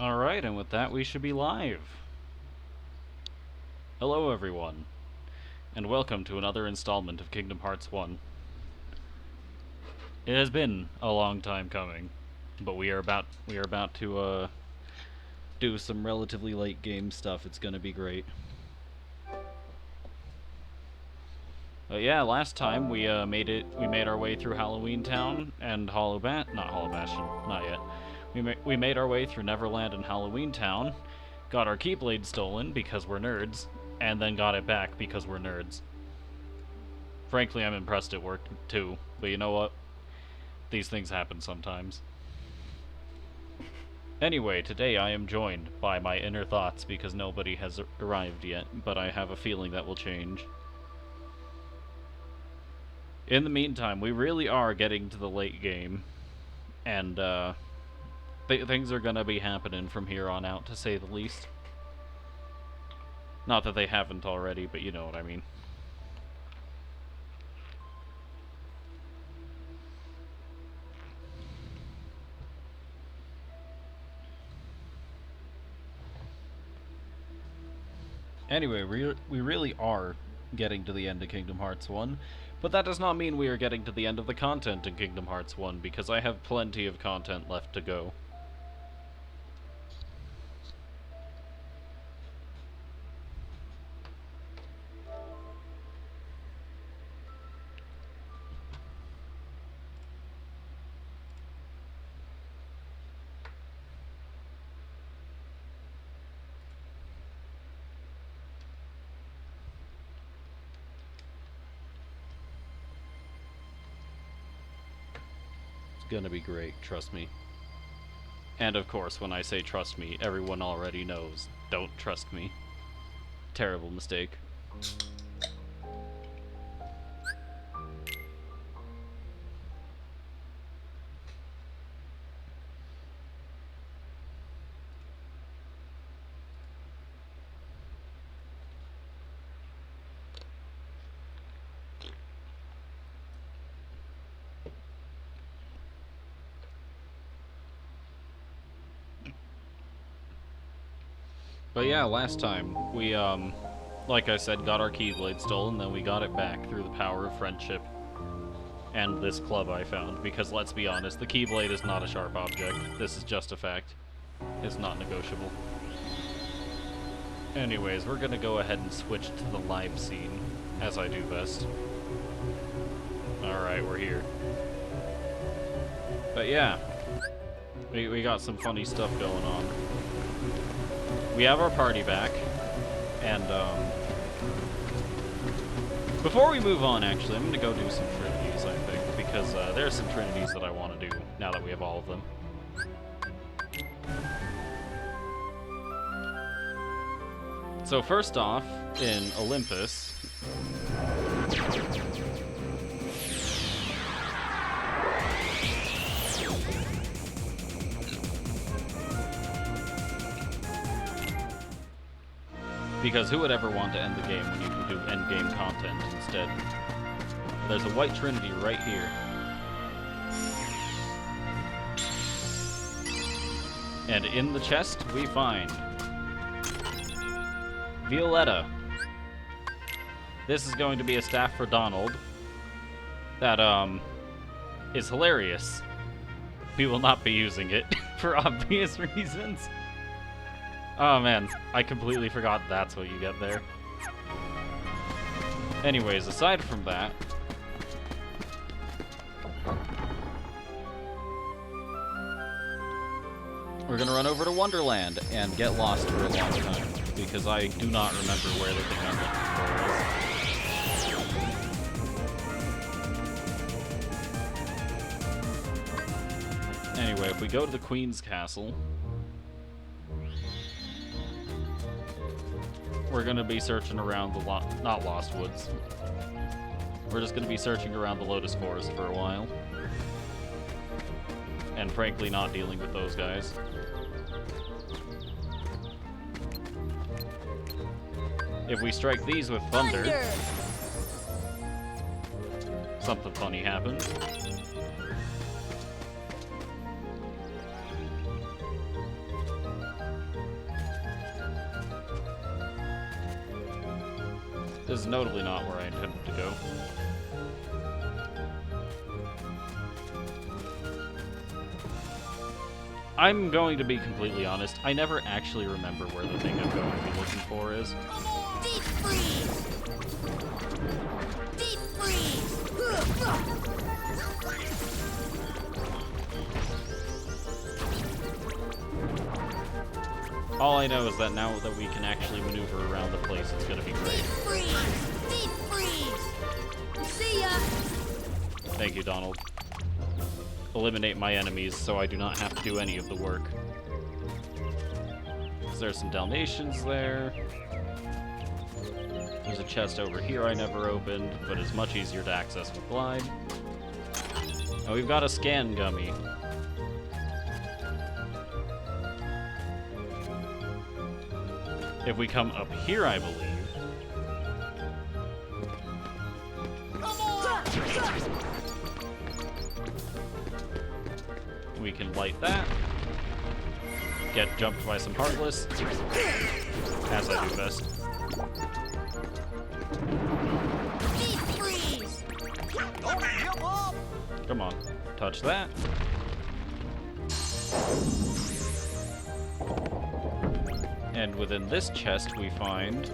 Alright, and with that we should be live. Hello everyone, and welcome to another installment of Kingdom Hearts 1. It has been a long time coming, but we are about to do some relatively late game stuff. It's gonna be great. But yeah, last time we made our way through Halloween Town and Bastion, not yet. We made our way through Neverland and Halloween Town, got our Keyblade stolen because we're nerds, and then got it back because we're nerds. Frankly, I'm impressed it worked too, but you know what? These things happen sometimes. Anyway, today I am joined by my inner thoughts because nobody has arrived yet, but I have a feeling that will change. In the meantime, we really are getting to the late game, and things are gonna be happening from here on out, to say the least. Not that they haven't already, but you know what I mean. Anyway, we really are getting to the end of Kingdom Hearts 1, but that does not mean we are getting to the end of the content in Kingdom Hearts 1, because I have plenty of content left to go. Gonna be great, trust me. And of course, when I say trust me, everyone already knows. Don't trust me. Terrible mistake. But yeah, last time, we, like I said, got our Keyblade stolen, then we got it back through the power of friendship and this club I found, because let's be honest, the Keyblade is not a sharp object. This is just a fact. It's not negotiable. Anyways, we're gonna go ahead and switch to the live scene, as I do best. Alright, we're here. But yeah, we got some funny stuff going on. We have our party back, and before we move on, actually, I'm going to go do some trinities, I think, because there are some trinities that I want to do now that we have all of them. So first off, in Olympus, because who would ever want to end the game when you can do endgame content instead? There's a white trinity right here. And in the chest, we find Violetta. This is going to be a staff for Donald that, is hilarious. We will not be using it for obvious reasons. Oh man, I completely forgot that's what you get there. Anyways, aside from that, we're gonna run over to Wonderland and get lost for a long time, because I do not remember where the thing I'm looking for is. Anyway, if we go to the Queen's Castle, we're gonna be searching around the not Lost Woods. We're just gonna be searching around the Lotus Forest for a while. And frankly, not dealing with those guys. If we strike these with thunder, something funny happens. This is notably not where I intended to go. I'm going to be completely honest, I never actually remember where the thing I'm going to be looking for is. Deep freeze! Deep freeze! All I know is that now that we can actually maneuver around the place, it's gonna be great. Deep freeze! Deep freeze! See ya! Thank you, Donald. Eliminate my enemies so I do not have to do any of the work. There's some Dalmatians there. There's a chest over here I never opened, but it's much easier to access with Glide. Oh, we've got a scan gummy. If we come up here, I believe. We can light that. Get jumped by some Heartless. As I do best. Deep freeze! Come on. Touch that. And within this chest we find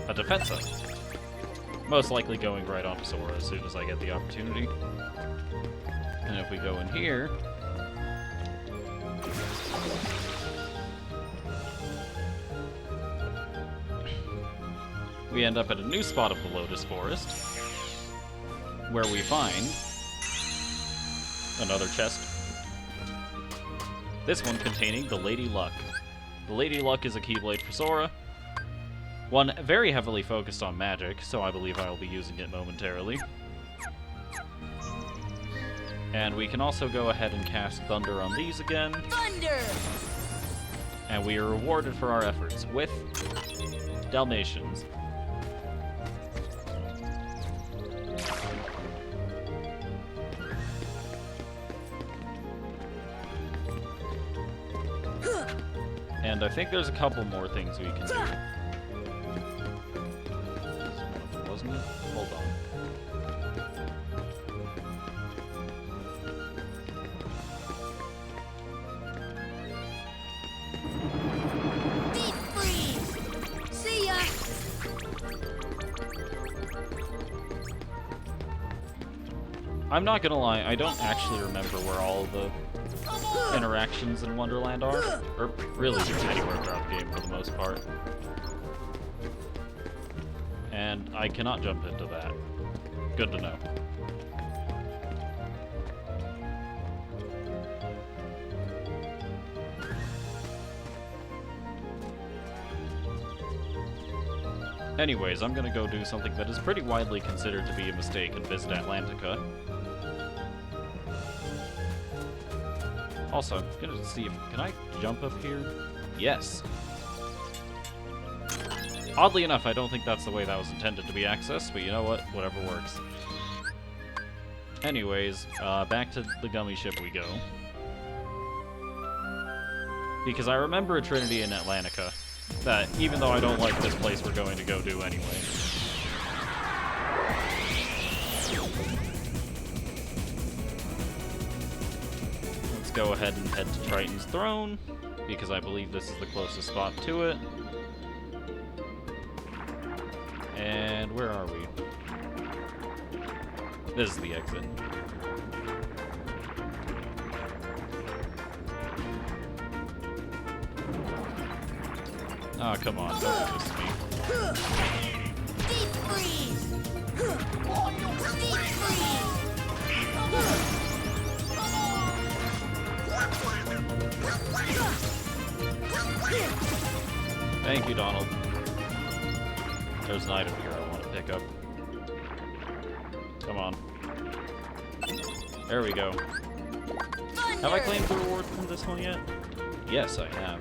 a Defensa. Most likely going right onto Sora as soon as I get the opportunity. And if we go in here, we end up at a new spot of the Lotus Forest, where we find another chest. This one containing the Lady Luck. The Lady Luck is a Keyblade for Sora. One very heavily focused on magic, so I believe I will be using it momentarily. And we can also go ahead and cast Thunder on these again. Thunder! And we are rewarded for our efforts with Dalmatians. And I think there's a couple more things we can do. Wasn't it? Hold on. Deep freeze! See ya! I'm not gonna lie, I don't actually remember where all of the interactions in Wonderland are. Or really just anywhere throughout the game for the most part. And I cannot jump into that. Good to know. Anyways, I'm gonna go do something that is pretty widely considered to be a mistake and visit Atlantica. Also, I'm gonna see if... Can I jump up here? Yes. Oddly enough, I don't think that's the way that was intended to be accessed, but you know what? Whatever works. Anyways, back to the gummy ship we go. Because I remember a Trinity in Atlantica that, even though I don't like this place, we're going to go do anyway. Let's go ahead and head to Triton's Throne, because I believe this is the closest spot to it. And where are we? This is the exit. Oh, come on, don't do this to me. Deep freeze! Deep freeze! Thank you, Donald. There's an item here I want to pick up. Come on. There we go. Have I claimed the reward from this one yet? Yes, I have.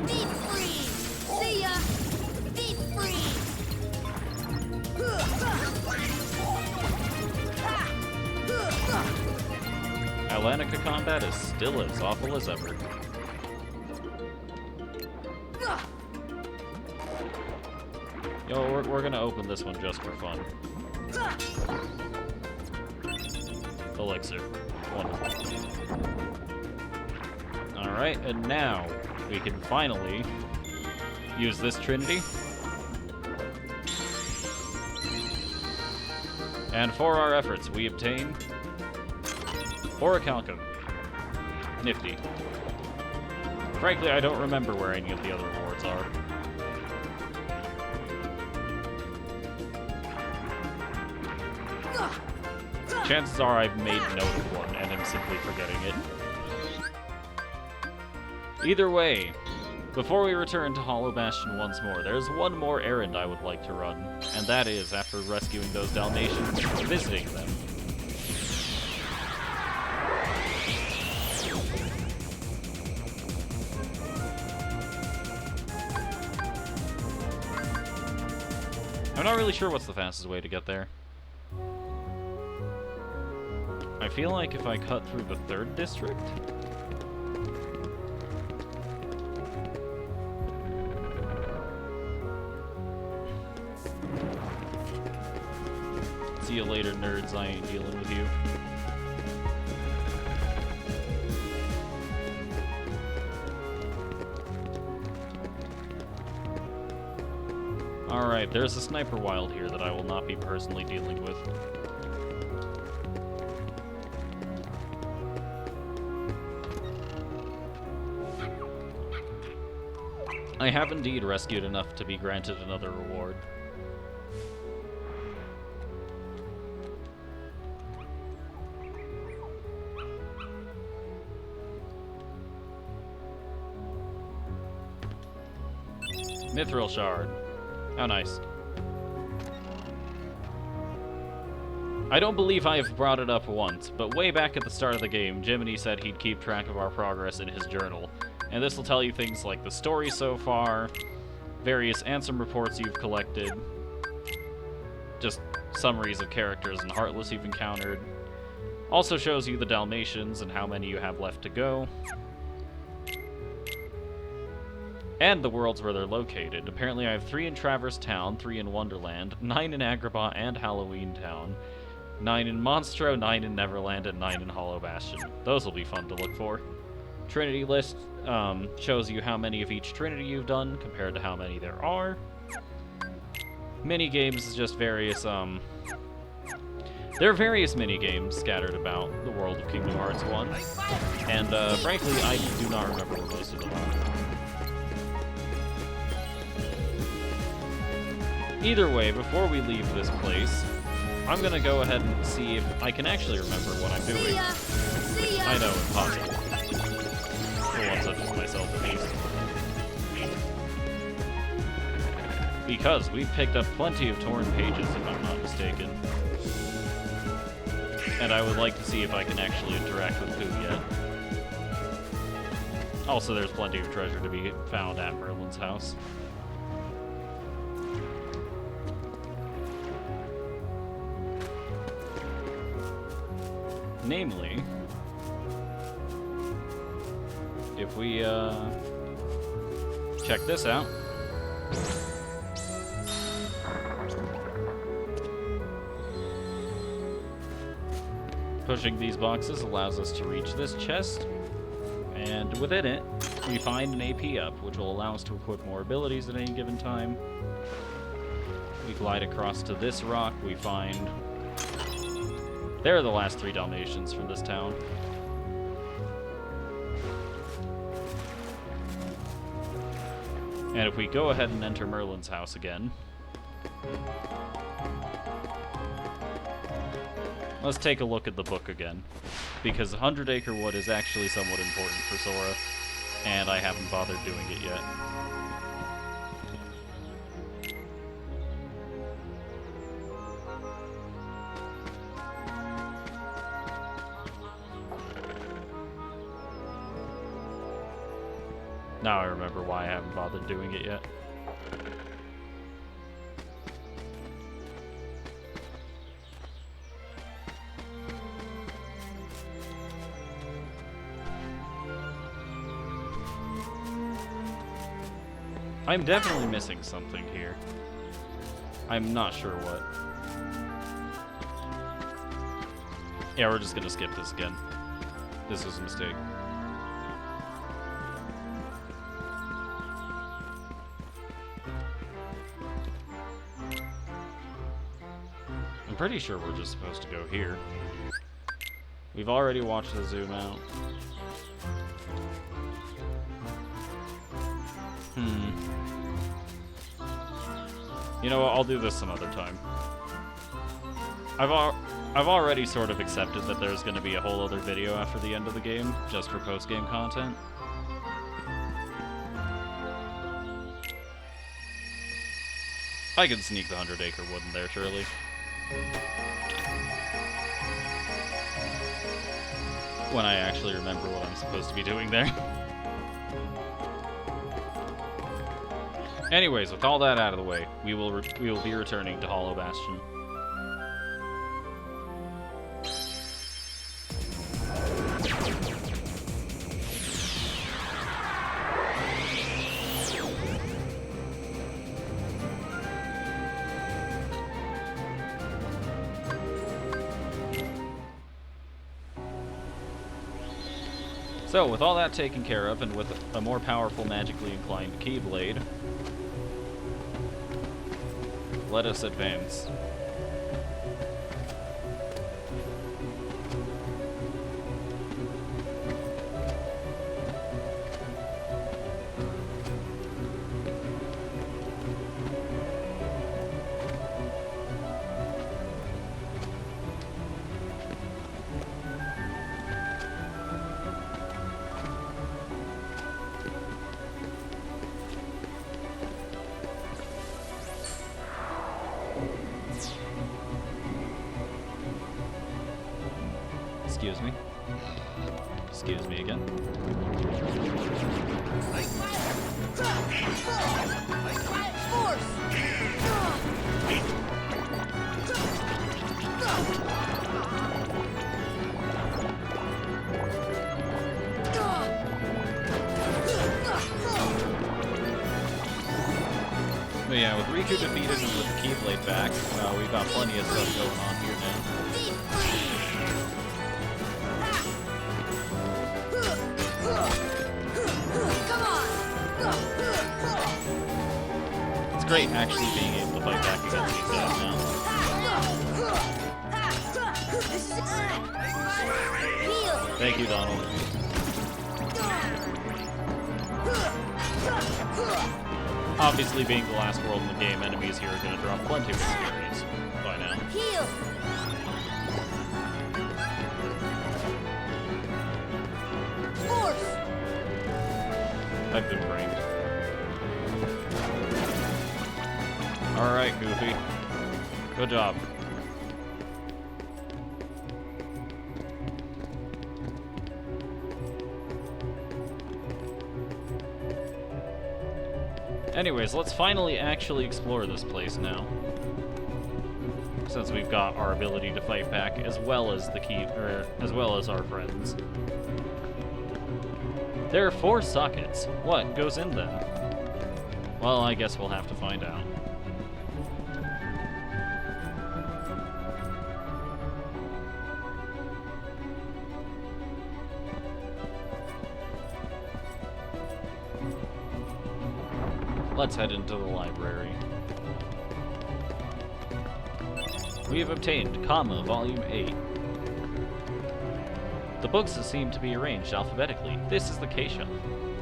Deep freeze! See ya! Deep freeze! Atlantica combat is still as awful as ever. Yo, we're gonna open this one just for fun. Elixir. Wonderful. Alright, and now we can finally use this Trinity. And for our efforts, we obtain Orichalcum. Nifty. Frankly, I don't remember where any of the other rewards are. Chances are I've made note of one and am simply forgetting it. Either way, before we return to Hollow Bastion once more, there's one more errand I would like to run, and that is, after rescuing those Dalmatians, visiting them. I'm not really sure what's the fastest way to get there. I feel like if I cut through the 3rd district... See you later, nerds. I ain't dealing with you. Alright, there's a sniper wild here that I will not be personally dealing with. I have indeed rescued enough to be granted another reward. Mithril Shard. How nice. I don't believe I have brought it up once, but way back at the start of the game, Jiminy said he'd keep track of our progress in his journal. And this will tell you things like the story so far, various Ansem reports you've collected, just summaries of characters and Heartless you've encountered. Also shows you the Dalmatians and how many you have left to go. And the worlds where they're located. Apparently I have 3 in Traverse Town, 3 in Wonderland, 9 in Agrabah and Halloween Town, 9 in Monstro, 9 in Neverland, and 9 in Hollow Bastion. Those will be fun to look for. Trinity list shows you how many of each Trinity you've done compared to how many there are. Mini-games is just various, there are various mini-games scattered about the world of Kingdom Hearts 1, and frankly, I do not remember what most of them are. Either way, before we leave this place, I'm gonna go ahead and see if I can actually remember what I'm doing. Which I know is impossible. For one such as myself, at least. Because we've picked up plenty of torn pages, if I'm not mistaken. And I would like to see if I can actually interact with Pooh yet. Also, there's plenty of treasure to be found at Merlin's house. Namely, if we check this out. Pushing these boxes allows us to reach this chest, and within it, we find an AP up, which will allow us to equip more abilities at any given time. We glide across to this rock, we find... They're the last 3 Dalmatians from this town. And if we go ahead and enter Merlin's house again... Let's take a look at the book again, because 100 Acre Wood is actually somewhat important for Sora, and I haven't bothered doing it yet. Now I remember why I haven't bothered doing it yet. I'm definitely missing something here. I'm not sure what. Yeah, we're just gonna skip this again. This was a mistake. I'm pretty sure we're just supposed to go here. We've already watched the zoom out. You know what, I'll do this some other time. I've already sort of accepted that there's going to be a whole other video after the end of the game, just for post-game content. I can sneak the 100-acre wood in there, surely. When I actually remember what I'm supposed to be doing there. Anyways, with all that out of the way, we will be returning to Hollow Bastion. So, with all that taken care of, and with a more powerful, magically inclined Keyblade, let us advance. Excuse me. Excuse me again. But yeah, with Riku defeated and with the Keyblade back, we've got plenty of stuff going on here now. It's great actually being able to fight back against these guys now. Thank you, Donald. Obviously, being the last world in the game, enemies here are going to drop plenty of experience by now. I've been pranked. Alright, Goofy. Good job. Anyways, let's finally actually explore this place now. Since we've got our ability to fight back, as well as as well as our friends. There are 4 sockets. What goes in them? Well, I guess we'll have to find out. Let's head into the library. We have obtained Comma Volume 8. The books seem to be arranged alphabetically. This is the K shelf.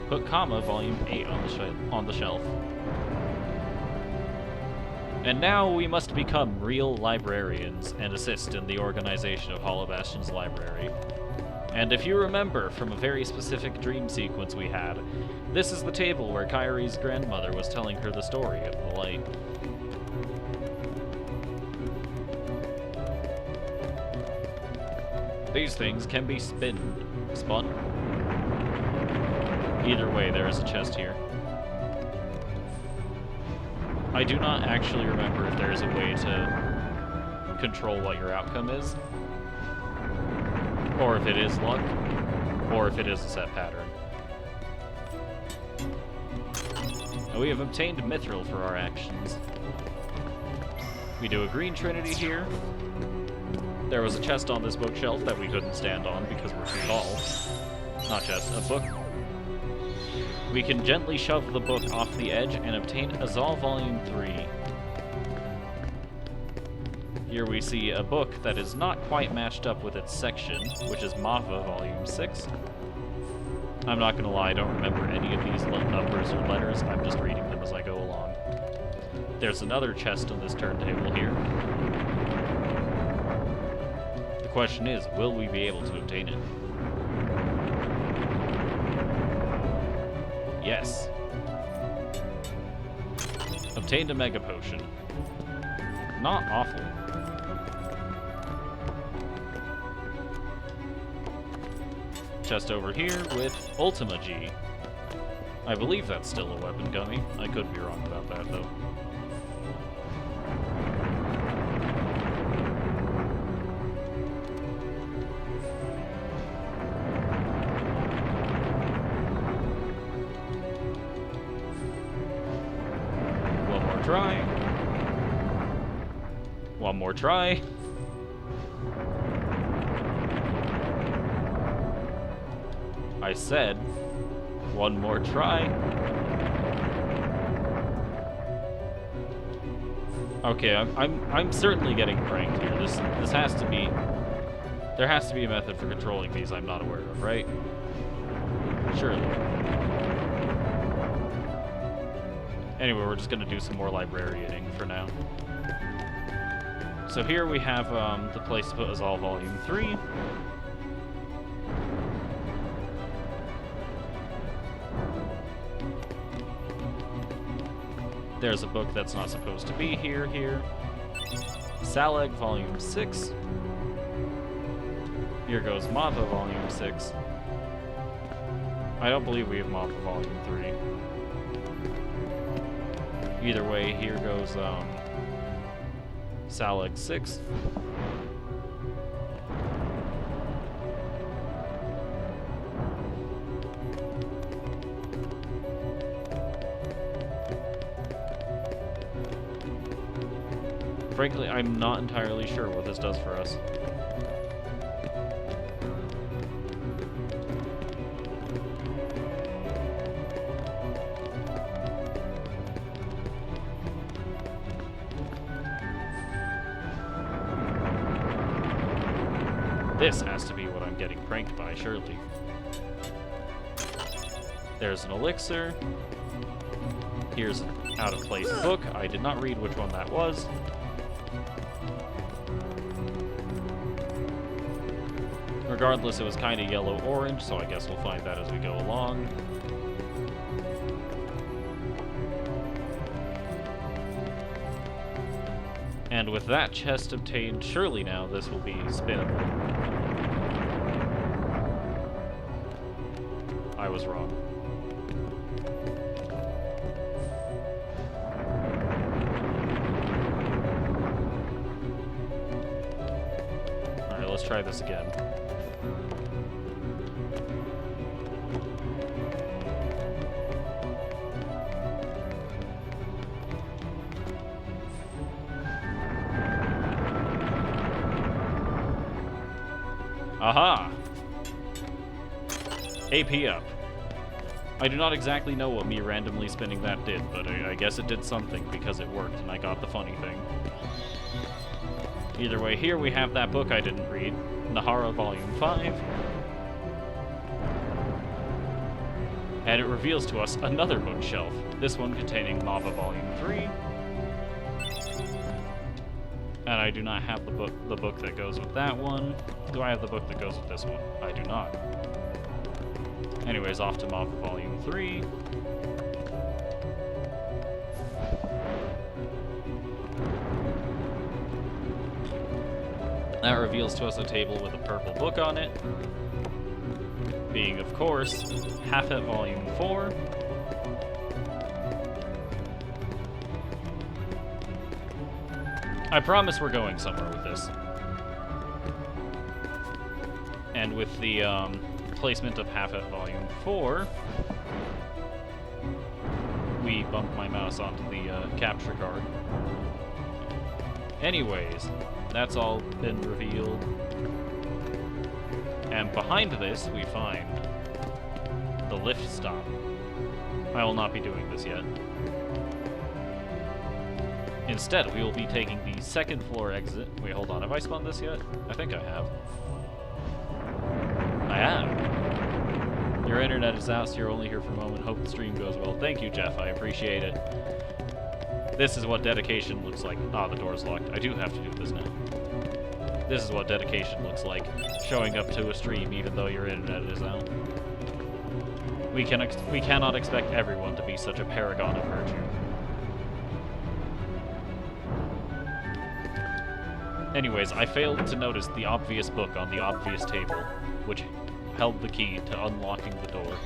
Put Comma Volume 8 on the shelf. And now we must become real librarians and assist in the organization of Hollow Bastion's library. And if you remember from a very specific dream sequence we had, this is the table where Kairi's grandmother was telling her the story of the light. These things can be spun. Either way, there is a chest here. I do not actually remember if there is a way to control what your outcome is, or if it is luck, or if it is a set pattern. And we have obtained Mithril for our actions. We do a green trinity here. There was a chest on this bookshelf that we couldn't stand on because we're too tall. Not chest, a book. We can gently shove the book off the edge and obtain Azal Volume 3. Here we see a book that is not quite matched up with its section, which is Mava Volume 6. I'm not gonna lie, I don't remember any of these numbers or letters, I'm just reading them as I go along. There's another chest on this turntable here. The question is, will we be able to obtain it? Yes. Obtained a Mega Potion. Not awful. Chest over here with Ultima G. I believe that's still a weapon gummy. I could be wrong about that, though. Try. One more try. I said, one more try. Okay, I'm certainly getting pranked here. This has to be. There has to be a method for controlling these I'm not aware of, right? Surely. Anyway, we're just gonna do some more librarianing for now. So here we have the place to put Azal Volume 3. There's a book that's not supposed to be here. Salag Volume 6. Here goes Mava Volume 6. I don't believe we have Mava Volume 3. Either way, here goes Salag 6. Frankly, I'm not entirely sure what this does for us. This has to be what I'm getting pranked by, surely. There's an elixir. Here's an out-of-place book. I did not read which one that was. Regardless, it was kind of yellow-orange, so I guess we'll find that as we go along. And with that chest obtained, surely now this will be spinnable. I was wrong. Alright, let's try this again. Aha! AP up. I do not exactly know what me randomly spinning that did, but I guess it did something because it worked and I got the funny thing. Either way, here we have that book I didn't read, Nahara Volume 5. And it reveals to us another bookshelf, this one containing Mava Volume 3. And I do not have the book that goes with that one. Do I have the book that goes with this one? I do not. Anyways, off to Mava Volume 3. That reveals to us a table with a purple book on it. Being, of course, Half-Het Volume 4. I promise we're going somewhere with this. And with the placement of Half-Het Volume 4, we bump my mouse onto the capture card. Anyways, that's all been revealed. And behind this, we find the lift stop. I will not be doing this yet. Instead, we will be taking the second floor exit. Wait, hold on. Have I spun this yet? I think I have. I have. Your internet is out, so you're only here for a moment. Hope the stream goes well. Thank you, Jeff. I appreciate it. This is what dedication looks like. Ah, the door's locked. I do have to do this now. This is what dedication looks like. Showing up to a stream even though your internet is out. We cannot expect everyone to be such a paragon of virtue. Anyways, I failed to notice the obvious book on the obvious table, which held the key to unlocking the door.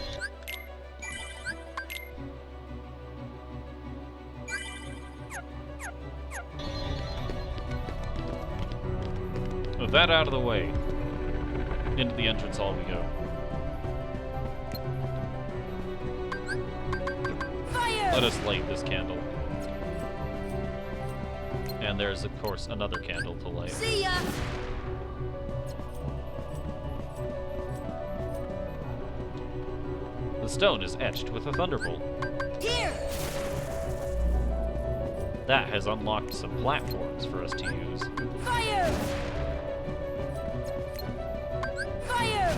With that out of the way, into the entrance hall we go. Fire! Let us light this candle. And there's, of course, another candle to light. See ya! The stone is etched with a thunderbolt. Here! That has unlocked some platforms for us to use. Fire! Fire!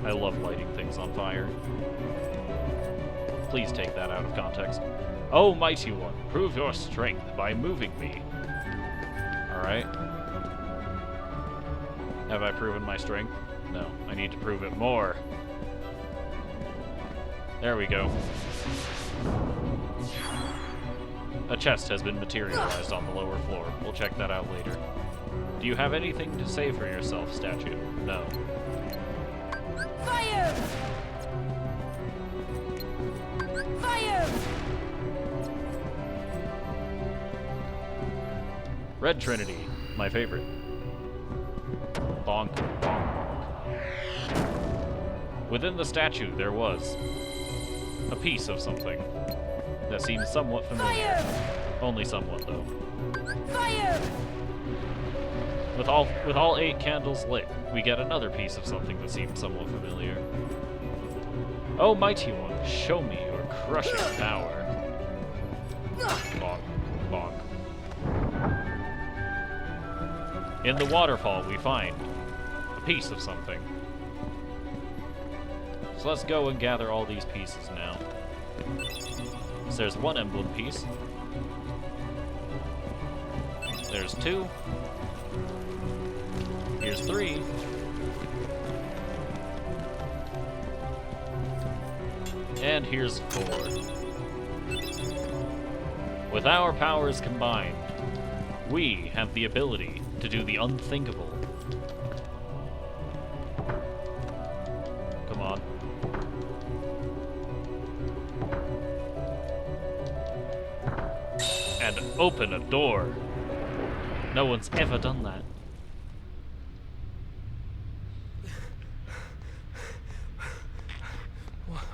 I love lighting things on fire. Please take that out of context. Oh, mighty one, prove your strength by moving me. Alright. Have I proven my strength? No, I need to prove it more. There we go. A chest has been materialized on the lower floor. We'll check that out later. Do you have anything to say for yourself, statue? No. Fire! Fire! Red Trinity, my favorite. Bonk, bonk, bonk. Within the statue, there was a piece of something that seemed somewhat familiar. Fire! Only somewhat, though. Fire! With all 8 candles lit, we get another piece of something that seems somewhat familiar. Oh, mighty one, show me your crushing power. Bonk, bonk. In the waterfall, we find a piece of something. So let's go and gather all these pieces now. So there's 1 emblem piece. There's 2. Here's 3. And here's 4. With our powers combined, we have the ability to do the unthinkable. Come on. And open a door. No one's ever done that.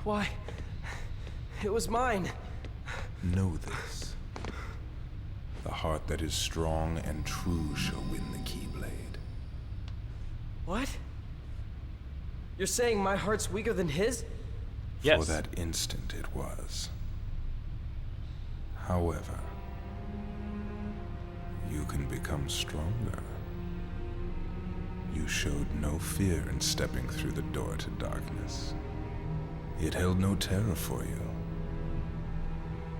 Why? It was mine. Know this. The heart that is strong and true shall win the Keyblade. What? You're saying my heart's weaker than his? Yes. For that instant it was. However, you can become stronger. You showed no fear in stepping through the door to darkness. It held no terror for you.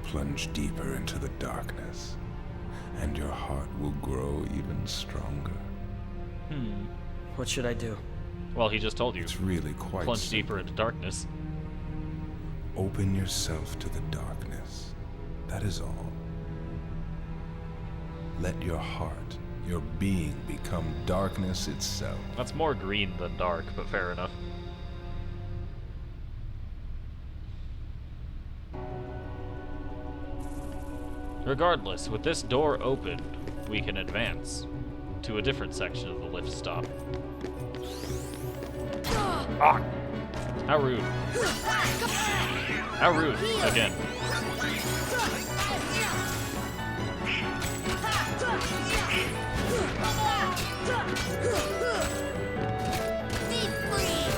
Plunge deeper into the darkness, and your heart will grow even stronger. What should I do? Well, he just told you. It's really quite Plunge simple. deeper into darkness. Open yourself to the darkness. That is all. Let your heart, your being, become darkness itself. That's more green than dark, but fair enough. Regardless, with this door opened, we can advance to a different section of the lift stop. Ah! How rude. How rude, again. Deep freeze!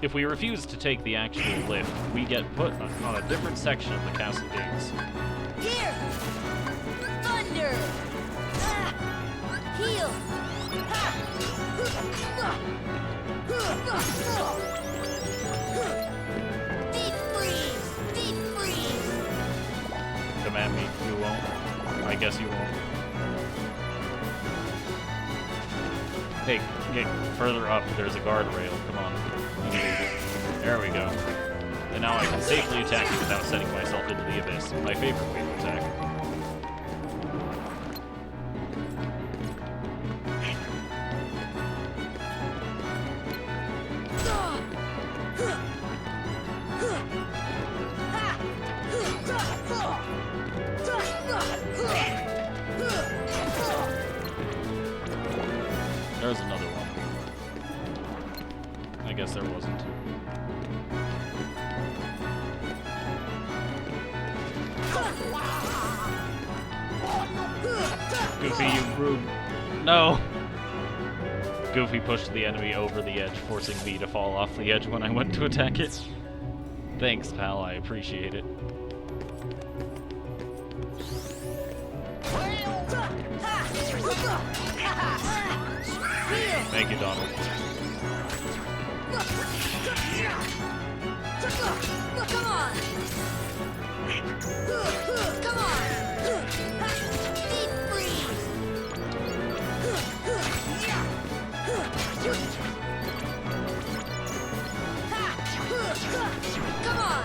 If we refuse to take the actual lift, we get put on a different section of the castle gates. Here! Thunder! Heal! Deep freeze! Deep freeze! Come at me. You won't. I guess you won't. Hey, get further up. There's a guardrail. Come on. You can do it. There we go. And now I can safely attack you without setting myself into the abyss. My favorite way to attack. There's another one. I guess there wasn't. Goofy, you rude. No! Goofy pushed the enemy over the edge, forcing me to fall off the edge when I went to attack it. Thanks, pal, I appreciate it. Thank you, Donald. Come on! Come on! Deep freeze! Come on!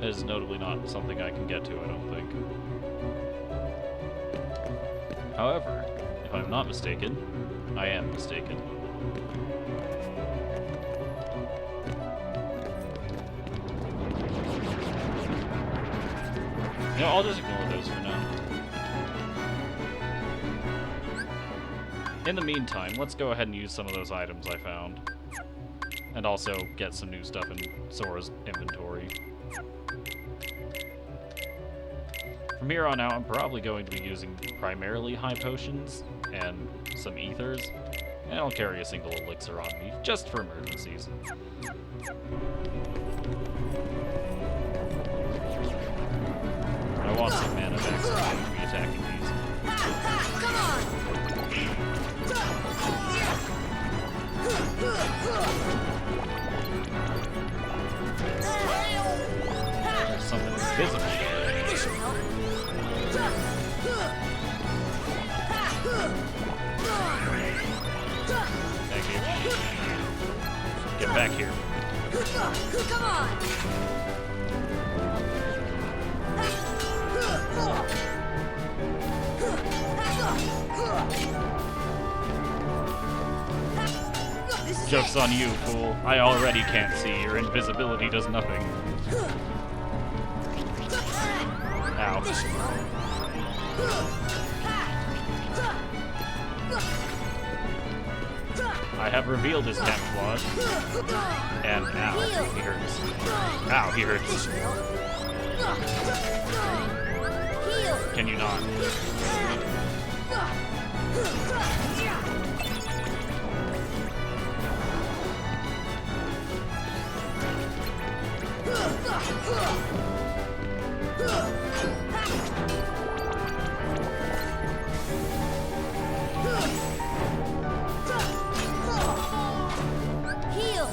That is notably not something I can get to, I don't think. However, if I'm not mistaken, I am mistaken. No, I'll just ignore those for now. In the meantime, let's go ahead and use some of those items I found. And also get some new stuff in Sora's inventory. From here on out, I'm probably going to be using primarily high potions and some ethers. And I'll carry a single elixir on me, just for emergencies. I want some mana back so I can be attacking these. Come on! There's something invisible. This should help. Thank you. Get back here. Come on! Joke's on you, fool. I already can't see. Your invisibility does nothing. Ow. This should help. I have revealed his camouflage. And ow, he hurts. Ow, he This hurts. should help. Heal. Can you not? Heal.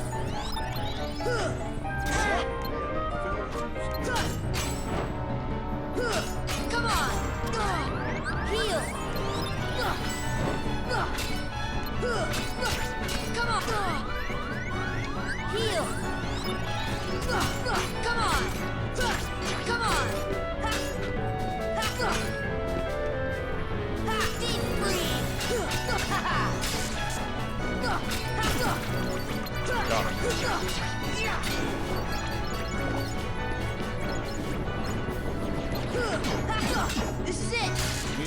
Come on. Heal. Come on. Heal. Come on.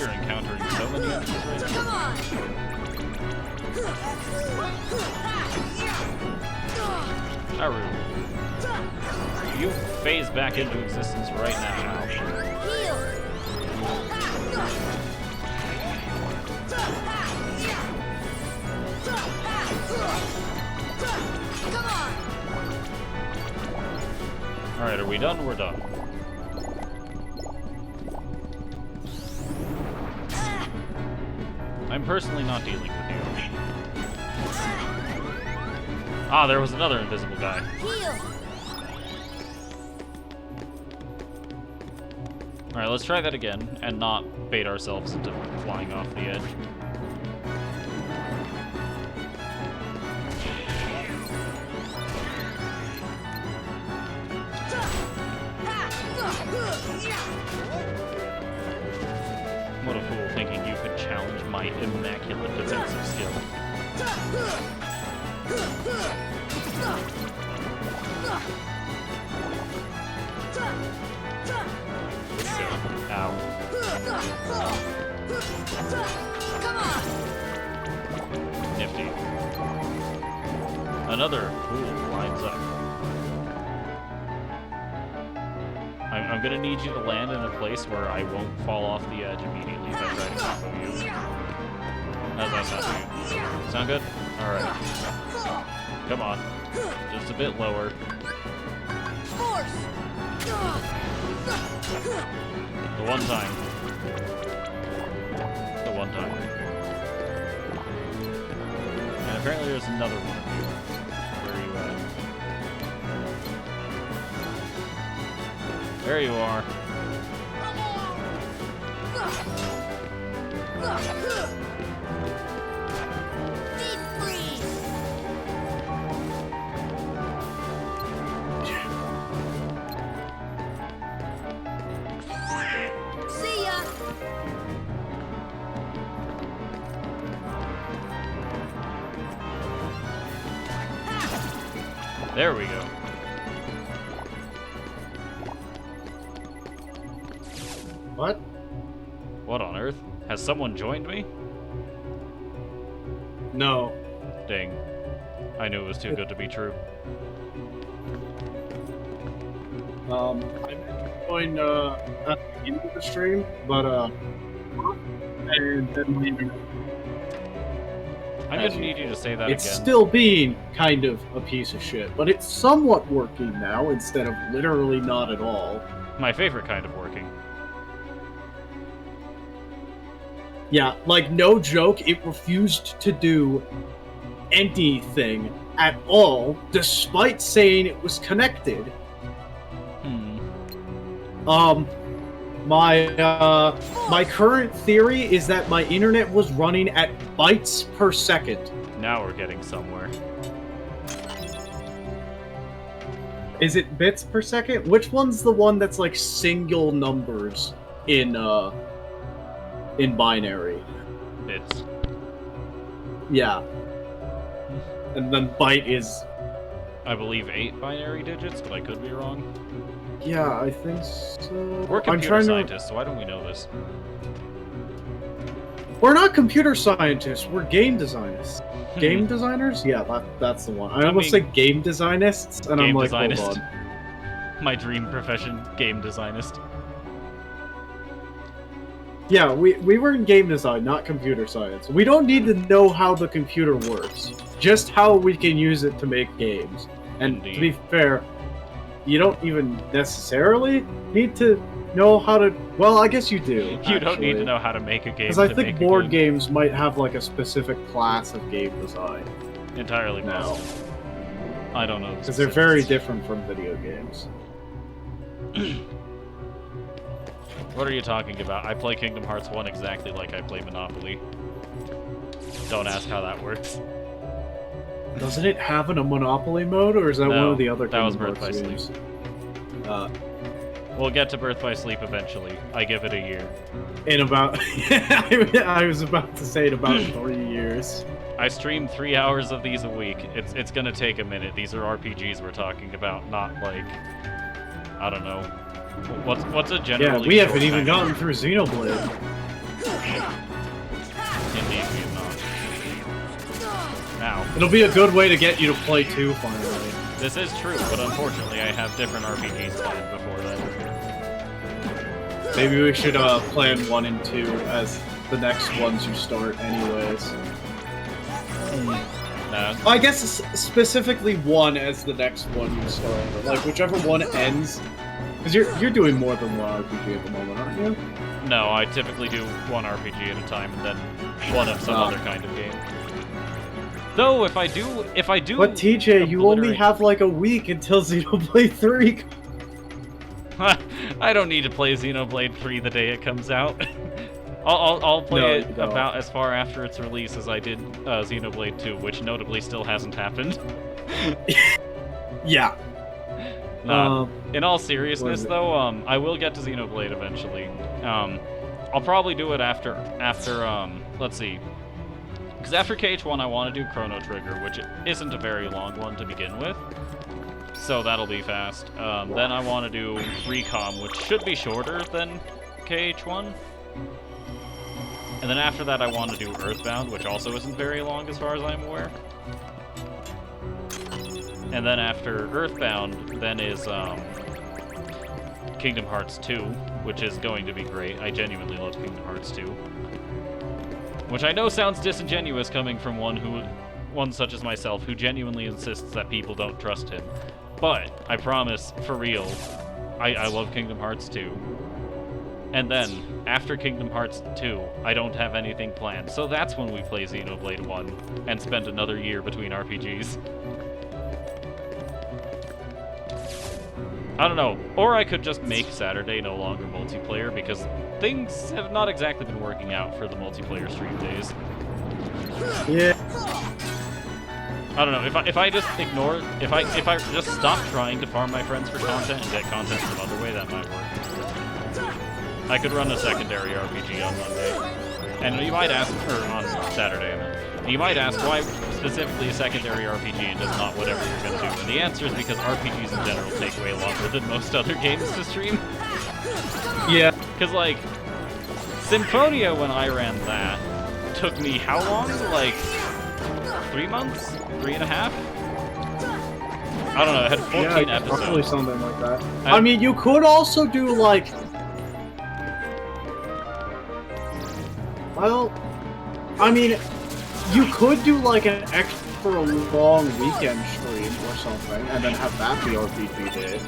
you're encountering so many enemies right now. Come on! Haru, you phase back into existence right now. Heal! Come on! Alright, are we done? We're done. I'm personally not dealing with you. Ah, there was another invisible guy. Heal! Alright, let's try that again, and not bait ourselves into flying off the edge. What a fool, thinking you could challenge my immaculate defensive skill. Ow. Come on! Nifty. Another fool lines up. I'm gonna need you to land in a place where I won't fall off the edge immediately if I try to combo you. How's that sound to you? Sound good? Alright. Come on. Just a bit lower. Force! The one time. The one time. And apparently there's another one of you. Where are you at? There you are. Deep freeze! See ya! There we go. What? What on earth? Has someone joined me? No. Dang. I knew it was too good to be true. I meant to join at the beginning of the stream, but and then leaving. I'm gonna need you to say that It's again. still being kind of a piece of shit, but it's somewhat working now instead of literally not at all. My favorite kind of working. Yeah, like no joke, it refused to do anything at all, despite saying it was connected. My current theory is that my internet was running at bytes per second. Now we're getting somewhere. Is it bits per second? Which one's the one that's like single numbers in binary? Bits. Yeah. And then byte is... I believe 8 binary digits, but I could be wrong. Yeah, I think so. We're I'm computer trying scientists, so why don't we know this? We're not computer scientists, we're game designers. Game designers? Yeah, that's the one. I almost mean, said game designists, and I'm game like, designist. hold on. My dream profession, game designist. Yeah, we were in game design, not computer science. We don't need to know how the computer works, just how we can use it to make games. And Indeed. to be fair, you don't even necessarily need to know how to... Well, I guess you do. You don't need to know how to make a game. Because I to think make a board game. games might have like a specific class of game design. Entirely now. possible. I don't know. Because they're very different from video games. What are you talking about? I play Kingdom Hearts 1 exactly like I play Monopoly. Don't ask how that works. Doesn't it have a Monopoly mode, or is that No, one of the other that was Kingdom Birth by Hearts Sleep. games? We'll get to Birth by Sleep eventually. I give it a year. In about... I was about to say in about 3 years. I stream 3 hours of these a week. It's gonna take a minute. These are RPGs we're talking about, not like... I don't know. What's a generally Yeah, we haven't short even time? gotten through Xenoblade. Indeed, we have not. Now, It'll be a good way to get you to play 2 finally. this is true, but unfortunately I have different RPGs planned before then. Maybe we should plan 1 and 2 as the next ones you start anyways. Nah, I guess specifically 1 as the next one you start. Like whichever one ends. Because you're doing more than one RPG at the moment, aren't you? no, I typically do one RPG at a time and then one of some other kind of game. Though if I do But TJ, you only have like a week until Xenoblade 3. I don't need to play Xenoblade 3 the day it comes out. I'll play it about as far after its release as I did Xenoblade 2, which notably still hasn't happened. Yeah. In all seriousness, though, I will get to Xenoblade eventually. I'll probably do it after let's see. Because after KH1, I want to do Chrono Trigger, which isn't a very long one to begin with. So that'll be fast. Then I want to do Recom, which should be shorter than KH1. And then after that, I want to do Earthbound, which also isn't very long as far as I'm aware. And then after Earthbound, then is Kingdom Hearts 2, which is going to be great. I genuinely love Kingdom Hearts 2. Which I know sounds disingenuous coming from one such as myself, who genuinely insists that people don't trust him. But, I promise, for real, I love Kingdom Hearts 2. And then, after Kingdom Hearts 2, I don't have anything planned, so that's when we play Xenoblade 1, and spend another year between RPGs. I don't know. Or I could just make Saturday no longer multiplayer, because things have not exactly been working out for the multiplayer stream days. Yeah. I don't know, if I just ignore, if I just stop trying to farm my friends for content and get content some other way, that might work. I could run a secondary RPG on Monday. And you might ask, or on Saturday, I mean. You might ask why specifically a secondary RPG and just not whatever you're gonna do. And the answer is because RPGs in general take way longer than most other games to stream. Yeah. Because, like, Symphonia, when I ran that, took me how long? Like, 3 months? 3.5? I don't know, it had 14 episodes. Probably something like that. I mean, you could also do, like... Well... I mean, you could do, like, an extra long weekend stream or something, and then have that be RPG day.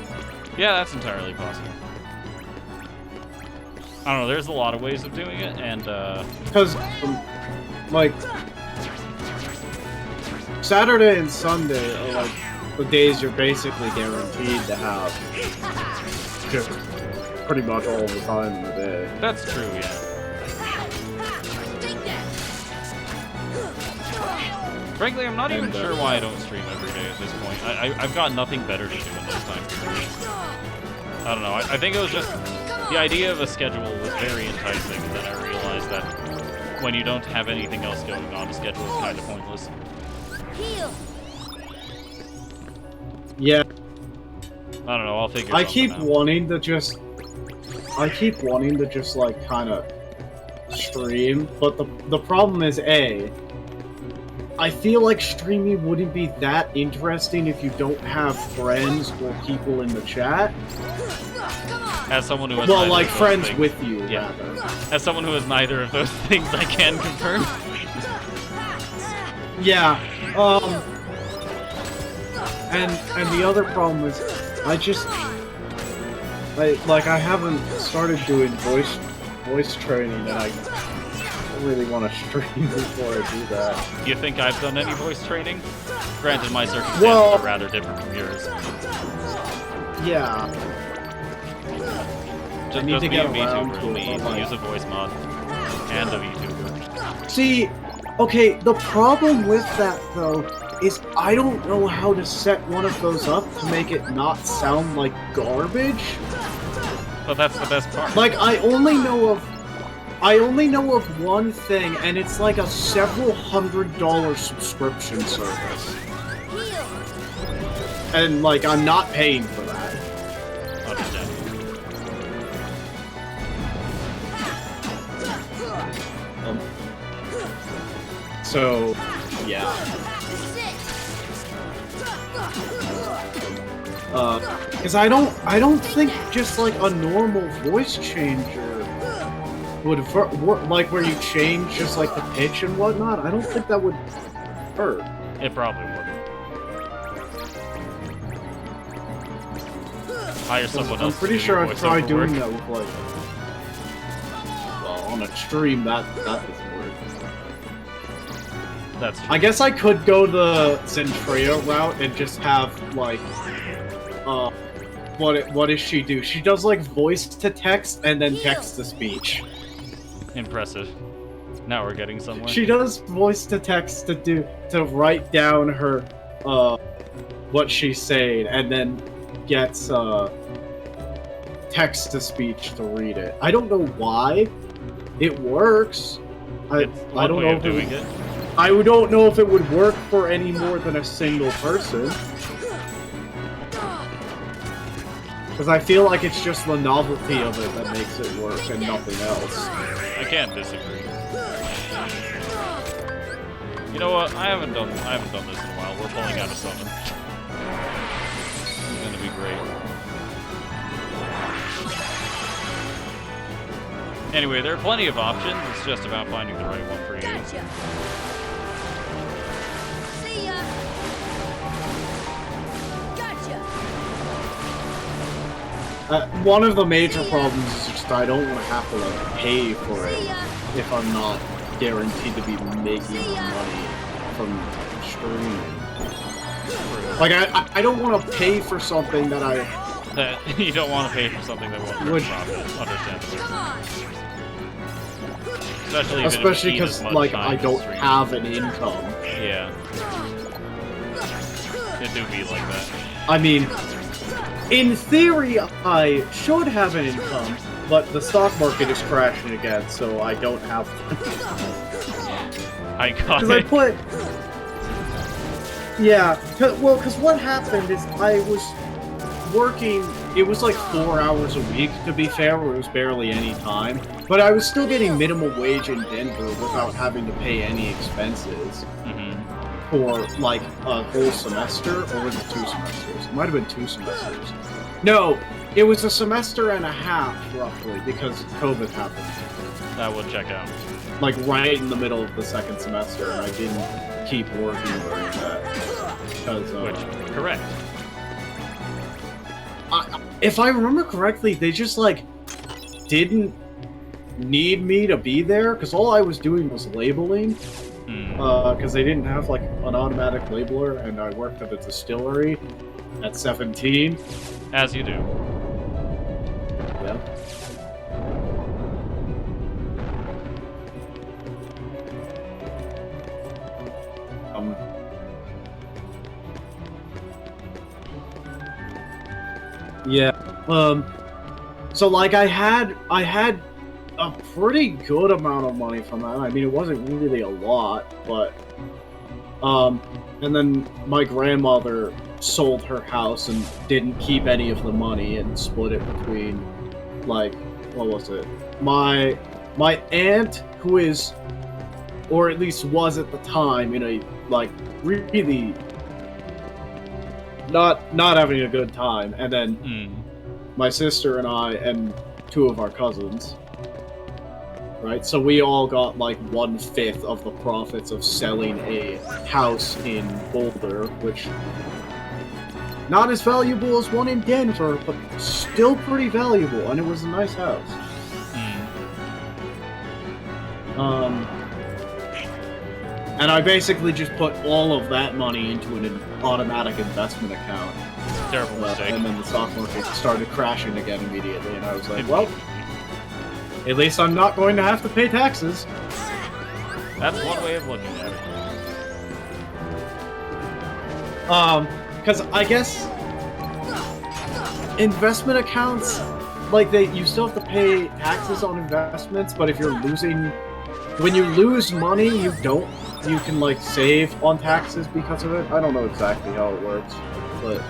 Yeah, that's entirely possible. I don't know, there's a lot of ways of doing it, and, Because, like... Saturday and Sunday are like the days you're basically guaranteed to have just pretty much all the time in the day. that's true, yeah. Frankly, I'm not even sure why I don't stream every day at this point. I've got nothing better to do in those times. I don't know, I think it was just... The idea of a schedule was very enticing, and then I realized that when you don't have anything else going on, a schedule is kind of pointless. Heal. Yeah, I don't know, I'll figure I something keep out. wanting to just like kind of stream, but the problem is I feel like streaming wouldn't be that interesting if you don't have friends or people in the chat. As someone who has Well, neither like of those friends things- with you, Yeah. rather. As someone who has neither of those things, I can confirm. Yeah, and the other problem is, I haven't started doing voice training, and I don't really want to stream before I do that. Do you think I've done any voice training? Granted, my circumstances Well- are rather different from yours. Yeah, Just need to be get a around VTuber to and it, but, like- use a voice mod and a VTuber. see, okay, the problem with that, though, is I don't know how to set one of those up to make it not sound like garbage. But that's the best part. Like, I only know of one thing, and it's like a several $100 subscription service. Heal. And, like, I'm not paying for that. Understandable. So, yeah. Because I don't think just like a normal voice changer would work, like where you change just like the pitch and whatnot. I don't think that would hurt. It probably wouldn't. Hire someone I'm else. pretty to do sure your I've tried voiceover doing work. that with like, well, on a stream that doesn't work. That's true. I guess I could go the Zentrea route and just have like, what does she do? She does like voice to text and then text to speech. Impressive. Now we're getting somewhere. She does voice to text to write down her what she's saying and then gets text to speech to read it. I don't know why. It works. It's I don't one know way if of doing it. I don't know if it would work for any more than a single person. Because I feel like it's just the novelty of it that makes it work and nothing else. I can't disagree. You know what? I haven't done this in a while. We're pulling out a summon. It's gonna be great. Anyway, there are plenty of options. It's just about finding the right one for you. Gotcha. See ya. Gotcha. One of the major problems is just I don't want to have to like pay for it See ya. if I'm not guaranteed to be making money from streaming. Like I don't want to pay for something that That you don't want to pay for something that won't bring Would- profit. Understandable. Come on. Especially if especially it would eat as because much like time I to don't stream. have an income. Yeah. It do be like that. I mean, in theory, I should have an income, but the stock market is crashing again, so I don't have one. I got Because I it. put... Yeah, because what happened is I was working... It was like 4 hours a week, to be fair, where it was barely any time. But I was still getting minimum wage in Denver without having to pay any expenses for, like, a whole semester, or was it 2 semesters? It might have been 2 semesters. No, it was a semester and a half, roughly, because COVID happened. That would check out. Like, right in the middle of the second semester, and I didn't keep working during that. Because, Which, correct. if I remember correctly, they just, like, didn't need me to be there, because all I was doing was labeling. Because they didn't have, like, an automatic labeler, and I worked at a distillery at 17. As you do. Yeah. Yeah. So like I had a pretty good amount of money from that. I mean, it wasn't really a lot, but and then my grandmother sold her house and didn't keep any of the money and split it between, like, what was it? My aunt, who is, or at least was at the time, in a, like, really not having a good time, and then my sister and I and 2 of our cousins. Right, so we all got like 1/5 of the profits of selling a house in Boulder, which not as valuable as one in Denver, but still pretty valuable, and it was a nice house. And I basically just put all of that money into an automatic investment account. Terrible mistake. And then the stock market started crashing again immediately, and I was like, well, at least I'm not going to have to pay taxes. That's one way of looking at it. Because I guess investment accounts, like, you still have to pay taxes on investments, but if you're losing, when you lose money, you can, like, save on taxes because of it. I don't know exactly how it works, but...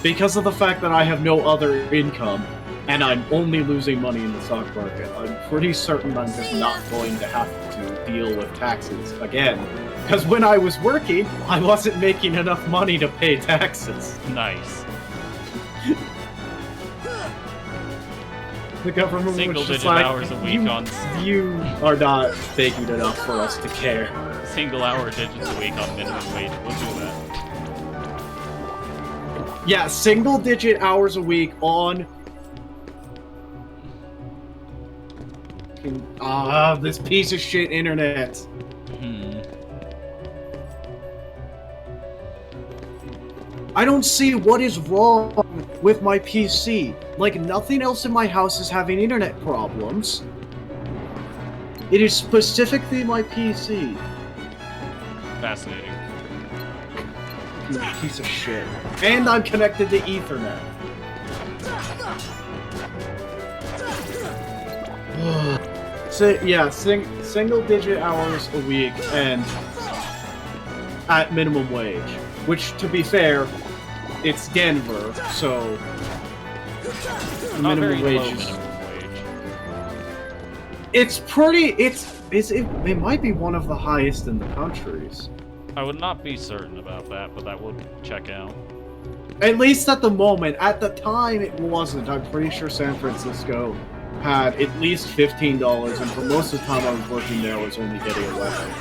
Because of the fact that I have no other income, and I'm only losing money in the stock market, I'm pretty certain I'm just not going to have to deal with taxes again. Because when I was working, I wasn't making enough money to pay taxes. Nice. The government Single was just digit like, hours a week on you are not making enough for us to care. single hour digits a week on minimum wage. We'll do that. Yeah, single digit hours a week on... this piece of shit internet. I don't see what is wrong with my PC. Like, nothing else in my house is having internet problems. It is specifically my PC. Fascinating. You piece of shit. And I'm connected to Ethernet. So, yeah, single digit hours a week and at minimum wage. Which, to be fair, it's Denver, so Not very minimum low wage is... minimum wage. It's pretty... It might be one of the highest in the countries. I would not be certain about that, but that would check out. At least at the moment. At the time, it wasn't. I'm pretty sure San Francisco had at least $15, and for most of the time I was working there, I was only getting 11.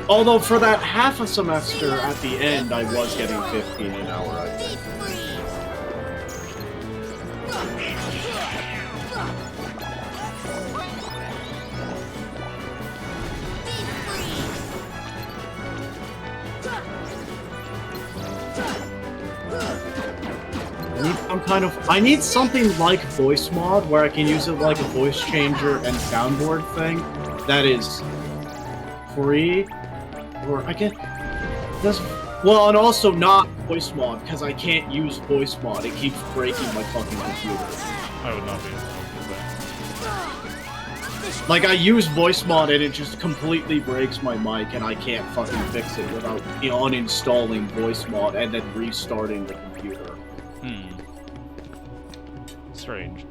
Although for that half a semester at the end, I was getting 15 an hour, I think. I need something like voice mod where I can use it like a voice changer and soundboard thing that is free, or I can well, and also not voice mod because I can't use voice mod. It keeps breaking my fucking computer. I would not be able to do that. Like I use voice mod and it just completely breaks my mic and I can't fucking fix it without uninstalling voice mod and then restarting the computer. Strange.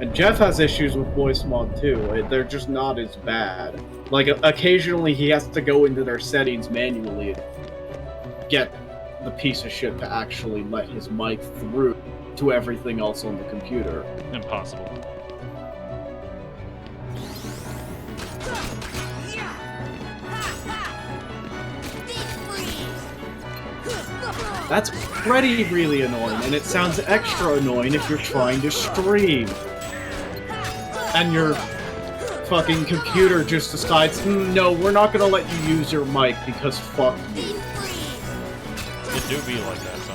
And Jeff has issues with voice mod too. They're just not as bad. Like occasionally he has to go into their settings manually and get the piece of shit to actually let his mic through to everything else on the computer. Impossible. That's really annoying, and it sounds extra annoying if you're trying to stream. And your fucking computer just decides, no, we're not gonna let you use your mic because fuck you. It do be like that sometimes.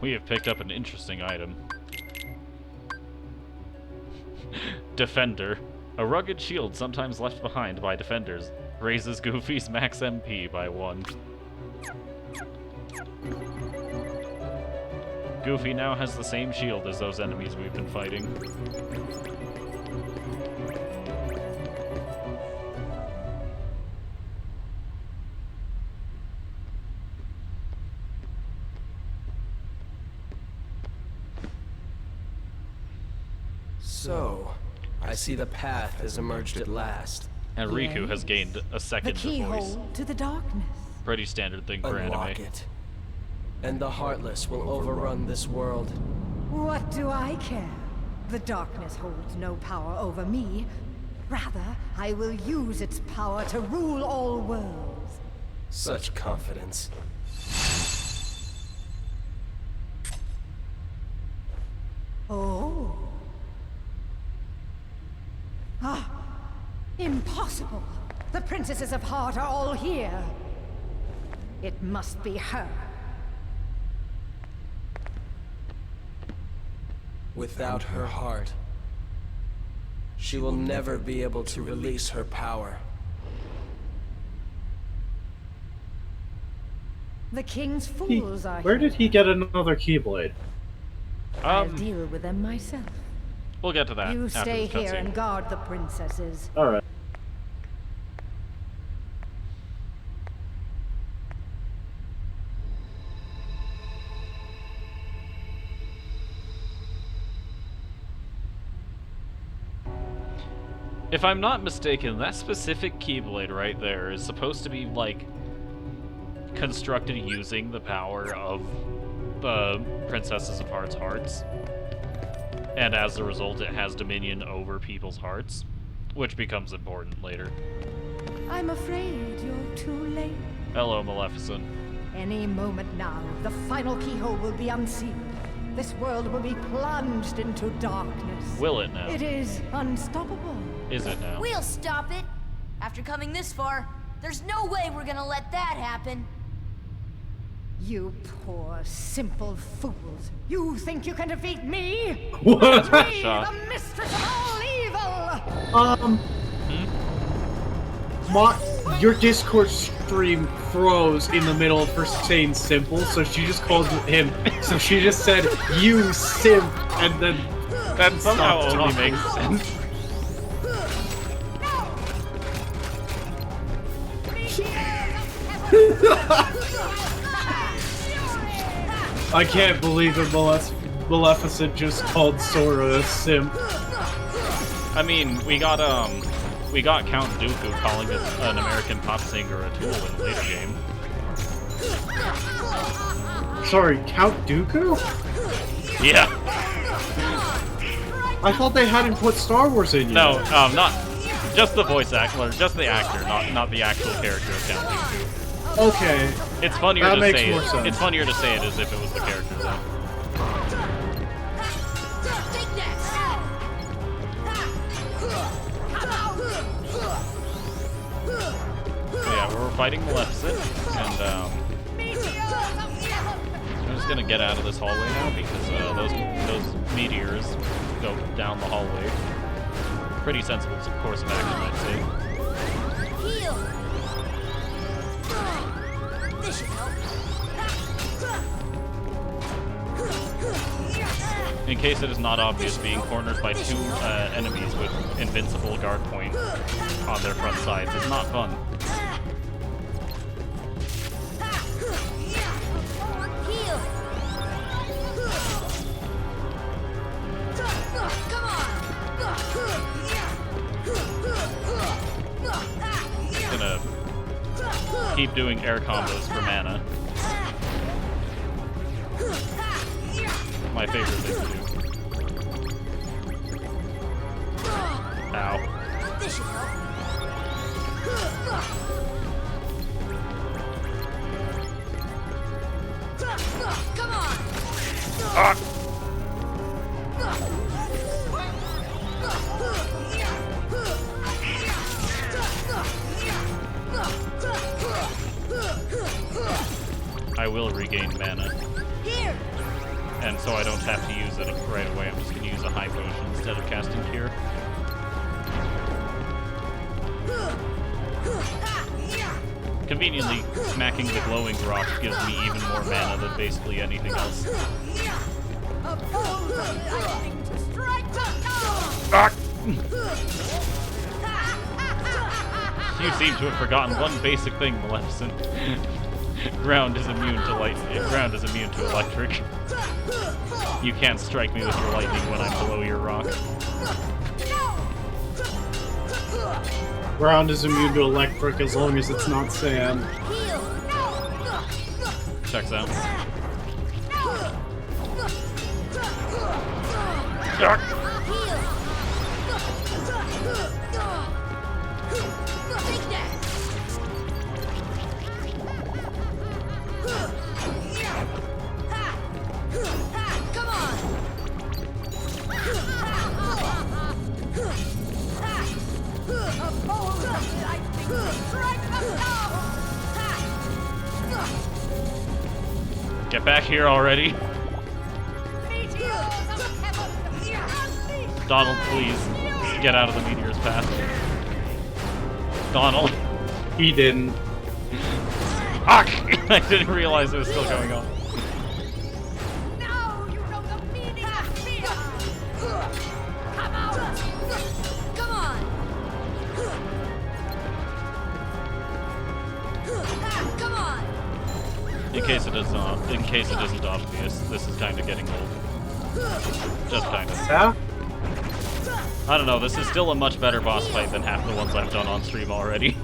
We have picked up an interesting item. Defender. A rugged shield sometimes left behind by defenders. Raises Goofy's max MP by 1. Goofy now has the same shield as those enemies we've been fighting. So, I see the path has emerged at last. And Riku has gained a The second voice. keyhole to the darkness. Pretty standard thing for Unlock anime. it, and the Heartless will overrun this world. What do I care? The darkness holds no power over me. Rather, I will use its power to rule all worlds. Such confidence. Oh. Ah, impossible. The princesses of Heart are all here. It must be her. Without her heart, she will never be able to release her power. The king's fools are Where here. did he get another Keyblade? I'll deal with them myself. We'll get to that. You after stay this here cutscene. and guard the princesses. Alright. If I'm not mistaken, that specific Keyblade right there is supposed to be, like, constructed using the power of the Princesses of Heart's hearts. And as a result, it has dominion over people's hearts, which becomes important later. I'm afraid you're too late. Hello, Maleficent. Any moment now, the final keyhole will be unsealed. This world will be plunged into darkness. Will it now? It is unstoppable. Is it now? We'll stop it. After coming this far, there's no way we're gonna let that happen. You poor, simple fools. You think you can defeat me? That's one Me, shot. the mistress of all evil! Your Discord stream froze in the middle of her saying simple, so she just called him. So she just said, "You simp," and then That somehow stopped only talking. makes sense. I can't believe it. Maleficent just called Sora a simp. I mean, we got Count Dooku calling an American pop singer a tool in a later game. Sorry, Count Dooku? Yeah. I thought they hadn't put Star Wars in yet. No, not just the voice actor, just the actor, not the actual character of Count Dooku. Okay. It's funnier That to makes say more it. sense. It's funnier to say it as if it was the character though. Take this! So yeah, we're fighting Maleficent, and I'm just gonna get out of this hallway now because those meteors go down the hallway. Pretty sensible course of action, I'd say. Heal! This should help. In case it is not obvious, being cornered by two enemies with invincible guard point on their front sides is not fun. Heal! Come on! Gonna keep doing air combos for mana. My favorite thing to do. Ow. This should help. Come on! Ah! I will regain mana. Here! And so I don't have to use it right away. I'm just going to use a high potion instead of casting Cure. Conveniently, smacking the glowing rock gives me even more mana than basically anything else. Ah! You seem to have forgotten one basic thing, Maleficent. Ground is immune to ground is immune to electric. You can't strike me with your lightning when I'm below your rock. Ground is immune to electric as long as it's not sand. Checks out. Ah! Get back here already. Donald, please. Get out of the meteor's path. Donald. He didn't. Fuck! I didn't realize it was still going on. Now you know the meaning of fear! Come out! Come on! Come on! In case it isn't obvious, this is kind of getting old. Just kind of. Yeah? I don't know, this is still a much better boss fight than half the ones I've done on stream already.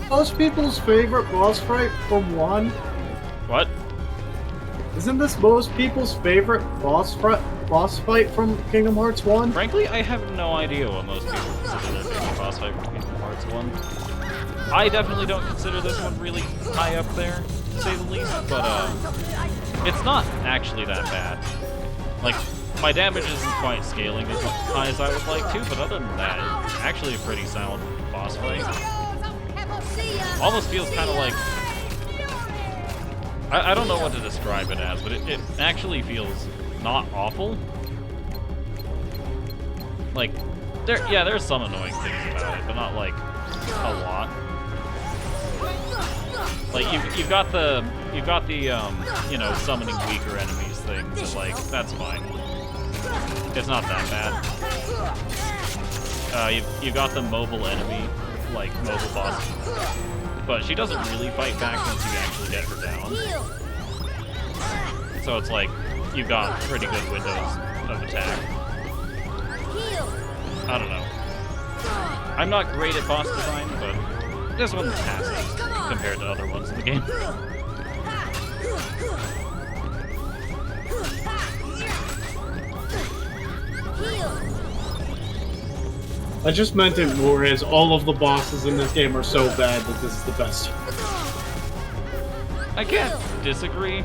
Most people's favorite boss fight from 1? What? Isn't this most people's favorite boss fight from Kingdom Hearts 1? Frankly, I have no idea what most people consider their favorite boss fight from Kingdom Hearts 1. I definitely don't consider this one really high up there, to say the least, but it's not actually that bad. Like, my damage isn't quite scaling as high as I would like to, but other than that, it's actually a pretty sound boss fight. Almost feels kind of like... I don't know what to describe it as, but it actually feels not awful. Like, there's some annoying things about it, but not like a lot. Like you've got the you know, summoning weaker enemies thing, but like that's fine. It's not that bad. You've got the mobile enemy, like mobile boss, but she doesn't really fight back once you actually get her down. So it's like you've got pretty good windows of attack. I don't know. I'm not great at boss design, but this one's passive compared to other ones in the game. I just meant it more as all of the bosses in this game are so bad that this is the best. I can't disagree.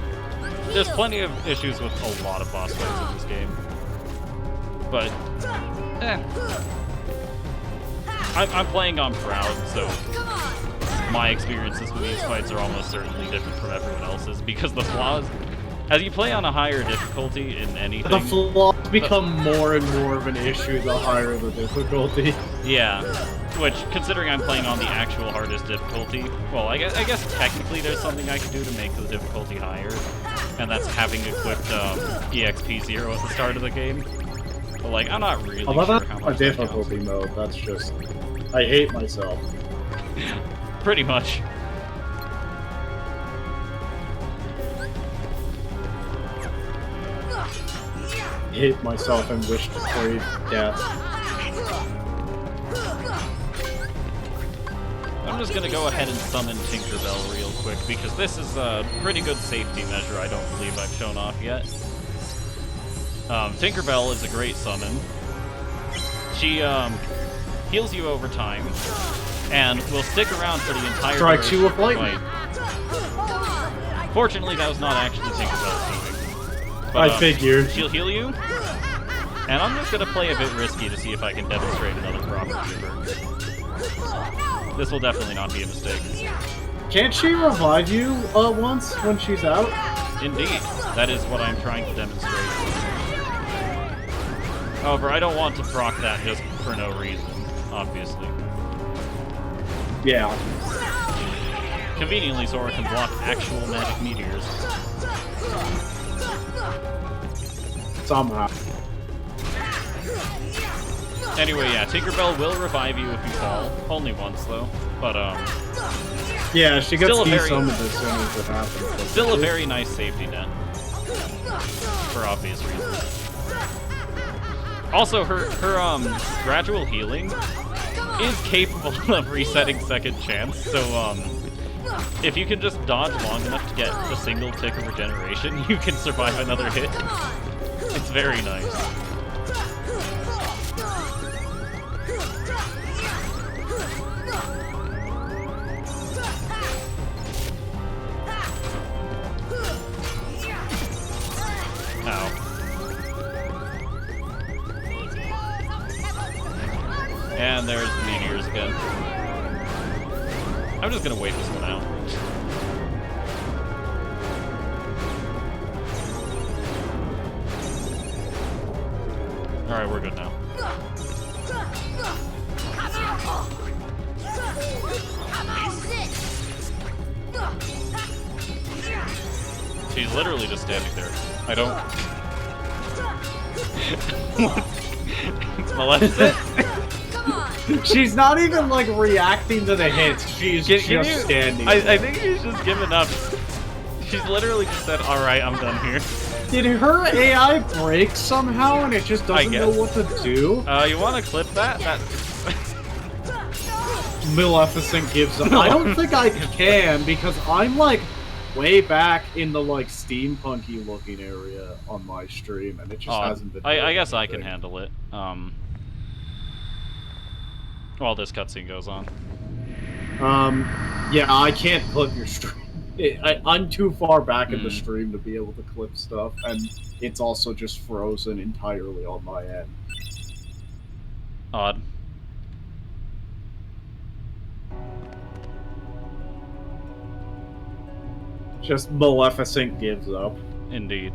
There's plenty of issues with a lot of boss fights in this game. But, I'm playing on Proud, so my experiences with these fights are almost certainly different from everyone else's, because the flaws, as you play on a higher difficulty in anything... The flaws become more and more of an issue the higher the difficulty. Yeah, which, considering I'm playing on the actual hardest difficulty, well, I guess technically there's something I can do to make the difficulty higher, and that's having equipped EXP0 at the start of the game. But, like, I'm not really sure how much a difficulty mode, that's just... I hate myself. Pretty much. Hate myself and wish to crave death. I'm just gonna go ahead and summon Tinkerbell real quick, because this is a pretty good safety measure I don't believe I've shown off yet. Tinkerbell is a great summon. She heals you over time, and will stick around for the entire Strikes you with duration lightning. of the fight. Fortunately, that was not actually Tinkerbell's doing. But, I figured. She'll heal you, and I'm just gonna play a bit risky to see if I can demonstrate another property of her. This will definitely not be a mistake. Can't she revive you once when she's out? Indeed, that is what I'm trying to demonstrate. However, I don't want to proc that just for no reason, obviously. Yeah. Conveniently, Sora can block actual magic meteors. Somehow. Anyway, yeah, Tinkerbell will revive you if you fall. Only once, though. But, Yeah, she gets Still a very- desummoned as soon as it happens. still a very nice safety net. For obvious reasons. Also, her gradual healing is capable of resetting second chance, so, if you can just dodge long enough to get a single tick of regeneration, you can survive another hit. It's very nice. Ow. And there's the meteors again. I'm just gonna wait this one out. Alright, we're good now. She's literally just standing there. I don't. Maleficent? She's not even like reacting to the hits. She's just standing. I think she's just giving up. She's literally just said, "All right, I'm done here." Did her AI break somehow and it just doesn't know guess. what to do? You want to clip that? Maleficent gives up. I don't think I can because I'm like way back in the like steampunky looking area on my stream and it just hasn't been. I guess I can handle it. While this cutscene goes on. Yeah, I can't clip your stream. I'm too far back in the stream to be able to clip stuff, and it's also just frozen entirely on my end. Odd. Just Maleficent gives up. Indeed.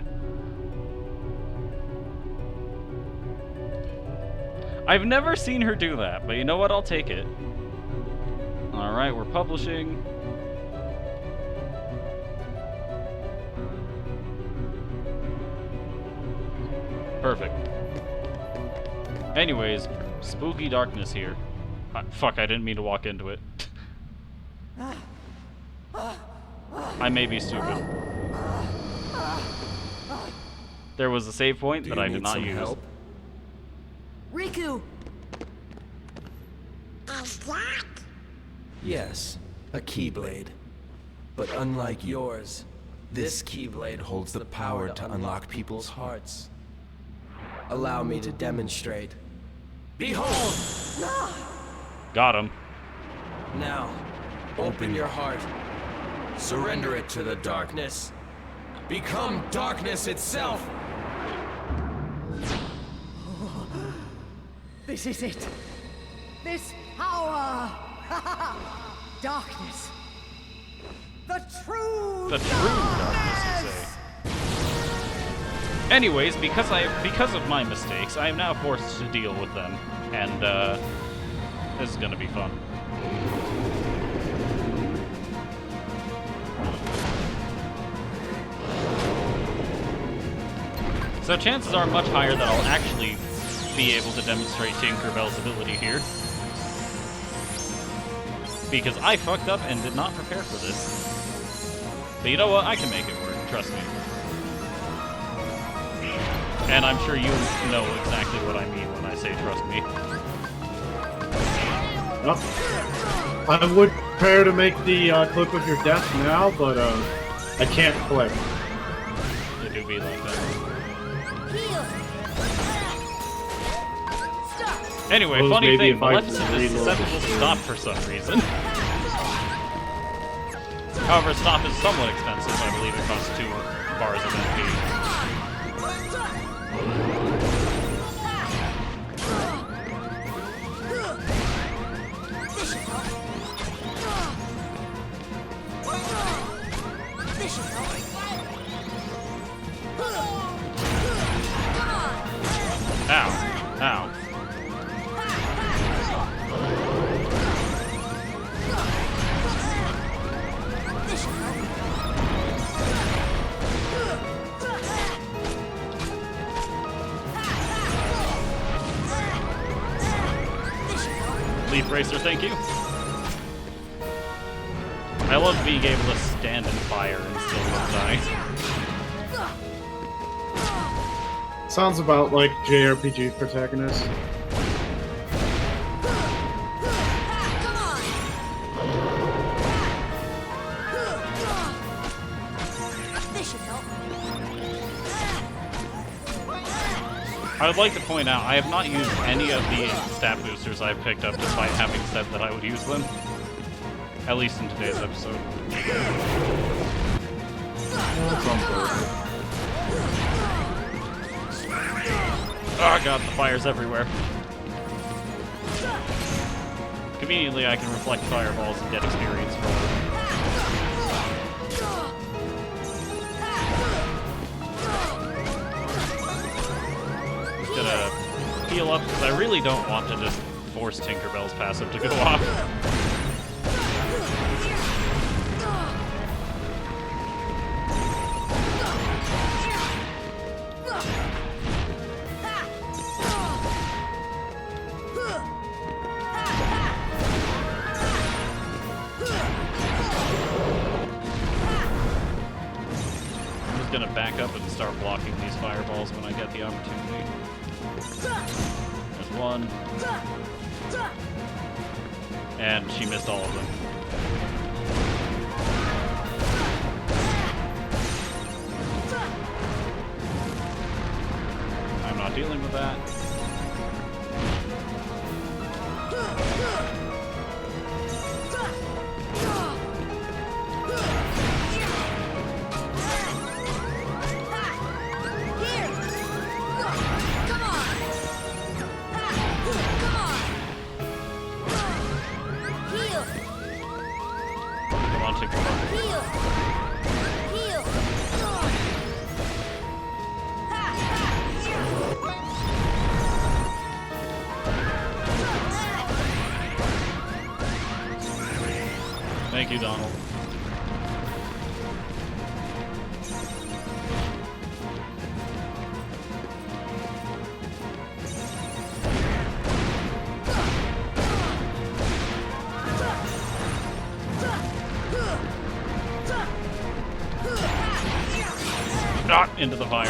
I've never seen her do that, but you know what? I'll take it. Alright, we're publishing. Perfect. Anyways, spooky darkness here. Fuck, I didn't mean to walk into it. I may be stupid. There was a save point that I did not use. Help? Riku! Yes, a Keyblade. But unlike yours, this Keyblade holds the power to unlock people's hearts. Allow me to demonstrate. Behold! Got him. Now, open your heart. Surrender it to the darkness. Become darkness itself! This is it. This power. Darkness. The true darkness, you say. Anyways, because of my mistakes, I am now forced to deal with them, and this is gonna be fun. So chances are much higher that I'll actually be able to demonstrate Tinkerbell's ability here. Because I fucked up and did not prepare for this. But you know what? I can make it work, trust me. And I'm sure you know exactly what I mean when I say trust me. I would prepare to make the clip of your death now, but I can't click. It do be like that. Anyway, Suppose funny maybe thing, if I Maleficent is reload susceptible to stop for some reason. However, stop is somewhat expensive. I believe it costs 2 bars of MP. Ow. Ow. Leaf Racer, thank you. I love being able to stand in fire and still not die. Sounds about like JRPG protagonist. I would like to point out, I have not used any of the stat boosters I've picked up despite having said that I would use them. At least in today's episode. Oh god, the fire's everywhere. Conveniently, I can reflect fireballs and get experience for it. Just gonna heal up, because I really don't want to just force Tinkerbell's passive to go off. Gonna back up and start blocking these fireballs when I get the opportunity. There's one. And she missed all of them. I'm not dealing with that. Thank you, Donald. Ah, into the fire.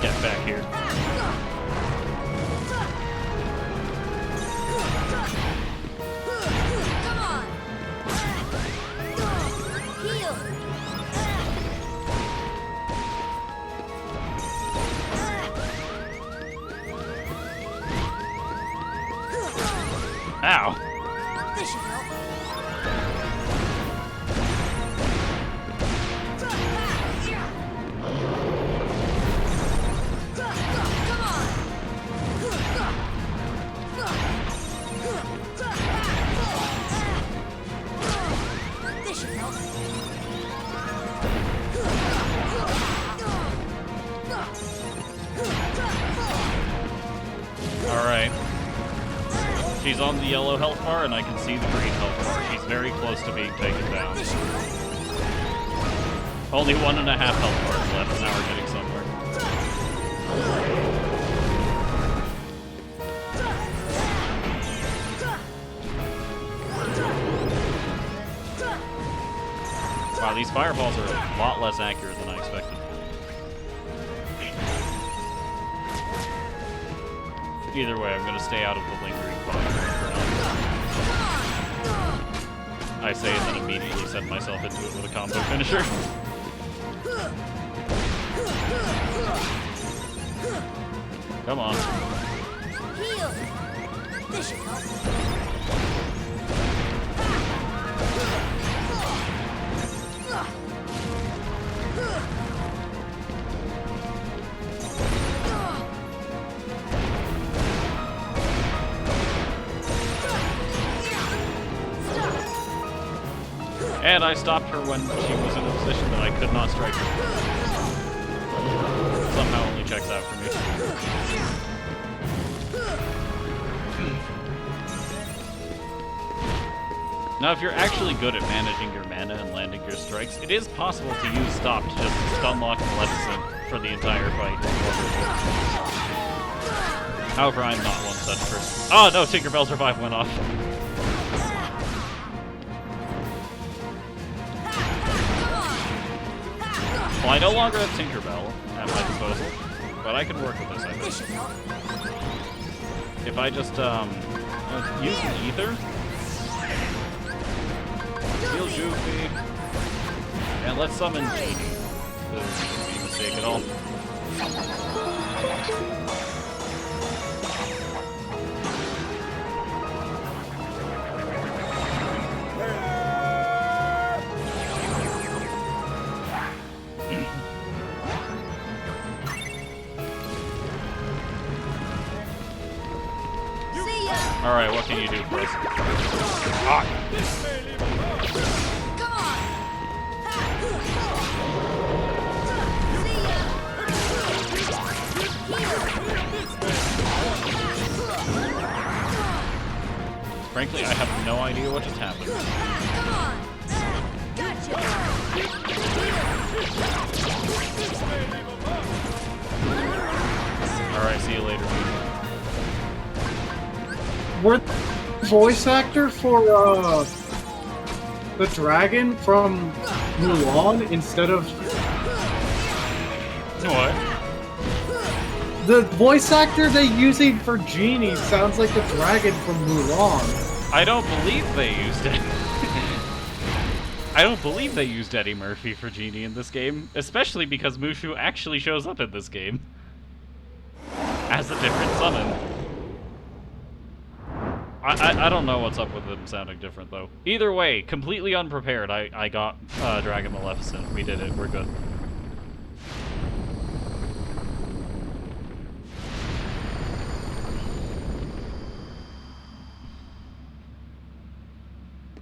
Get back here. Ow. This should help. This should help. Alright. She's on the yellow health bar, and I can see the green health bar. She's very close to being taken down. Only 1.5 health bars left, and now we're getting somewhere. Wow, these fireballs are a lot less accurate than I expected. Either way, I'm gonna stay out of the lingering fire. I say and then immediately send myself into it with a combo finisher. Come on. Heal. This should help. And I stopped her when she was in a position that I could not strike her. Somehow only checks out for me. Now, if you're actually good at managing your mana and landing your strikes, it is possible to use Stop to just stunlock Maleficent for the entire fight. However, I'm not one such person. Oh no, Tinkerbell's revive went off. Well, I no longer have Tinkerbell at my disposal, but I can work with this, I think. If I just, use an Ether, heal Goofy, and let's summon Genie. This wouldn't be a mistake at all. Alright, what can you do for us? Ah! Come on! frankly, I have no idea what just happened. Come on! Gotcha! Alright, see you later. Were voice actor for the dragon from Mulan instead of What? the voice actor they using for Genie sounds like the dragon from Mulan. I don't believe they used it. I don't believe they used Eddie Murphy for Genie in this game, especially because Mushu actually shows up in this game as a different summon. I don't know what's up with them sounding different, though. Either way, completely unprepared, I got Dragon Maleficent. We did it. We're good.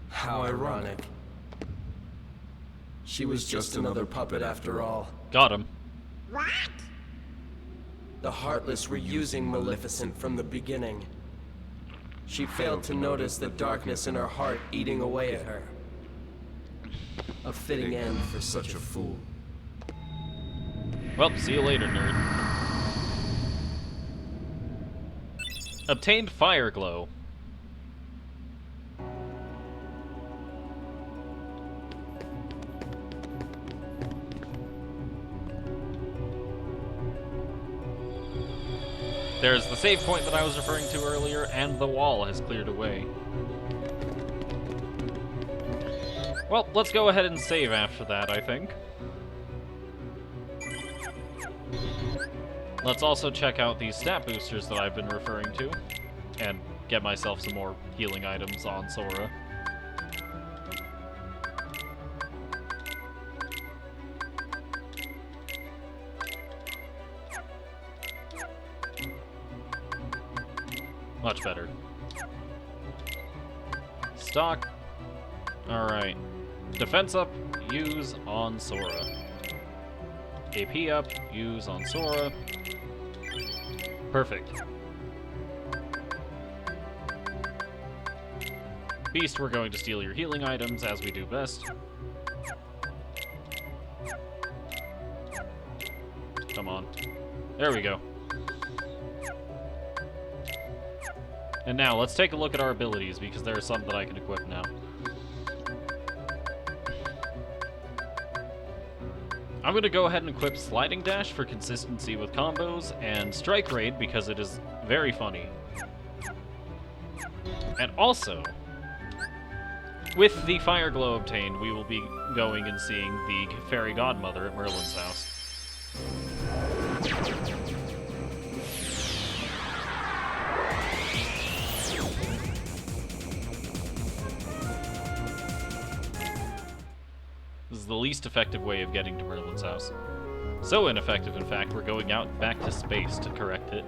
How ironic. She was just another puppet after all. Got him. What? The Heartless were using Maleficent from the beginning. She failed to notice the darkness in her heart eating away at her. A fitting end for such a fool. Well, see you later, nerd. Obtained Fire Glow. There's the save point that I was referring to earlier, and the wall has cleared away. Well, let's go ahead and save after that, I think. Let's also check out these stat boosters that I've been referring to, and get myself some more healing items on Sora. Much better. Stock. Alright. Defense up, use on Sora. AP up, use on Sora. Perfect. Beast, we're going to steal your healing items, as we do best. Come on. There we go. And now, let's take a look at our abilities, because there are some that I can equip now. I'm going to go ahead and equip Sliding Dash for consistency with combos, and Strike Raid because it is very funny. And also, with the Fire Glow obtained, we will be going and seeing the Fairy Godmother at Merlin's house. This is the least effective way of getting to Merlin's house. So ineffective, in fact, we're going out back to space to correct it.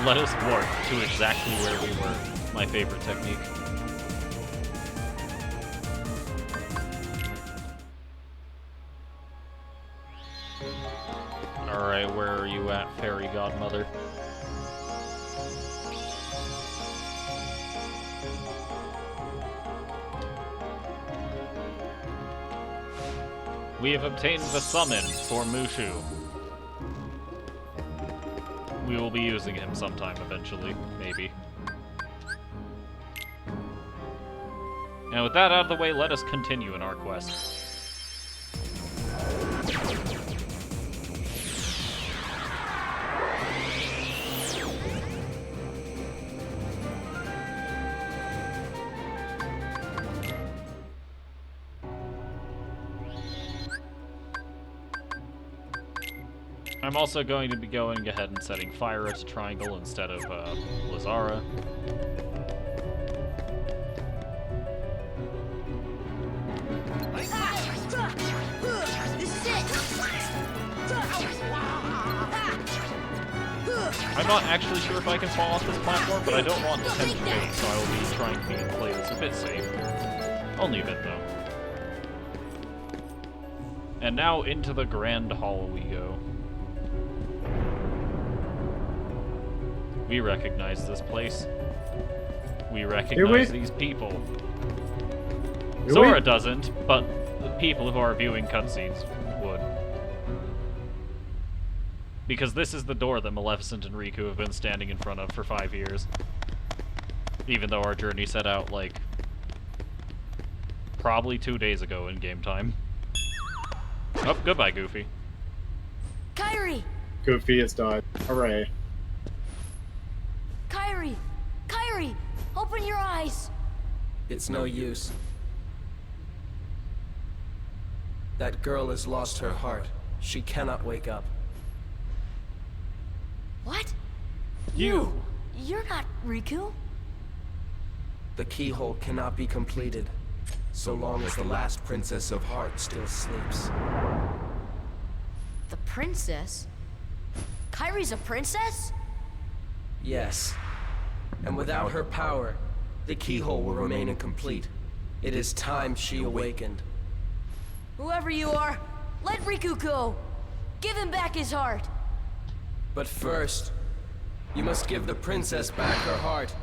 Let us warp to exactly where we were. My favorite technique. Alright, where are you at, Fairy Godmother? We have obtained the summon for Mushu. We will be using him sometime eventually, maybe. And with that out of the way, let us continue in our quest. I'm also going to be going ahead and setting Fire as a triangle instead of Lazara. This is it! I'm not actually sure if I can fall off this platform, but I don't want to tempt fate, so I will be trying to play this a bit safe. Only a bit, though. And now into the Grand Hall we go. We recognize this place. We we? recognize these people. Do Sora we? doesn't, but the people who are viewing cutscenes would. Because this is the door that Maleficent and Riku have been standing in front of for 5 years. Even though our journey set out, like, probably 2 days ago in game time. Oh, goodbye, Goofy. Kyrie! Goofy has died. Hooray. Kyrie! Kyrie! Open your eyes! It's no use. That girl has lost her heart. She cannot wake up. What? You! You're not Riku. The keyhole cannot be completed, so long as the last Princess of Heart still sleeps. The princess? Kyrie's a princess? Yes. And without her power, the keyhole will remain incomplete. It is time she awakened. Whoever you are, let Riku go. Give him back his heart. But first, you must give the princess back her heart.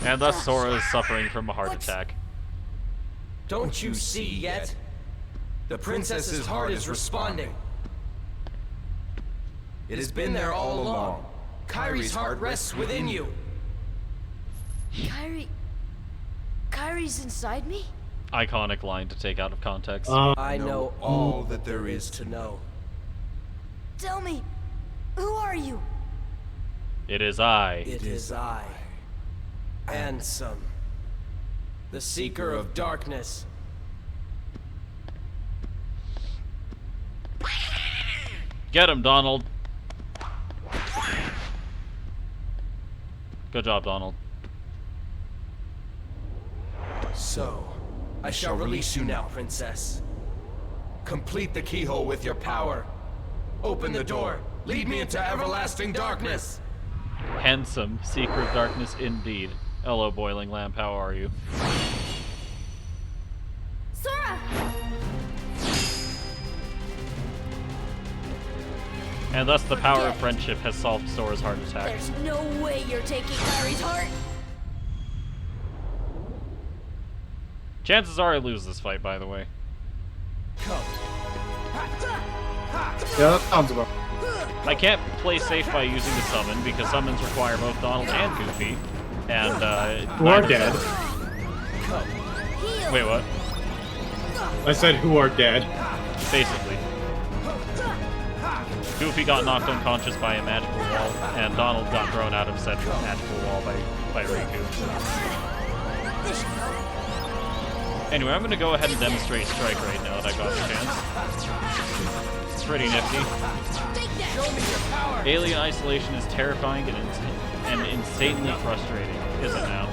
And thus Sora is suffering from a heart What? attack. Don't you see yet? The princess's heart is responding. It has been there all along. Kyrie's heart rests within you. Kyrie's inside me? Iconic line to take out of context. I know all that there is to know. Tell me, who are you? It is I. It is I, Ansem, the Seeker of Darkness. Get him, Donald. Good job, Donald. So, I shall release you now, Princess. Complete the keyhole with your power. Open the door. Lead me into everlasting darkness. Handsome, Seeker of Darkness indeed. Hello, Boiling Lamp, how are you? Sora! And thus the power of friendship has solved Sora's heart attack. There's no way you're taking Kyrie's heart. Chances are I lose this fight, by the way. Yeah, that sounds about. I can't play safe by using the summon, because summons require both Donald and Goofy. And, Who are neither- dead. Heal. Wait, what? I said who are dead. Basically. Goofy got knocked unconscious by a magical wall, and Donald got thrown out of said magical wall by Riku. Anyway, I'm gonna go ahead and demonstrate Strike right now that I got the chance. It's pretty nifty. Alien isolation is terrifying and insanely frustrating, is it now?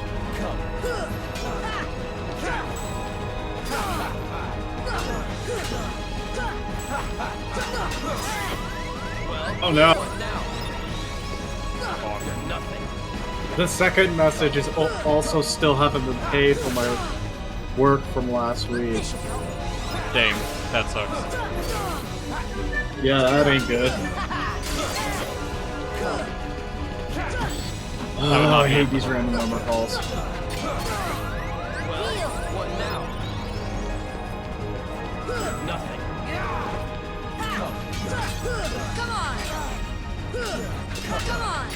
Oh no. Nothing. The second message is also still haven't been paid for my work from last week. Dang, that sucks. Yeah, that ain't good. Oh, I hate these random number calls. What now? Nothing. Come on! Come on!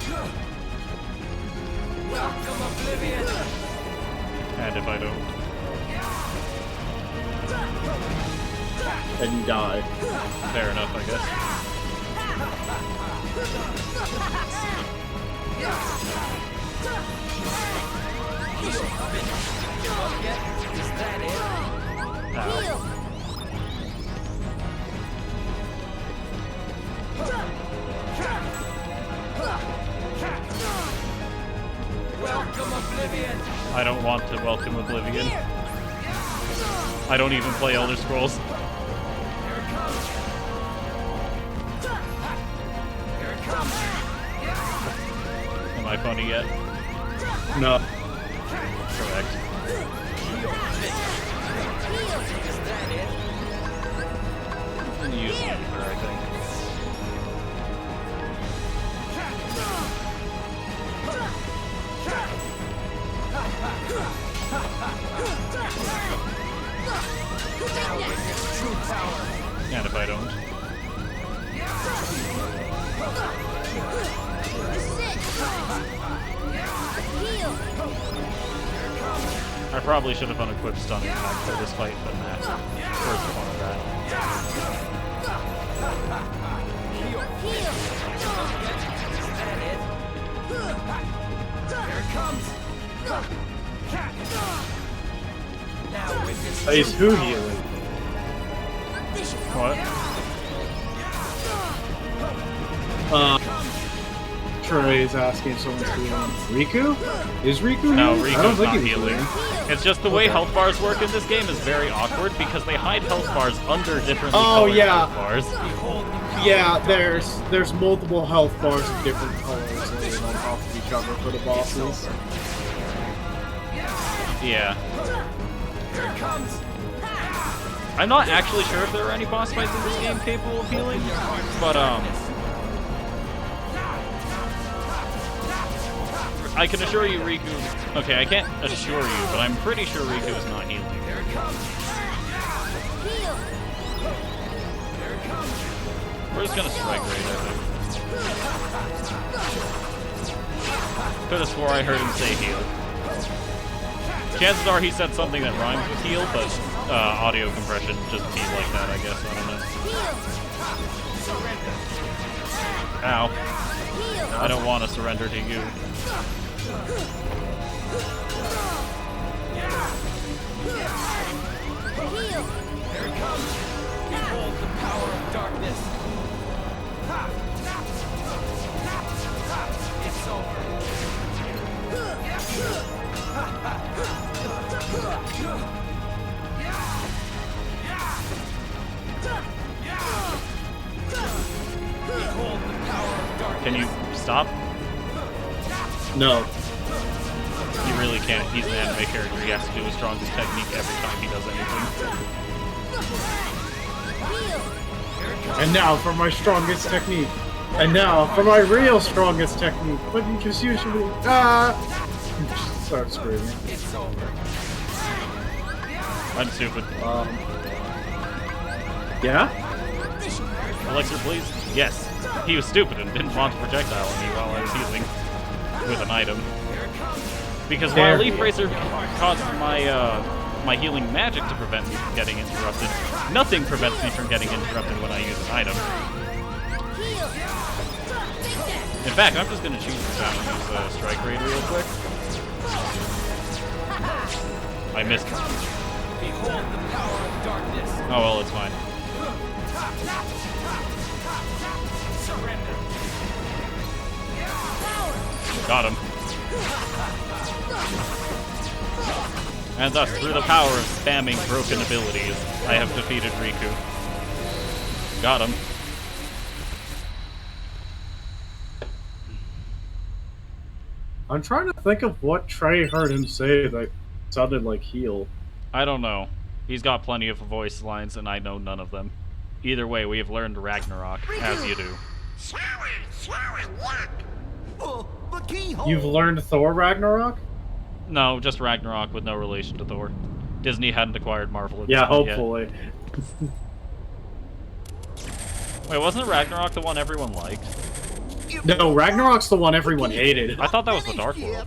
Welcome, Oblivion. And if I don't... And you die. Fair enough, I guess. Is that it? Heal! Welcome, Oblivion. I don't want to welcome Oblivion. I don't even play Elder Scrolls. Am I funny yet? No. Correct. And use Leaper, I think. And if I don't. I probably should have unequipped stunning attack for this fight, but nah. Where's the fun of that? Is who healing? What? Trey's asking if someone's healing. Riku? Is Riku No, healing? I don't Riku's think not he's healing. It's just the way health bars work in this game is very awkward because they hide health bars under differently colored health bars. Yeah, there's multiple health bars of different colors laying on top of each other for the bosses. Yeah. I'm not actually sure if there are any boss fights in this game capable of healing, but I can assure you Riku... Okay, I can't assure you, but I'm pretty sure Riku is not healing. We're just gonna strike right at him. Could've swore I heard him say heal. Chances are he said something that rhymes with heal, but audio compression just be like that, I guess. I don't know. Ow. I don't want to surrender to you. Here it comes! Behold the power of darkness! It's over. Behold the power of darkness! Can you stop? No. You really can't. He's an anime character. He has to do his strongest technique every time he does anything. And now for my strongest technique. And now for my real strongest technique. But you just usually start screaming. It's over. I'm stupid. Yeah? Elixir, please? Yes. He was stupid and didn't launch a projectile at me while I was healing with an item. Because while Leaf Racer caused my healing magic to prevent me from getting interrupted, nothing prevents me from getting interrupted when I use an item. In fact, I'm just going to choose to use Strike Raid real quick. I missed. Behold the power of darkness. Oh well, it's fine. Surrender. Got him. And thus, through the power of spamming broken abilities, I have defeated Riku. Got him. I'm trying to think of what Trey heard him say that sounded like heal. I don't know. He's got plenty of voice lines, and I know none of them. Either way, we have learned Ragnarok, as you do. You've learned Thor Ragnarok? No, just Ragnarok with no relation to Thor. Disney hadn't acquired Marvel at this Yeah, point yet. hopefully. Wait, wasn't Ragnarok the one everyone liked? No, Ragnarok's the one everyone hated. I thought that was the Dark World.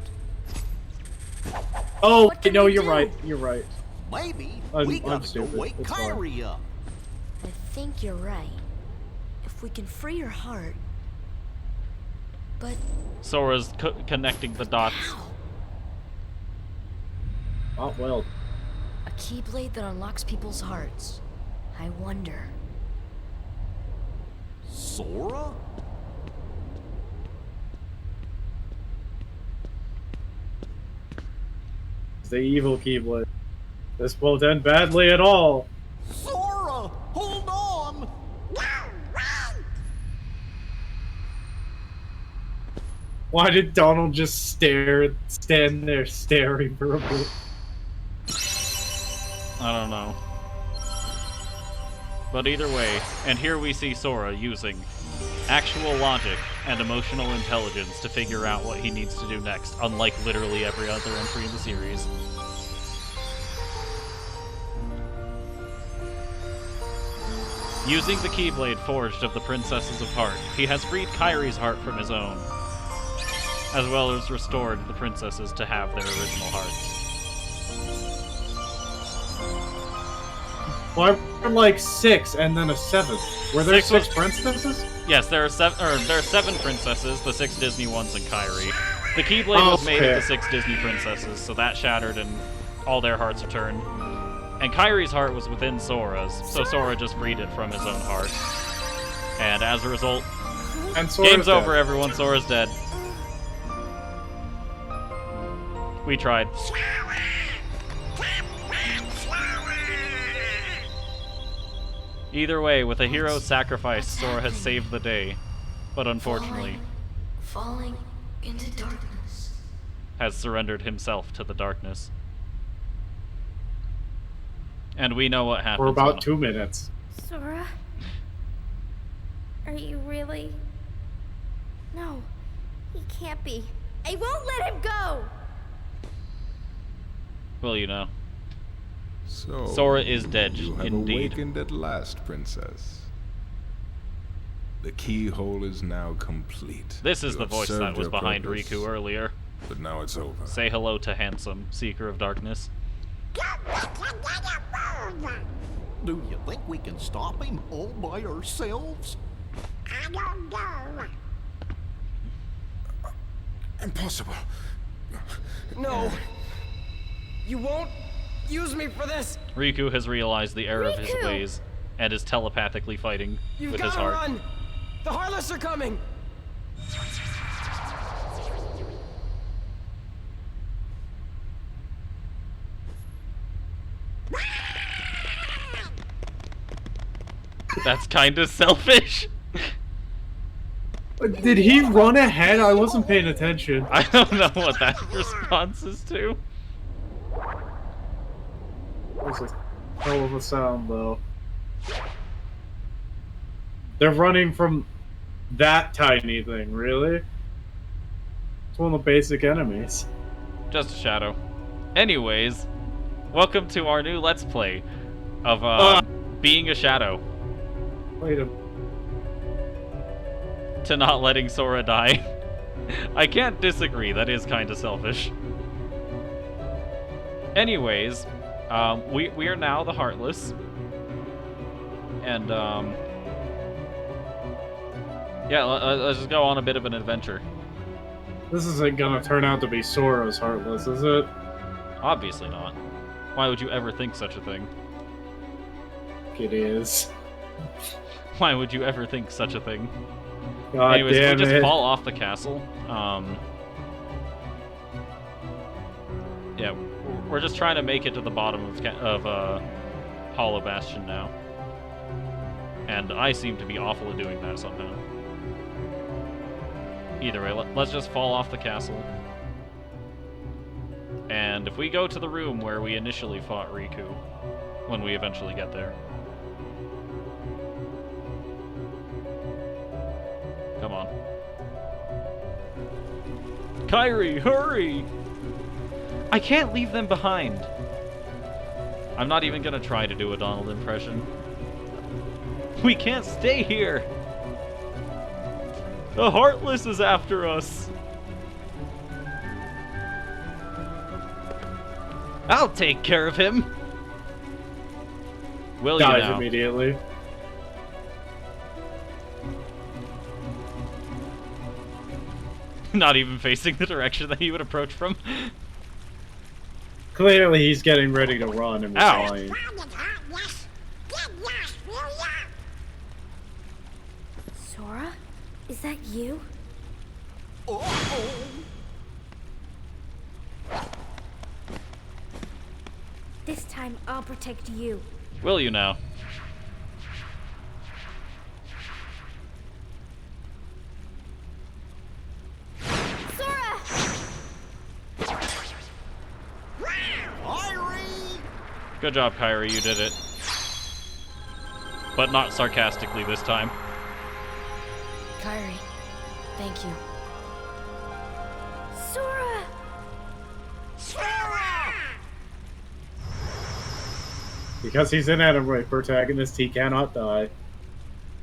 Oh, no, you're right. You're right. Maybe I'm we gotta go stupid. wake It's fine. Kyrie up. I think you're right. If we can free her heart. But Sora's connecting the dots. Oh, well. a Keyblade that unlocks people's hearts. I wonder. Sora? It's the evil Keyblade. This won't end badly at all. Sora! Hold on! Why did Donald just stand there staring for a bit? I don't know. But either way, and here we see Sora using actual logic and emotional intelligence to figure out what he needs to do next, unlike literally every other entry in the series. Using the Keyblade forged of the Princesses of Heart, he has freed Kairi's heart from his own, as well as restored the princesses to have their original hearts. Well, I'm like 6 and then a 7th. Were there 6 princesses? Yes, there are 7 princesses, the 6 Disney ones and Kairi. The Keyblade was made of the 6 Disney princesses, so that shattered and all their hearts returned. And Kairi's heart was within Sora's, so Sora just freed it from his own heart. And as a result, And Sora's game's dead. over, everyone. Sora's dead. We tried. Either way, with a hero's sacrifice, Sora has saved the day. But unfortunately, Falling into darkness. has surrendered himself to the darkness. And we know what happens. For about when- 2 minutes. Sora? Are you really? No, he can't be. I won't let him go! Well, you know. So, Sora is dead, you have indeed. awakened at last, princess. The keyhole is now complete. This is You the have voice that served was your behind purpose, Riku earlier. But now it's over. Say hello to Handsome, Seeker of Darkness. Do you think we can stop him all by ourselves? Impossible. No. You won't use me for this. Riku has realized the error of his Riku! ways and is telepathically fighting You've with got his to heart. run. The Heartless are coming. That's kind of selfish. Did he run ahead? I wasn't paying attention. I don't know what that response is to. That was a hell of a sound, though. They're running from that tiny thing, really? It's one of the basic enemies. Just a shadow. Anyways, welcome to our new Let's Play of being a shadow Wait a to not letting Sora die. I can't disagree, that is kind of selfish. Anyways, we are now the Heartless. And, yeah, let's just go on a bit of an adventure. This isn't gonna turn out to be Sora's Heartless, is it? Obviously not. Why would you ever think such a thing? It is. Why would you ever think such a thing? God Anyways, if damn we just it. fall off the castle, yeah, we're just trying to make it to the bottom of Hollow Bastion now. And I seem to be awful at doing that somehow. Either way, let's just fall off the castle. And if we go to the room where we initially fought Riku, when we eventually get there. Come on. Kairi, hurry! I can't leave them behind. I'm not even gonna try to do a Donald impression. We can't stay here! The Heartless is after us! I'll take care of him! Will you Dies now? immediately. Not even facing the direction that he would approach from. Clearly he's getting ready to run and Ow. dying. Sora? Is that you? Uh-oh. This time I'll protect you. Will you now? Sora! Kairi! Good job, Kairi, you did it. But not sarcastically this time. Kairi, Thank you. Sora! Because he's an anime protagonist, he cannot die.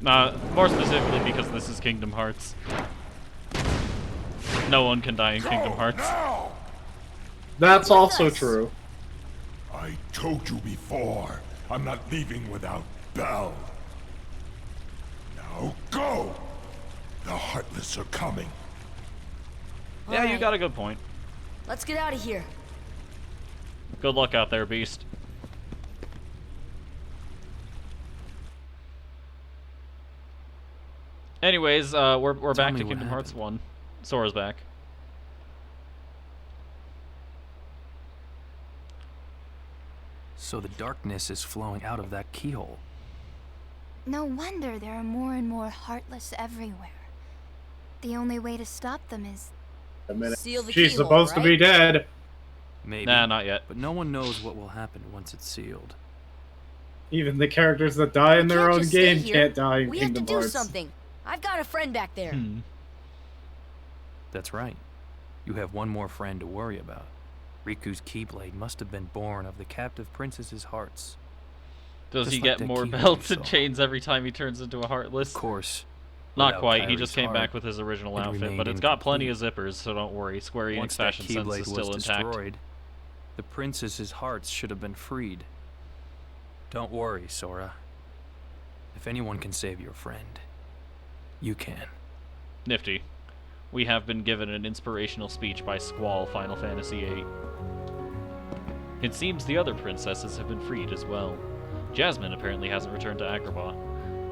More specifically because this is Kingdom Hearts. No one can die in Kingdom Hearts. That's also true. I told you before, I'm not leaving without Belle. Now go! The Heartless are coming. Yeah, you Alright. got a good point. Let's get out of here. Good luck out there, Beast. Anyways, we're back me to what Kingdom Hearts happened. 1. Sora's back. So the darkness is flowing out of that keyhole. No wonder there are more and more Heartless everywhere. The only way to stop them is... A minute. Seal the She's keyhole, supposed to be right? dead. Maybe. Nah, not yet. But no one knows what will happen once it's sealed. Even the characters that die in We their can't own just stay game here. can't die in We Kingdom have to Hearts. do something. I've got a friend back there. That's right. You have one more friend to worry about. Riku's Keyblade must have been born of the captive princess's hearts. Does Just he like get that more keyhole belts you and saw. chains every time he turns into a Heartless? Of course. Not without quite. He Kyrie's just came heart, back with his original it outfit, remained but it's got plenty of incomplete. zippers, so don't worry. Square Enix Once that fashion sense Keyblade is was still intact. destroyed, the princess's hearts should have been freed. Don't worry, Sora. If anyone can save your friend, you can. Nifty. We have been given an inspirational speech by Squall, Final Fantasy VIII. It seems the other princesses have been freed as well. Jasmine apparently hasn't returned to Agrabah.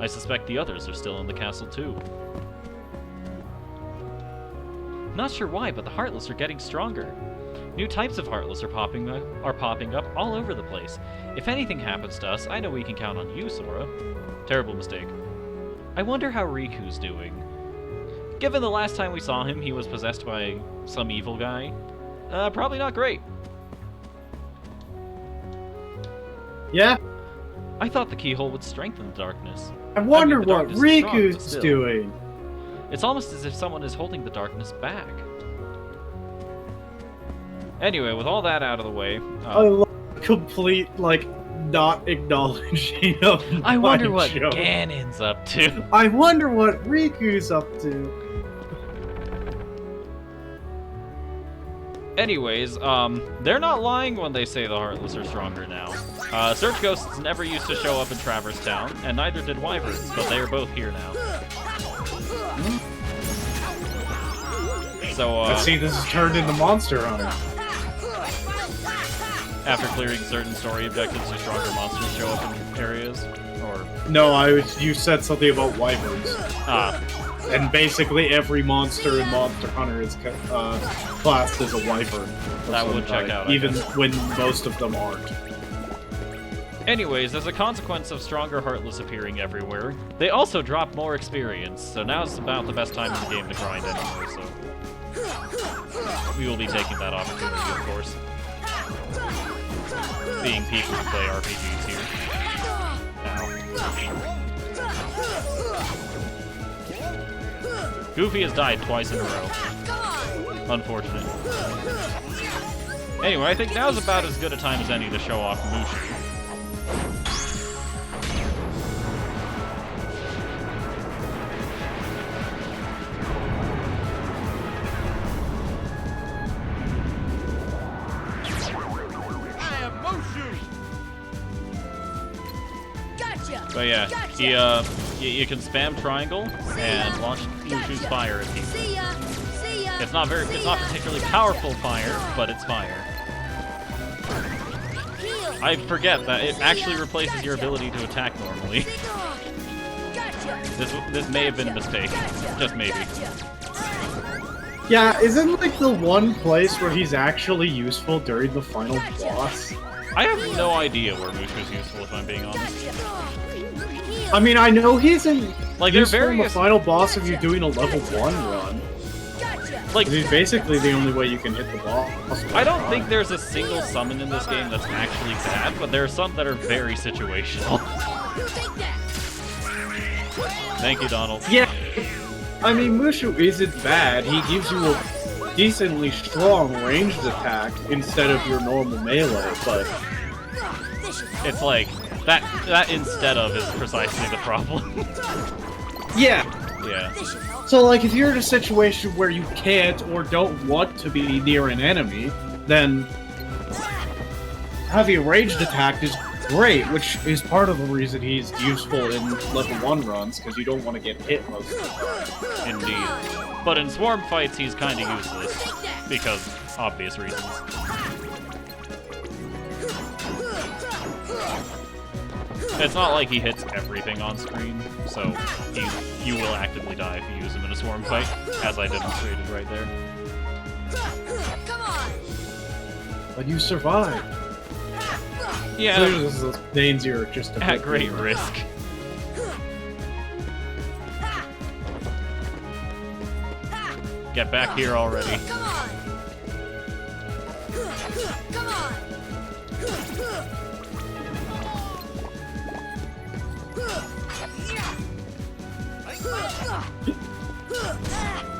I suspect the others are still in the castle too. Not sure why, but the Heartless are getting stronger. New types of Heartless are popping up all over the place. If anything happens to us, I know we can count on you, Sora. Terrible mistake. I wonder how Riku's doing. Given the last time we saw him, he was possessed by some evil guy. Probably not great. Yeah, I thought the keyhole would strengthen the darkness. I wonder the what darkness is strong, but Riku's still. doing. It's almost as if someone is holding the darkness back. Anyway, with all that out of the way, I love complete, like, not acknowledging of I wonder my what joke. Ganon's up to. I wonder what Riku's up to. Anyways, they're not lying when they say the Heartless are stronger now. Search Ghosts never used to show up in Traverse Town, and neither did Wyverns, but they are both here now. So, Let's see, this is turned into Monster Hunter. after clearing certain story objectives, do stronger monsters show up in areas? Or... No, you said something about wyverns. And basically every monster in Monster Hunter is classed as a wyvern. of That some would check kind, out, I even guess. when most of them aren't. Anyways, as a consequence of stronger Heartless appearing everywhere, they also drop more experience, so now's about the best time in the game to grind anyway, so... we will be taking that opportunity, of course. Being people who play RPGs here. Now. Goofy has died twice in a row. Unfortunate. Anyway, I think now's about as good a time as any to show off Mushu. But yeah, you can spam triangle and launch Mushu's fire at people. See ya! See ya! It's not particularly powerful fire, but it's fire. Heal! I forget that it actually replaces your ability to attack normally. Gotcha! This may have been a mistake, just maybe. Yeah, isn't like the one place where he's actually useful during the final boss? I have no idea where Mushu's useful, if I'm being honest. I mean, I know he's in Like, there are useful in the various... final boss if you're doing a level 1 run. Like, He's basically the only way you can hit the boss. I don't think there's a single summon in this game that's actually bad, but there are some that are very situational. Thank you, Donald. Yeah, I mean, Mushu isn't bad. He gives you a decently strong ranged attack instead of your normal melee, but It's like, that instead of is precisely the problem. yeah. Yeah. So, like, if you're in a situation where you can't or don't want to be near an enemy, then having a ranged attack is great, which is part of the reason he's useful in level 1 runs, because you don't want to get hit most of the time. Indeed. But in swarm fights, he's kind of useless. Because obvious reasons. It's not like he hits everything on screen, so you will actively die if you use him in a swarm fight, as I demonstrated right there. But you survive. Yeah, So those veins you're just a at bit great near. risk. Get back here already.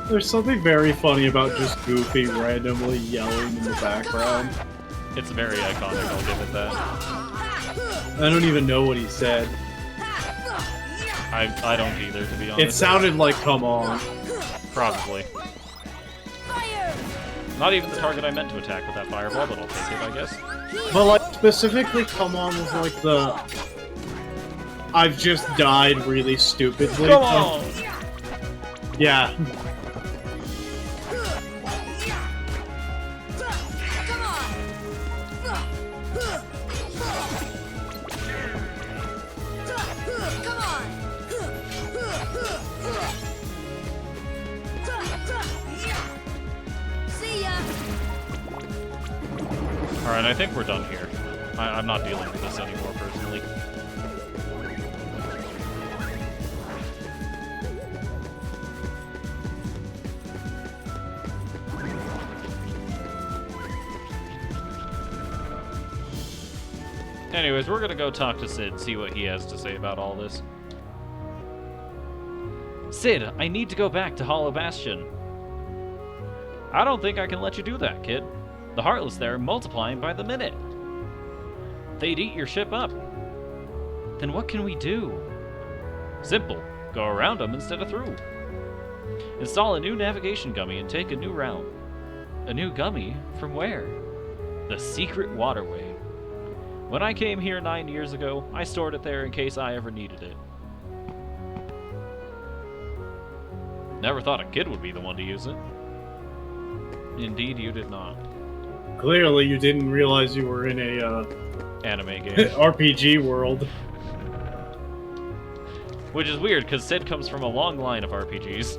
There's something very funny about just Goofy randomly yelling in the background. It's very iconic, I'll give it that. I don't even know what he said. I don't either, to be honest. It sounded like "come on." Probably. Not even the target I meant to attack with that fireball, but I'll take it, I guess. But like specifically "come on" was like the I've just died really stupidly. Come on! Yeah. Alright, I think we're done here. I'm not dealing with this anymore, personally. Anyways, we're gonna go talk to Sid, see what he has to say about all this. Sid, I need to go back to Hollow Bastion. I don't think I can let you do that, kid. The Heartless there are multiplying by the minute. They'd eat your ship up. Then what can we do? Simple. Go around them instead of through. Install a new navigation gummy and take a new route. A new gummy? From where? The secret Waterway. When I came here 9 years ago, I stored it there in case I ever needed it. Never thought a kid would be the one to use it. Indeed, you did not. Clearly, you didn't realize you were in a Anime game. RPG world. Which is weird, because Sid comes from a long line of RPGs.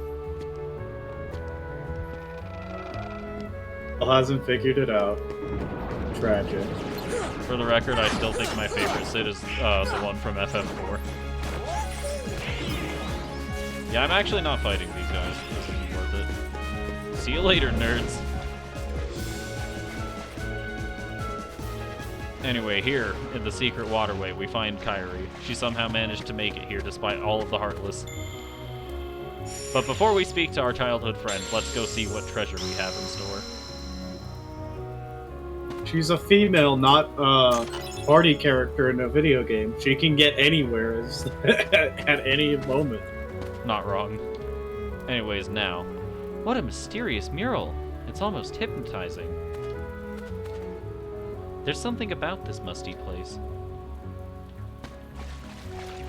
Still hasn't figured it out. Tragic. For the record, I still think my favorite Sid is the one from FF4. Yeah, I'm actually not fighting these guys. This isn't worth it. See you later, nerds. Anyway, here, in the secret Waterway, we find Kairi. She somehow managed to make it here despite all of the Heartless. But before we speak to our childhood friend, let's go see what treasure we have in store. She's a female, not a party character in a video game. She can get anywhere at any moment. Not wrong. Anyways, now. What a mysterious mural. It's almost hypnotizing. There's something about this musty place.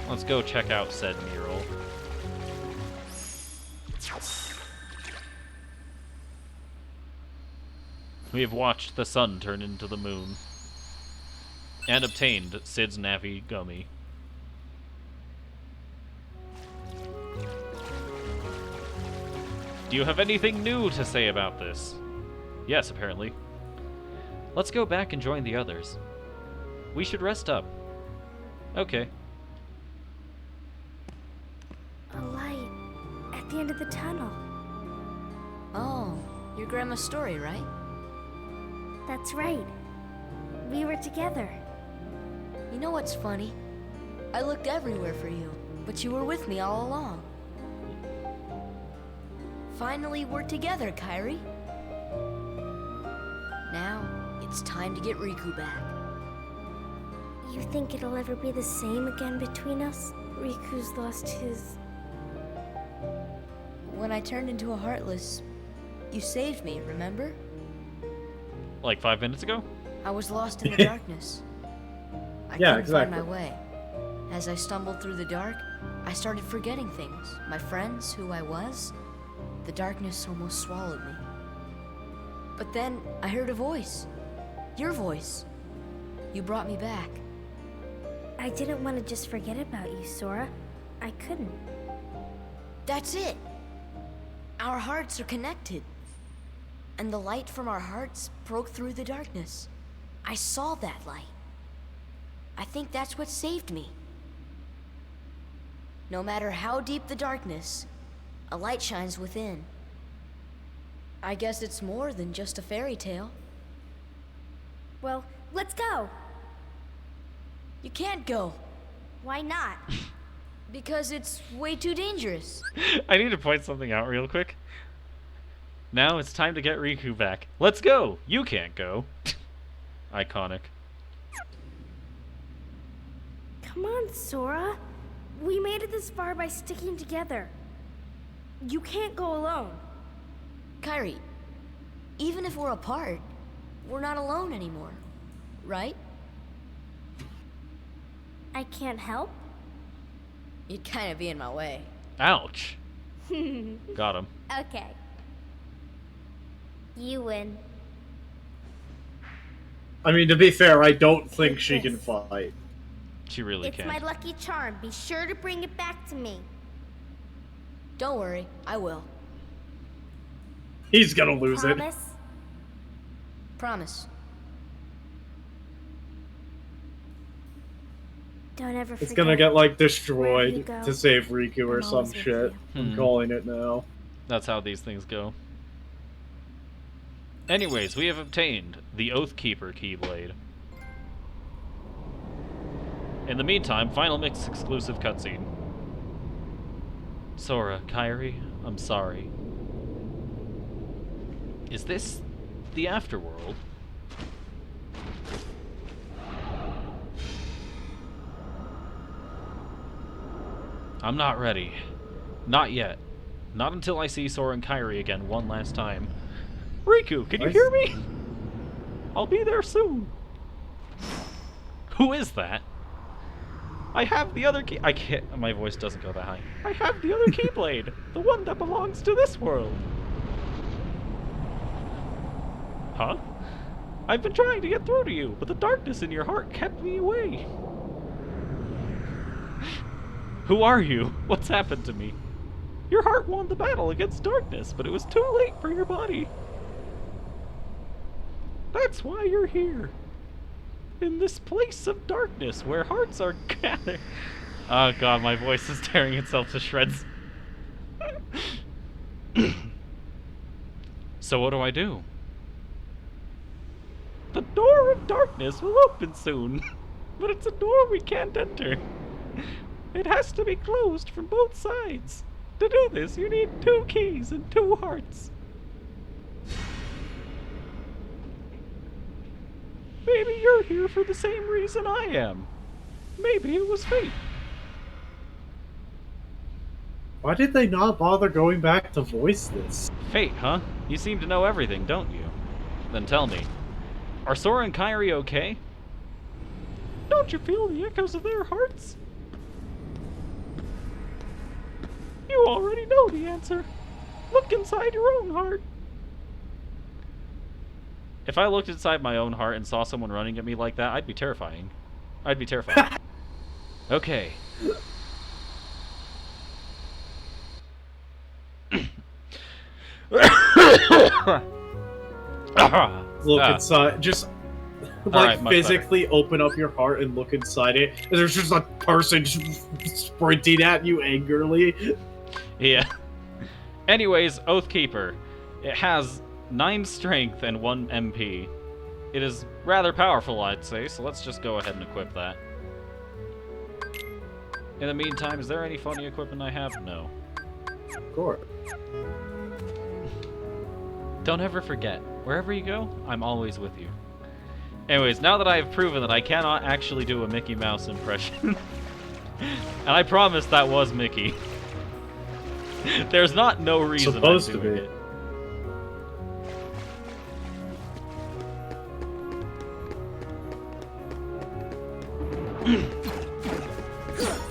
Let's go check out said mural. We have watched the sun turn into the moon. And obtained Sid's Navi Gummy. Do you have anything new to say about this? Yes, apparently. Let's go back and join the others. We should rest up. Okay. A light at the end of the tunnel. Oh, your grandma's story, right? That's right. We were together. You know what's funny? I looked everywhere for you, but you were with me all along. Finally, we're together, Kairi. Now, it's time to get Riku back. You think it'll ever be the same again between us? Riku's lost his... When I turned into a Heartless, you saved me, remember? Like 5 minutes ago? I was lost in the darkness. I Yeah, couldn't find exactly. my way. As I stumbled through the dark, I started forgetting things. My friends, who I was. The darkness almost swallowed me. But then I heard a voice. Your voice. You brought me back. I didn't want to just forget about you, Sora. I couldn't. That's it. Our hearts are connected. And the light from our hearts broke through the darkness. I saw that light. I think that's what saved me. No matter how deep the darkness, a light shines within. I guess it's more than just a fairy tale. Well, let's go. You can't go, Why not? because it's way too dangerous. I need to point something out real quick. Now it's time to get Riku back. Let's go! You can't go. Iconic. Come on, Sora. We made it this far by sticking together. You can't go alone. Kairi, even if we're apart, we're not alone anymore, right? I can't help. You'd kind of be in my way. Ouch. Got him. Okay. You win. I mean, to be fair, I don't think she can fight. She really It's can. my lucky charm. Be sure to bring it back to me. Don't worry, I will. He's gonna lose it. Promise? Promise. Don't ever It's forget. gonna get, like, Wherever you destroyed go, to save Riku or I'm some always with shit. you. I'm calling it now. That's how these things go. Anyways, we have obtained the Oathkeeper Keyblade. In the meantime, final mix exclusive cutscene. Sora, Kairi, I'm sorry. Is this the afterworld? I'm not ready. Not yet. Not until I see Sora and Kairi again one last time. Riku, can you hear me? I'll be there soon. Who is that? I have the other key. I can't. My voice doesn't go that high. I have the other Keyblade, the one that belongs to this world. Huh? I've been trying to get through to you, but the darkness in your heart kept me away. Who are you? What's happened to me? Your heart won the battle against darkness, but it was too late for your body. That's why you're here. In this place of darkness where hearts are gathered. Oh god, my voice is tearing itself to shreds. So what do I do? The door of darkness will open soon, but it's a door we can't enter. It has to be closed from both sides. To do this, you need 2 keys and 2 hearts. Maybe you're here for the same reason I am. Maybe it was fate. Why did they not bother going back to voice this? Fate, huh? You seem to know everything, don't you? Then tell me, are Sora and Kairi okay? Don't you feel the echoes of their hearts? You already know the answer. Look inside your own heart. If I looked inside my own heart and saw someone running at me like that, I'd be terrifying. I'd be terrified. Okay. Look inside, just Alright, like much physically open up your heart and look inside it. And there's just a person sprinting at you angrily. Yeah. Anyways, Oathkeeper. It has 9 strength and 1 MP. It is rather powerful, I'd say, so let's just go ahead and equip that. In the meantime, is there any funny equipment I have? No. Of course. Don't ever forget, wherever you go, I'm always with you. Anyways, now that I have proven that I cannot actually do a Mickey Mouse impression, and I promise that was Mickey, there's not no reason Supposed I'm to doing be. it.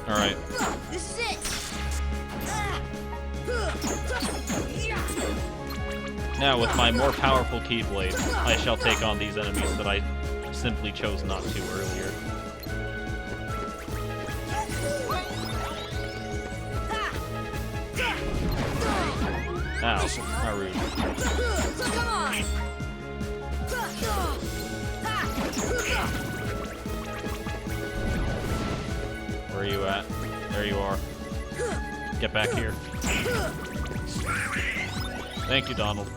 Alright. This is it. Now, with my more powerful Keyblade, I shall take on these enemies that I simply chose not to earlier. Ow, how rude. Come on. Where are you at? There you are. Get back here. Thank you, Donald.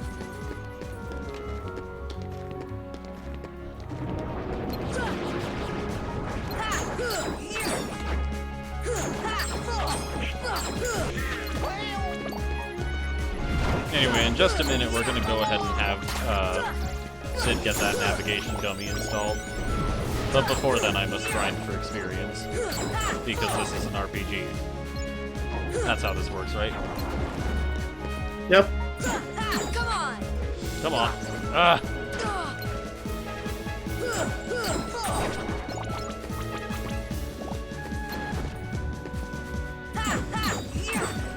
Anyway, in just a minute, we're going to go ahead and have Sid get that navigation gummy installed. But before then, I must grind for experience, because this is an RPG. That's how this works, right? Yep. Come on. Come on. Ah!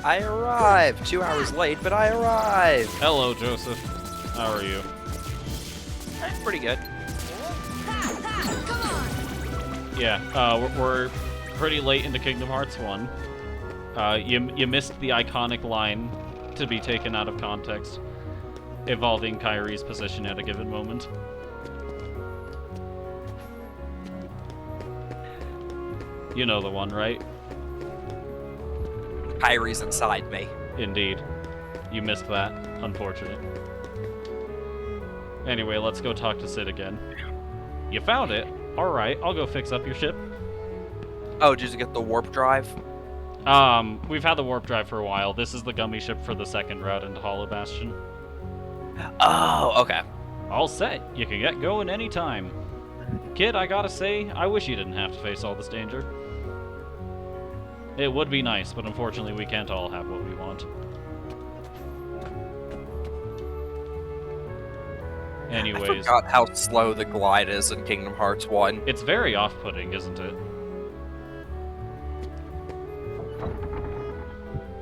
I arrived! 2 hours late, but I arrived! Hello, Joseph. How are you? Pretty good. Yeah, we're pretty late into Kingdom Hearts 1. You missed the iconic line to be taken out of context, involving Kyrie's position at a given moment. You know the one, right? Kyrie's inside me. Indeed. You missed that. Unfortunate. Anyway, let's go talk to Sid again. You found it? Alright, I'll go fix up your ship. Oh, did you get the warp drive? We've had the warp drive for a while. This is the gummy ship for the second route into Hollow Bastion. Oh, okay. All set. You can get going anytime. Kid, I gotta say, I wish you didn't have to face all this danger. It would be nice, but unfortunately we can't all have what we want. Anyways. I forgot how slow the glide is in Kingdom Hearts 1. It's very off-putting, isn't it?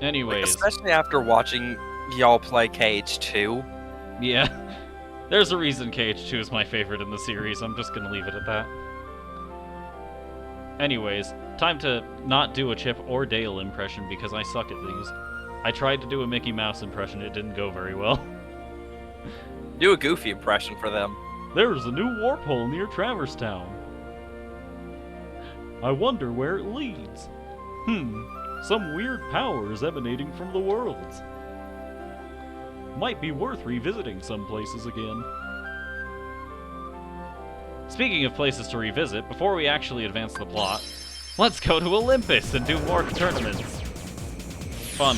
Anyways. Especially after watching y'all play KH2. Yeah. There's a reason KH2 is my favorite in the series. I'm just gonna leave it at that. Anyways, time to not do a Chip or Dale impression because I suck at these. I tried to do a Mickey Mouse impression, it didn't go very well. Do a Goofy impression for them. There's a new warp hole near Traverse Town. I wonder where it leads. Some weird powers emanating from the worlds. Might be worth revisiting some places again. Speaking of places to revisit, before we actually advance the plot, let's go to Olympus and do more tournaments. Fun.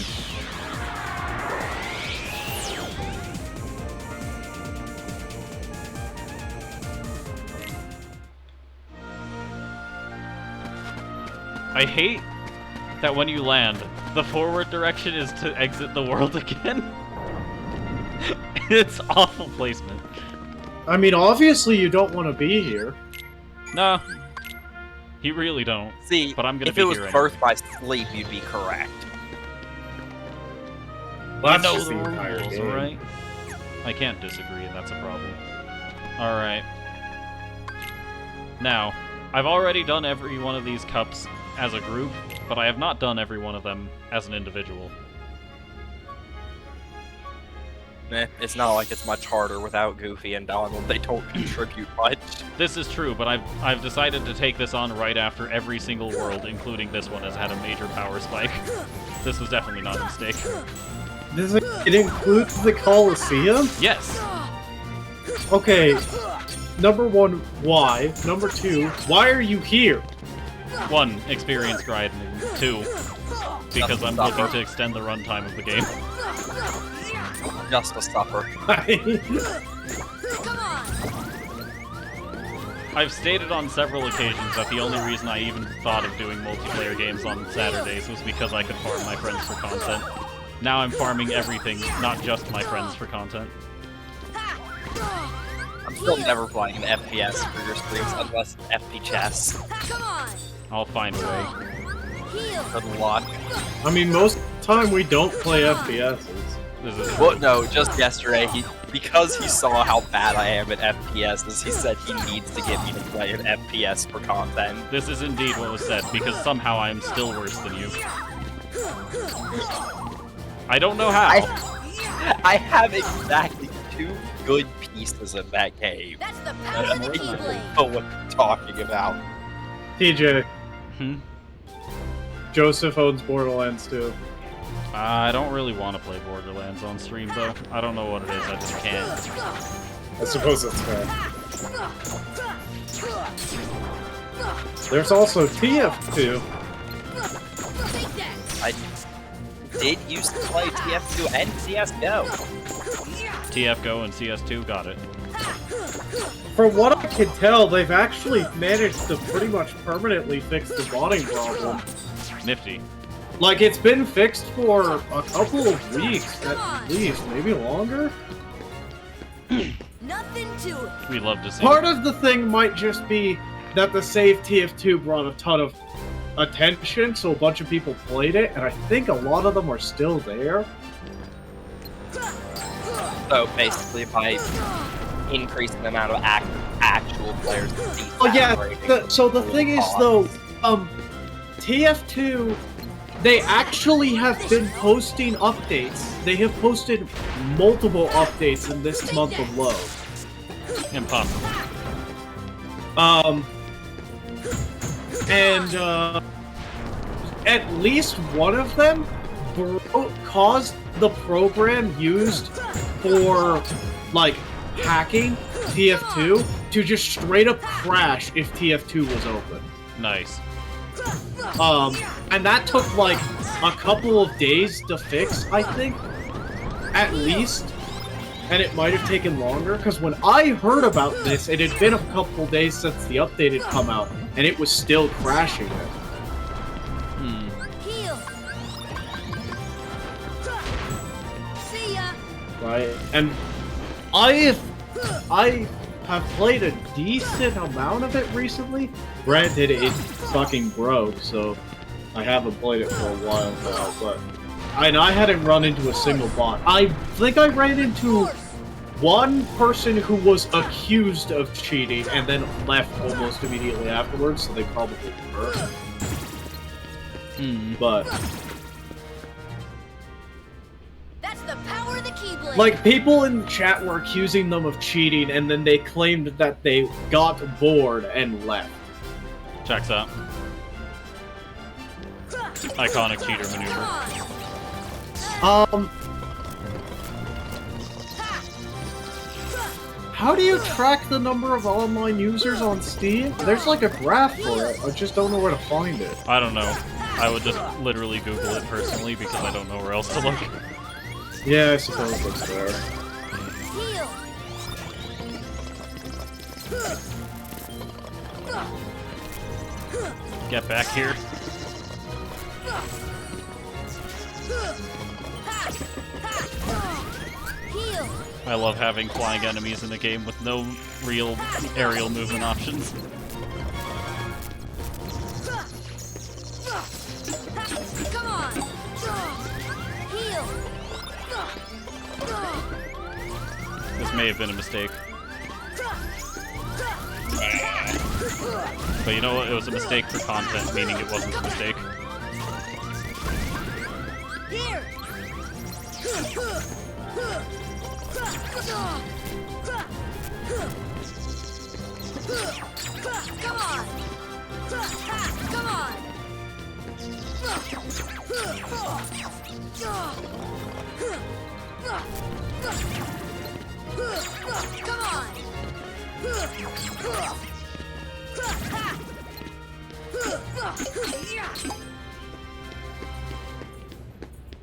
I hate that when you land, the forward direction is to exit the world again. It's awful placement. I mean, obviously you don't want to be here. No. You really don't. See, but I'm gonna if be it was here birth by sleep, you'd be correct. Well, that's know just the the entire rules, game. alright? I can't disagree, and that's a problem. Alright. Now, I've already done every one of these cups as a group, but I have not done every one of them as an individual. It's not like it's much harder without Goofy and Donald. They don't contribute much. This is true, but I've decided to take this on right after every single world, including this one, has had a major power spike. This was definitely not a mistake. Does it include the Colosseum? Yes! Okay, number one, why? Number two, why are you here? 1, experience grinding. 2, because I'm looking to extend the runtime of the game. Just a supper. Come on. I've stated on several occasions that the only reason I even thought of doing multiplayer games on Saturdays was because I could farm my friends for content. Now I'm farming everything, not just my friends for content. I'm still never playing an FPS for your streams unless it's FP chess. Come on. I'll find a way. Heal. Good luck. I mean, most of the time we don't play FPSs. This is Well, no, just yesterday, because he saw how bad I am at FPSs, he said he needs to get me to play an FPS for content. This is indeed what was said, because somehow I am still worse than you. I don't know how. I have exactly 2 good pieces in that game. That's the I power of the don't even Keyblade. know what you're talking about. TJ, Hmm? Joseph owns Borderlands 2. I don't really want to play Borderlands on stream, though. I don't know what it is, I just can't. I suppose that's fair. There's also TF2. Take that. I did used to play TF2 and CSGO. TF Go and CS2, got it. From what I can tell, they've actually managed to pretty much permanently fix the botting problem. Nifty. Like, it's been fixed for a couple of weeks, at least, maybe longer? Nothing to it. We love to see Part of the thing might just be that the save TF2 brought a ton of attention, so a bunch of people played it, and I think a lot of them are still there. So basically, by increasing the amount of actual players, Oh yeah, so the thing is though, TF2, they actually have been posting updates. They have posted multiple updates in this month alone. Impossible. At least one of them caused the program used for, like, hacking TF2 to just straight up crash if TF2 was open. Nice. And that took, like, a couple of days to fix, I think, at least. And it might have taken longer, because when I heard about this, it had been a couple days since the update had come out, and it was still crashing it. Heal. See ya. Right? And I have played a decent amount of it recently. Granted, it fucking broke, so I haven't played it for a while now, but I hadn't run into a single bot. I think I ran into one person who was accused of cheating and then left almost immediately afterwards, so they probably were. But That's the power of the Keyblade. like, people in the chat were accusing them of cheating, and then they claimed that they got bored and left. Checks out. Iconic cheater maneuver. How do you track the number of online users on Steam? There's like a graph for it. I just don't know where to find it. I don't know. I would just literally Google it personally because I don't know where else to look. Yeah, I suppose that's fair. Heal. Get back here. Heal. I love having flying enemies in a game with no real aerial movement options. Come on. Heal. This may have been a mistake. But you know what? It was a mistake for content, meaning it wasn't a mistake. Here. Come on. Come on. Come on.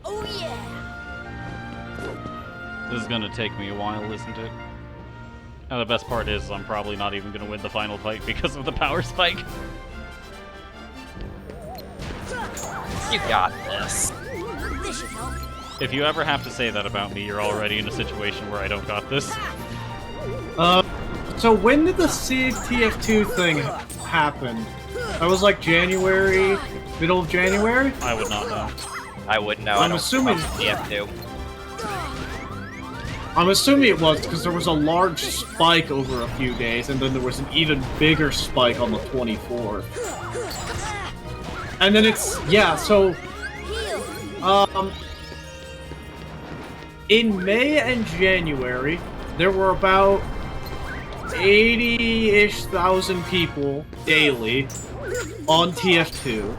Oh yeah. This is gonna take me a while, isn't it? And the best part is I'm probably not even gonna win the final fight because of the power spike. You got this. This should help. If you ever have to say that about me, you're already in a situation where I don't got this. So when did the CTF2 thing happen? That was like January, middle of January? I would not know. I wouldn't know. I'm assuming- CF2. I'm assuming it was because there was a large spike over a few days, and then there was an even bigger spike on the 24th. And then it's, yeah, so, in May and January, there were about 80-ish thousand people daily on TF2,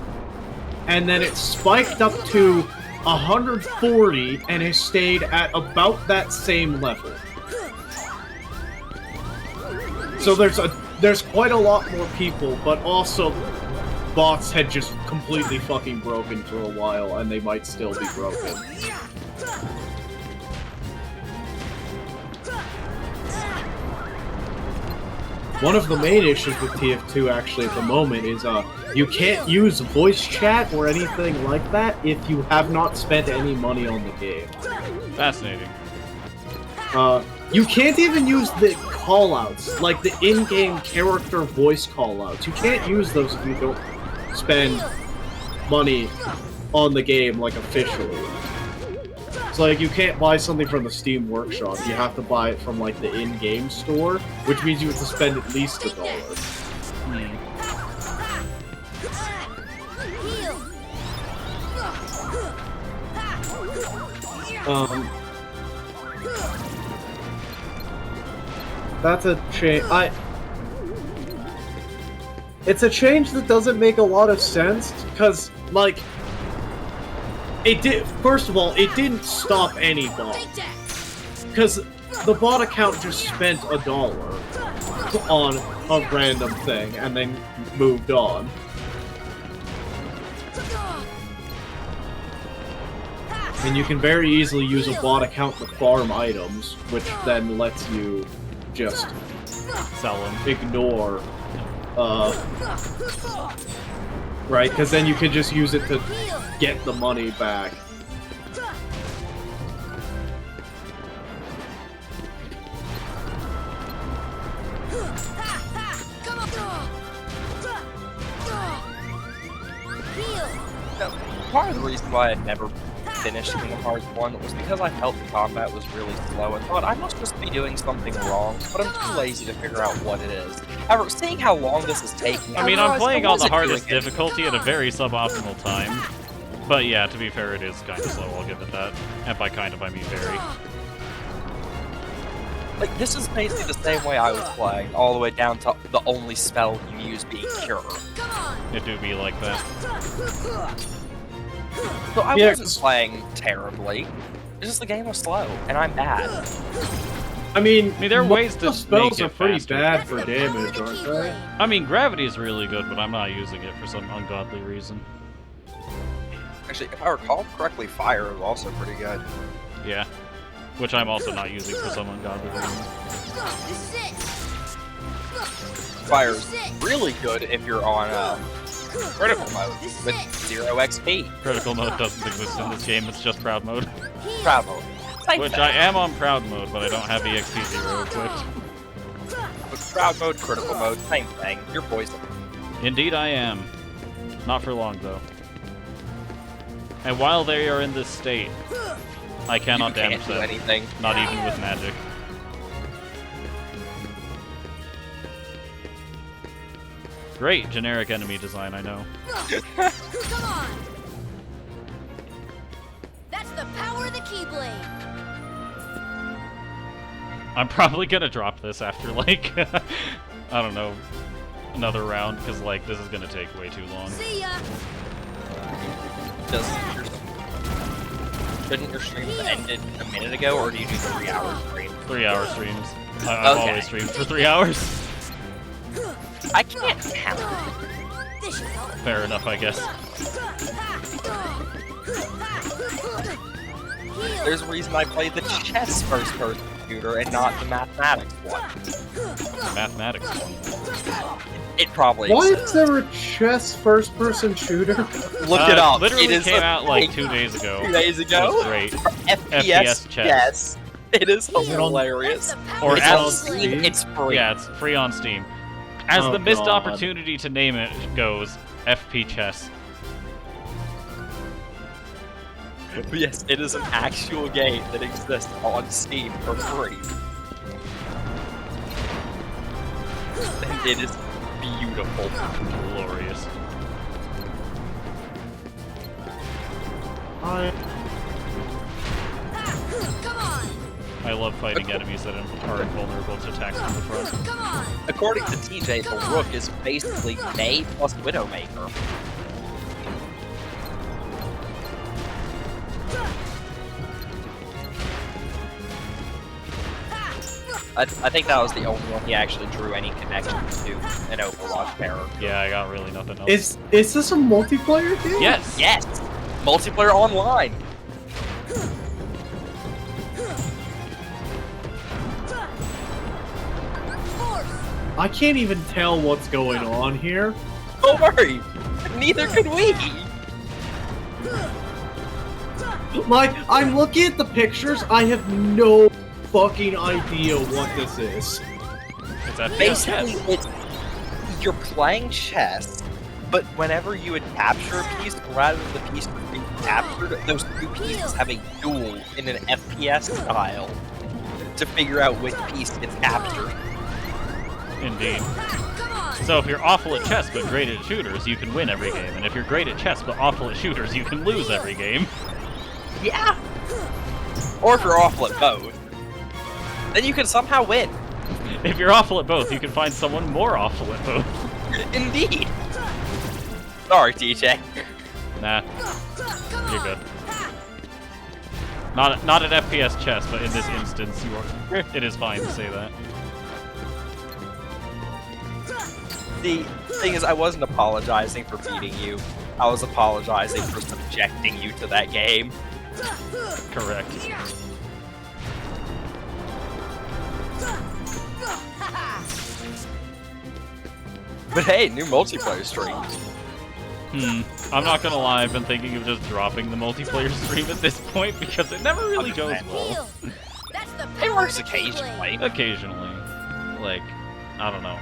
and then it spiked up to 140 and has stayed at about that same level. So there's quite a lot more people, but also bots had just completely fucking broken for a while, and they might still be broken. One of the main issues with TF2 actually at the moment is you can't use voice chat or anything like that if you have not spent any money on the game. Fascinating. You can't even use the callouts, like the in-game character voice callouts. You can't use those if you don't spend money on the game, like, officially. It's like, you can't buy something from the Steam Workshop. You have to buy it from, like, the in-game store, which means you have to spend at least $1. That's a change. It's a change that doesn't make a lot of sense, because, like, it did. First of all, it didn't stop any bots, because the bot account just spent $1 on a random thing and then moved on. And you can very easily use a bot account to farm items, which then lets you just Sell them. ignore, right? Because then you can just use it to get the money back. Part of the reason why I never finished Kingdom Hearts 1 was because I felt the combat was really slow and thought I must just be doing something wrong, but I'm too lazy to figure out what it is. However, seeing how long this is taking, I mean, I'm realized playing I on the wasn't hardest doing it. difficulty at a very suboptimal time. But yeah, to be fair, it is kind of slow, I'll give it that. And by kind of, I mean very. Like, this is basically the same way I was playing, all the way down to the only spell you use being Cure. It do be like that. So I Yeah, wasn't playing terribly, it's just the game was slow, and I'm bad. I mean, there are ways to the spells make it are pretty faster. bad for damage, aren't they? I mean, gravity is really good, but I'm not using it for some ungodly reason. Actually, if I recall correctly, Fire is also pretty good. Yeah. Which I'm also not using for some ungodly reason. This is it. Fire's really good if you're on critical mode with 0 XP. Critical mode doesn't exist in this game, it's just proud mode. Proud mode. Same Which thing. I am on proud mode, but I don't have EXP 0 equipped. With proud mode, critical mode, same thing. You're poisoned. Indeed I am. Not for long, though. And while they are in this state, I cannot You can't damage do them. anything. Not even with magic. Great generic enemy design, I know. Come on. That's the power of the Keyblade. I'm probably gonna drop this after, like, I don't know, another round, because, like, this is gonna take way too long. See ya. Shouldn't your stream have ended a minute ago, or do you do 3-hour stream? 3-hour streams. I've Okay. always streamed for 3 hours. I can't count. This should help. Fair enough, I guess. There's a reason I play the chess first-person shooter and not the mathematics one. The mathematics one. It probably Why exists. is there a chess first-person shooter? Look it up. Literally It is came out like 2 days ago. 2 days It ago? was great. FPS chess. Yes. It is hilarious. Or It's as on Steam. It's free. Yeah, it's free on Steam. As Oh, the missed God. opportunity to name it goes, FP Chess. But yes, it is an actual game that exists on Steam for free. And it is beautiful. Glorious. I love fighting enemies that are invulnerable to attacks from the front. According to TJ, the Rook is basically May plus Widowmaker. I think that was the only one he actually drew any connection to an Overwatch character. Yeah, I got really nothing else. Is this a multiplayer game? Yes! Yes! Multiplayer online! I can't even tell what's going on here. Don't worry! Neither could we! Like, I'm looking at the pictures, I have no fucking idea what this is. It's FPS Basically, chess. it's you're playing chess, but whenever you would capture a piece, rather than the piece being captured, those two pieces have a duel in an FPS style to figure out which piece gets captured. Indeed. So if you're awful at chess but great at shooters, you can win every game. And if you're great at chess but awful at shooters, you can lose every game. Yeah! Or if you're awful at both, then you can somehow win. If you're awful at both, you can find someone more awful at both. Indeed. Sorry, TJ. Nah. You're good. Not at FPS chess, but in this instance, it is fine to say that. The thing is, I wasn't apologizing for beating you. I was apologizing for subjecting you to that game. Correct. But hey, new multiplayer streams. I'm not gonna lie, I've been thinking of just dropping the multiplayer stream at this point because it never really goes well. It works occasionally. Occasionally. Like, I don't know.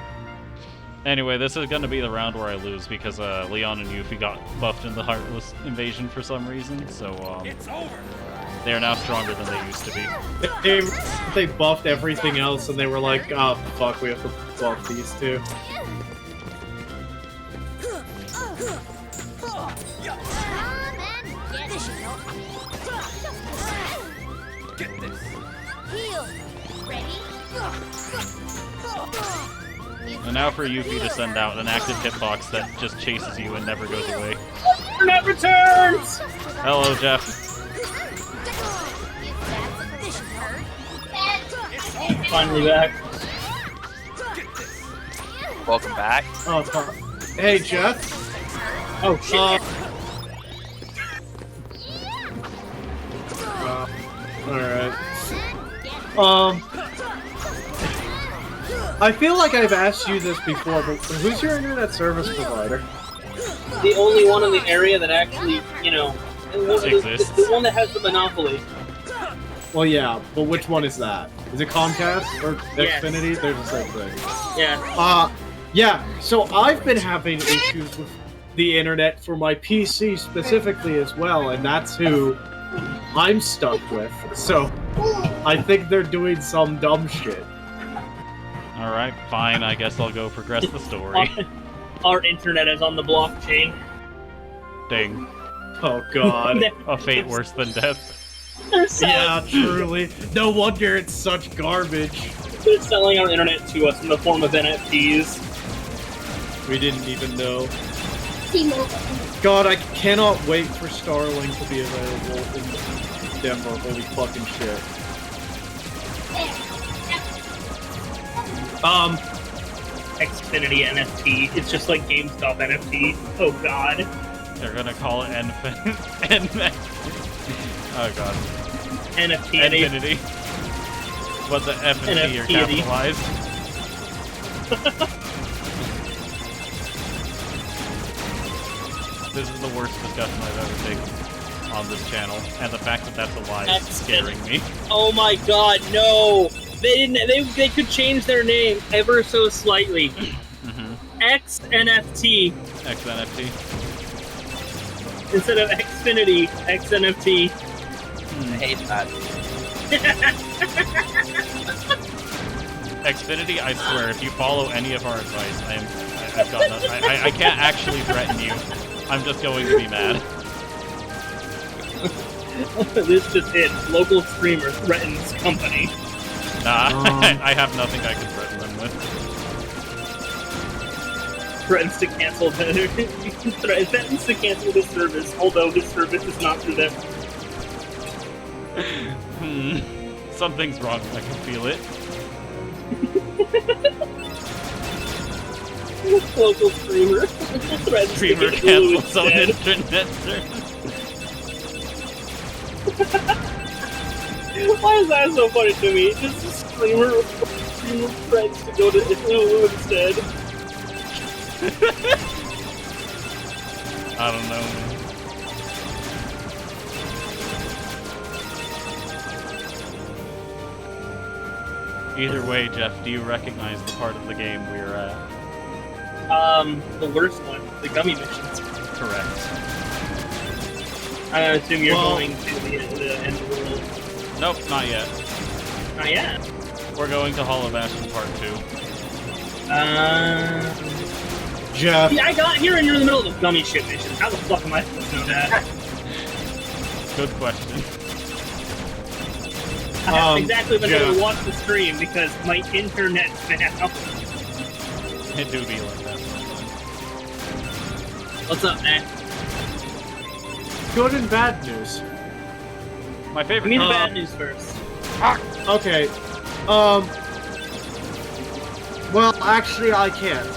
Anyway, this is gonna be the round where I lose because Leon and Yuffie got buffed in the Heartless Invasion for some reason, so they are now stronger than they used to be. They buffed everything else and they were like, oh fuck, we have to buff these two. And now for Yuffie to send out an active hitbox that just chases you and never goes away. Never returns! Hello, Jeff. Finally back. Welcome back. Oh, fuck. Hey, Jeff. Oh, shit. Alright. I feel like I've asked you this before, but who's your internet service provider? The only one in the area that actually, you know, Exists. the one that has the monopoly. Well, yeah, but which one is that? Is it Comcast or Yes. Xfinity? They're the same thing. Yeah. Yeah, so I've been having issues with the internet for my PC specifically as well, and that's who I'm stuck with. So I think they're doing some dumb shit. Alright, fine, I guess I'll go progress the story. Our internet is on the blockchain. Ding. Oh god. A fate worse than death. Yeah, truly. No wonder it's such garbage. They're selling our internet to us in the form of NFTs. We didn't even know. God, I cannot wait for Starlink to be available in Denver. Holy fucking shit. Xfinity NFT. It's just like GameStop NFT. Oh god. They're gonna call it NFN. Oh god. NFT. Infinity. But the F and T are capitalized. This is the worst discussion I've ever taken on this channel, and the fact that that's a lie is scaring me. Oh my god, no! They didn't. They could change their name ever so slightly. XNFT. XNFT. Instead of Xfinity, XNFT. I hate that. Xfinity, I swear, if you follow any of our advice, I've got nothing. I can't actually threaten you. I'm just going to be mad. This just hit. Local streamer threatens company. Nah, I have nothing I can threaten them with. Threatens to cancel threatens to cancel the service, although the service is not through them. Something's wrong, I can feel it. Local streamer threatens Streamer to cancels on internet service. Why is that so funny to me? Just a streamer threatens to go to Hulu instead. I don't know, man. Either way, Jeff, do you recognize the part of the game we're at? The worst one, the gummy missions. Correct. I assume you're going to the end of the world. Nope, not yet. Not yet. We're going to Hollow Bastion Part 2. Jeff. Yeah, I got here and you're in the middle of the gummy shit mission. How the fuck am I supposed to know that? Good question. I haven't exactly been able to watch the stream because my internet's been out. It do be like that sometimes. What's up, man? Good and bad news. My favorite. Give me the bad news first. Okay. Well, actually, I can't.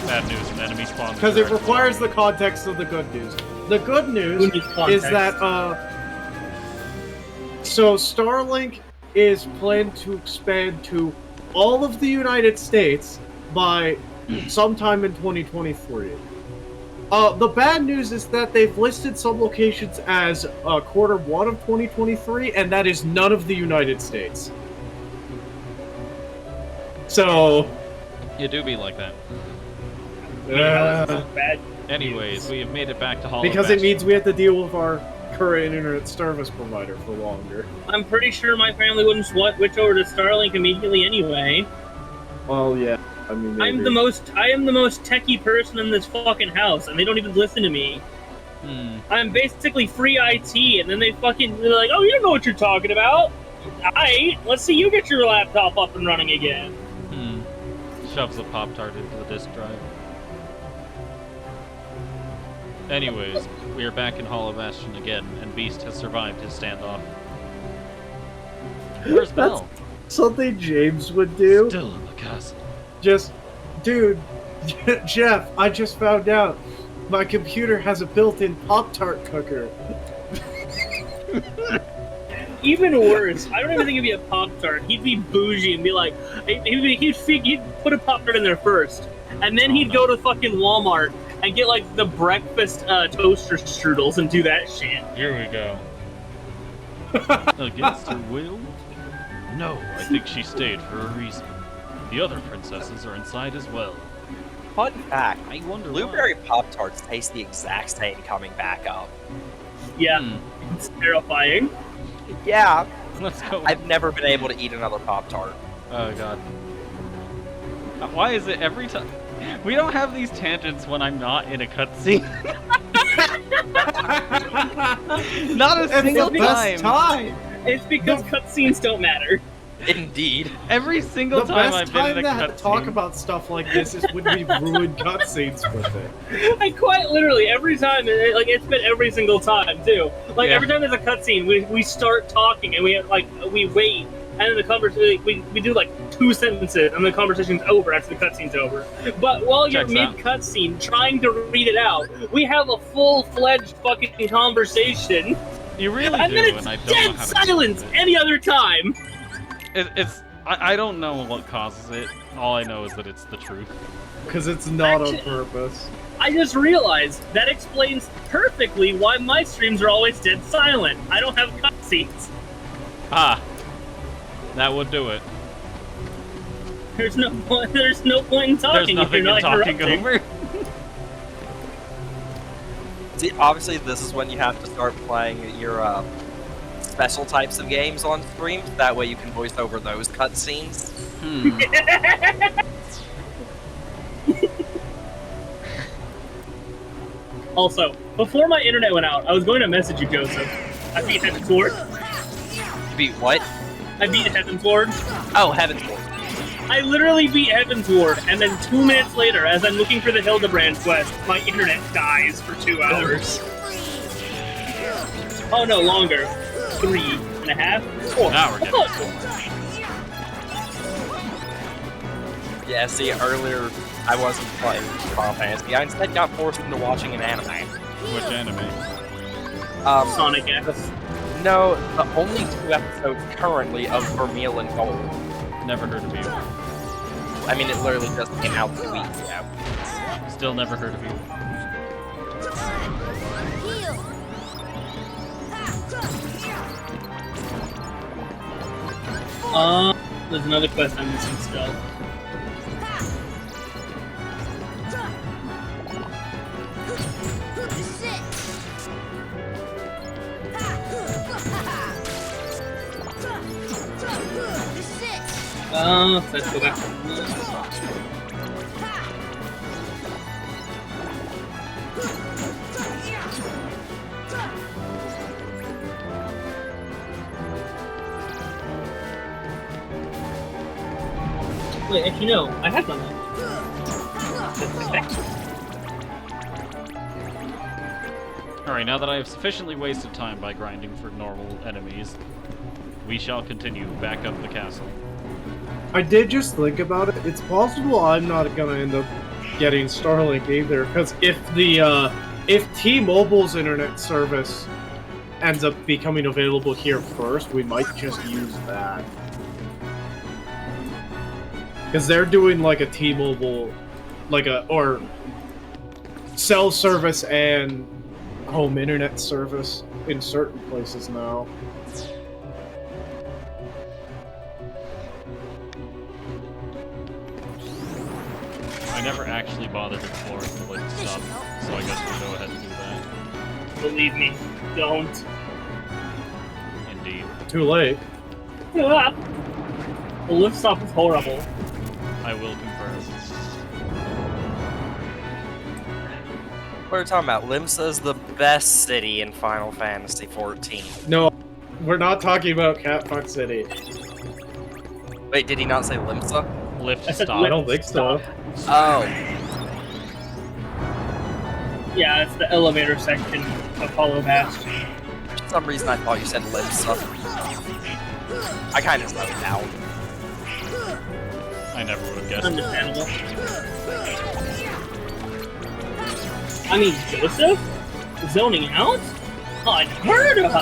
Bad news, an enemy spawn. Because it requires the context of the good news. The good news is that, so Starlink is planned to expand to all of the United States by sometime in 2023. The bad news is that they've listed some locations as Q1 of 2023, and that is none of the United States. So... You do be like that. Bad Anyways, we have made it back to Hollow Because Bastion. it means we have to deal with our current internet service provider for longer. I'm pretty sure my family wouldn't switch over to Starlink immediately anyway. Well, yeah. I mean, I am the most techie person in this fucking house, and they don't even listen to me. I'm basically free IT, and then they're like, oh, you don't know what you're talking about. Alright, let's see you get your laptop up and running again. Shoves a Pop-Tart into the disk drive. Anyways, we are back in Hollow Bastion again, and Beast has survived his standoff. Where's Belle? Something James would do. Still in the castle. Just, dude, Jeff, I just found out my computer has a built-in Pop-Tart cooker. Even worse, I don't even think it'd be a Pop-Tart. He'd be bougie and be like, he'd put a Pop-Tart in there first, and then he'd go to fucking Walmart and get like the breakfast toaster strudels and do that shit. Here we go. Against her will? No, I think she stayed for a reason. The other princesses are inside as well. Fun fact, I wonder blueberry Pop-Tarts taste the exact same coming back up. Yeah, it's terrifying. Yeah. Let's go. I've never been able to eat another Pop-Tart. Oh god. Why is it every time? We don't have these tangents when I'm not in a cutscene. Not a single time. It's because cutscenes don't matter. Indeed. Every single time I've been in a cutscene. Talk about stuff like this is when we ruin cutscenes with it. Like quite literally every time, it's been every single time too. Like every time there's a cutscene, we start talking and we wait, and then the conversation we do like 2 sentences and the conversation's over after the cutscene's over. But while you're mid cutscene trying to read it out, we have a full-fledged fucking conversation. You really and do, then it's and I don't dead know how to silence explain any other time. I don't know what causes it. All I know is that it's the truth. Because it's not on purpose. I just realized that explains perfectly why my streams are always dead silent. I don't have cutscenes. Ah, that would do it. There's no point. There's no point in talking. There's nothing if you're in not talking interrupting. over. See, obviously, this is when you have to start playing your special types of games on streams. That way, you can voice over those cutscenes. Also, before my internet went out, I was going to message you, Joseph. I beat Heaven's Ward. Beat what? I beat Heaven's Ward. Oh, Heaven's Ward. I literally beat Heaven's Ward, and then 2 minutes later, as I'm looking for the Hildebrand quest, my internet dies for 2 hours. Oh no, longer. 3.5? 4. Now we're getting Yeah, see, earlier I wasn't playing Final Fantasy. I instead got forced into watching an anime. Which anime? Sonic X. No, the only 2 episodes currently of Vermilion Gold. Never heard of you. I mean, it literally just came out 2 weeks ago. Still never heard of you. There's another quest I'm missing still. Let's go back to Wait, actually no, I have done that. Alright, now that I have sufficiently wasted time by grinding for normal enemies, we shall continue back up the castle. I did just think about it. It's possible I'm not gonna end up getting Starlink either, because if T-Mobile's internet service ends up becoming available here first, we might just use that. Because they're doing like a T-Mobile, or cell service and home internet service in certain places now. I never actually bothered exploring the lake stuff, so I guess we'll go ahead and do that. Believe me, don't. Indeed. Too late. The lift stop is horrible. I will confirm. What are we talking about? Limsa is the best city in Final Fantasy XIV. No, we're not talking about Catfuck City. Wait, did he not say Limsa? Lift I said stop. I don't think so. Oh. Yeah, it's the elevator section of Hollow Bastion. For some reason I thought you said Limsa. I kind of slowed down. I never would have guessed. Understandable. I mean, Joseph? Zoning out? Unheard of!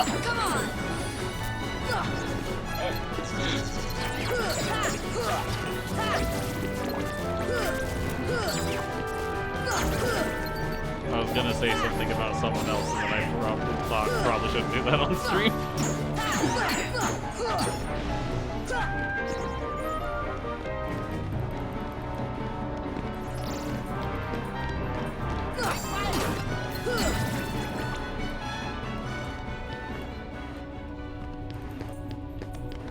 I was gonna say something about someone else, and then I probably shouldn't do that on stream.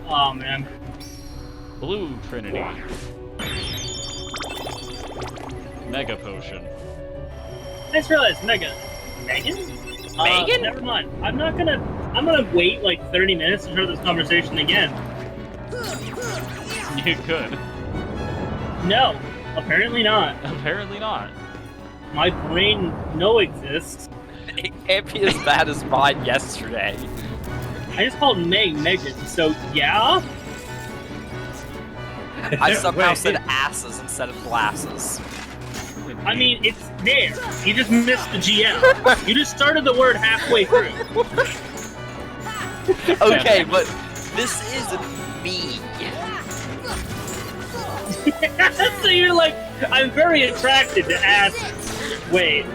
Oh man. Blue Trinity. Mega Potion. I just realized, Megan? Never mind. I'm gonna wait like 30 minutes to start this conversation again. You could. No, apparently not. Apparently not. My brain no exists. It can't be as bad as mine yesterday. I just called Megan, so yeah? I somehow said asses instead of glasses. I mean, it's there. You just missed the GM. You just started the word halfway through. Okay, but this is me. So you're like, I'm very attracted to asses. Wait.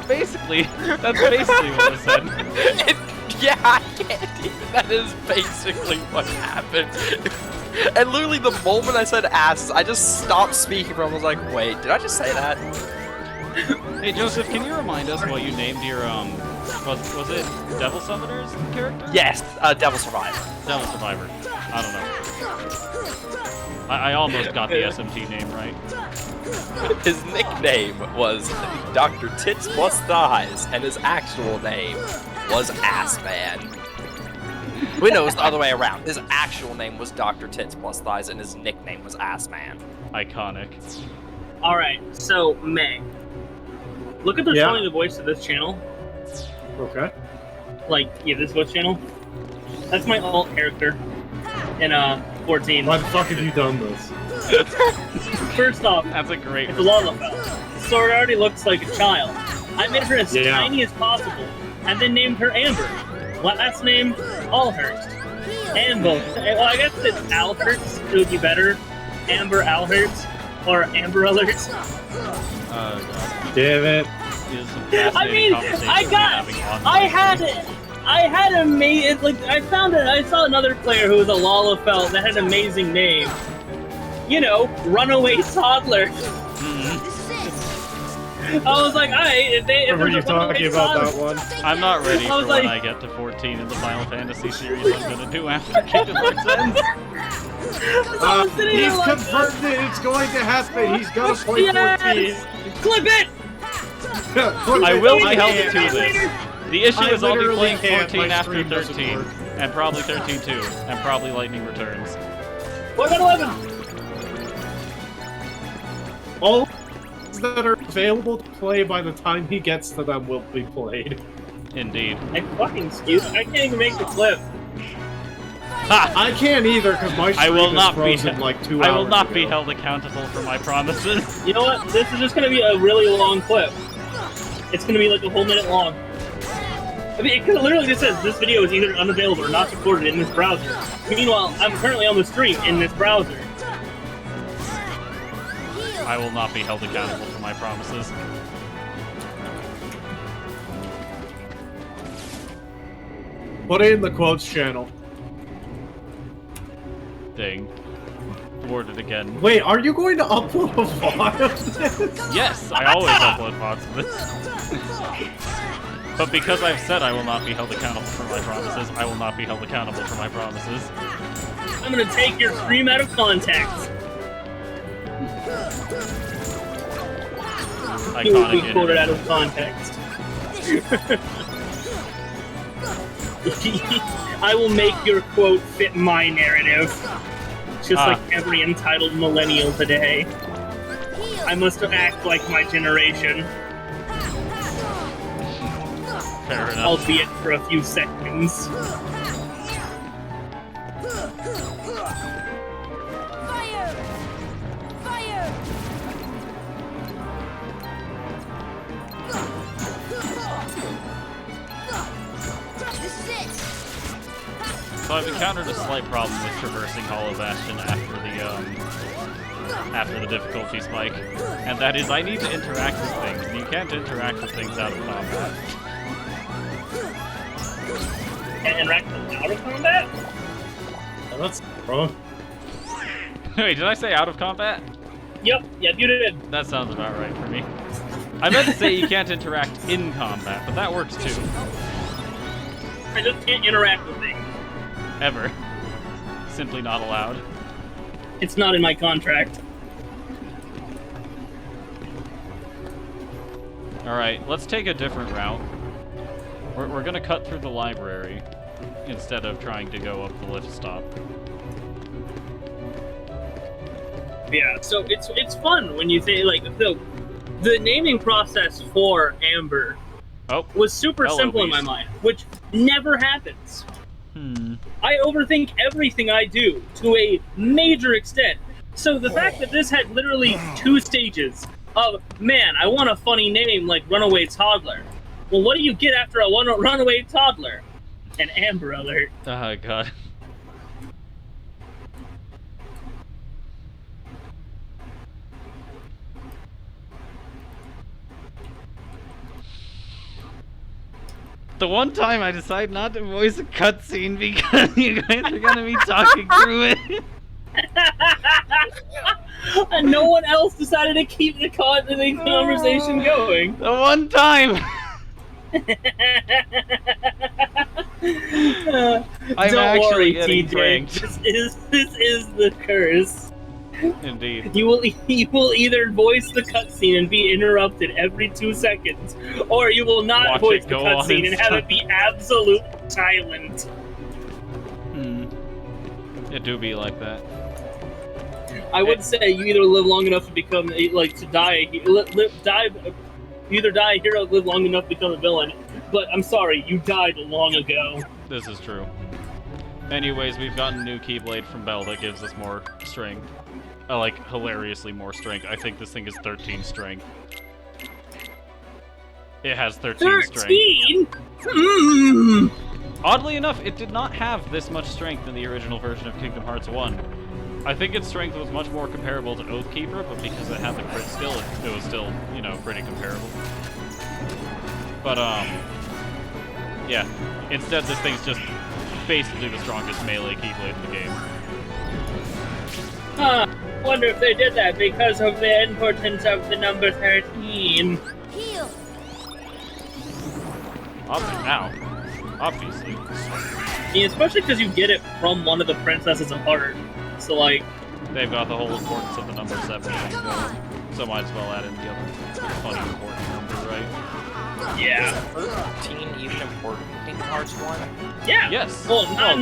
Basically, that's basically what was said. Yeah, I can't even. That is basically what happened. And literally the moment I said asses, I just stopped speaking for. I was like, wait, did I just say that? Hey Joseph, can you remind us what you named your was it Devil Summoner's character? Yes, Devil Survivor. Devil Survivor. I don't know. I almost got the SMT name right. His nickname was Dr. Tits Plus Thighs, and his actual name was Ass Man. Wait, no, it was the other way around. His actual name was Dr. Tits Plus Thighs, and his nickname was Ass Man. Iconic. Alright, so, May. Look at the tone of the voice of this channel. Okay. Like, yeah, this voice channel. That's my alt character in 14. Why the fuck have you done this? First off, that's a great it's Lalafell. So it already looks like a child. I made her as tiny as possible, and then named her Amber. Last name, Allhurst. Amber. Well, I guess if it's Alhurst, it would be better. Amber Alhurst. Or Amber Alerts. Damn it. I mean, I had a mate. Like I saw another player who was a Lalafell that had an amazing name. You know, Runaway Toddler. I was like, if remember you talking about that one? I'm not ready for when I get to 14 in the Final Fantasy series. I'm gonna do after Kingdom Hearts ends. He's confirmed it. It's going to happen. He's gonna play 14. Clip it. I will be held to this. The issue is I'll be playing 14 My after stream doesn't 13, work. and probably 13 too, and probably Lightning Returns. What about 11? All that are available to play by the time he gets to them will be played. Indeed. I can't even make the clip. Ha! I can't either because my stream is frozen like 2 hours I will not be ago. held accountable for my promises. You know what? This is just gonna be a really long clip. It's gonna be like a whole minute long. I mean, it literally just says this video is either unavailable or not supported in this browser. Meanwhile, I'm currently on the stream in this browser. I will not be held accountable for my promises. Put it in the quotes channel. Dang. Thwarted again. Wait, are you going to upload a VOD of this? Yes, I always upload VODs of this. But because I've said I will not be held accountable for my promises, I will not be held accountable for my promises. I'm gonna take your stream out of context. You will be quoted out of context. I will make your quote fit my narrative. Just like every entitled millennial today. I must act like my generation. Fair enough. Albeit for a few seconds. Fire! Fire! This is it! So I've encountered a slight problem with traversing Hollow Bastion after the difficulty spike, and that is I need to interact with things, and you can't interact with things out of combat. Can't interact out of combat? Oh, that's wrong. Wait, did I say out of combat? Yep, you did. That sounds about right for me. I meant to say you can't interact in combat, but that works too. I just can't interact with things. Ever. Simply not allowed. It's not in my contract. Alright, let's take a different route. We're gonna cut through the library instead of trying to go up the lift stop. Yeah, so it's fun when you say, like, the naming process for Amber was super simple in my mind, which never happens. I overthink everything I do to a major extent. So the fact that this had literally 2 stages of, man, I want a funny name like Runaway Toddler. Well, what do you get after a runaway toddler? An Amber Alert. Oh god. The one time I decide not to voice a cutscene because you guys are gonna be talking through it. And no one else decided to keep the conversation going. The one time! I'm Don't actually worry, getting TJ. pranked. This is the curse. Indeed. You will either voice the cutscene and be interrupted every 2 seconds, or you will not Watch voice it the go on cutscene and have it be absolute silent. It do be like that. I would say you either live long enough to become to die. You either die a hero, live long enough to become a villain. But I'm sorry, you died long ago. This is true. Anyways, we've gotten a new Keyblade from Bell that gives us more strength. Like, hilariously more strength. I think this thing is 13 strength. It has 13 strength. 13? Oddly enough, it did not have this much strength in the original version of Kingdom Hearts 1. I think its strength was much more comparable to Oathkeeper, but because it had the crit skill, it was still, you know, pretty comparable. But, yeah. Instead, this thing's just basically the strongest melee Keyblade in the game. Huh. Wonder if they did that because of the importance of the number 13. Heal. Now, obviously. Yeah, especially because you get it from one of the princesses of Heart. So, like... They've got the whole importance of the number 7 thing going, so might as well add in the other funny important number, right? Yeah. Is 13 even important in Kingdom Hearts 1? Yeah. Yes. Well, not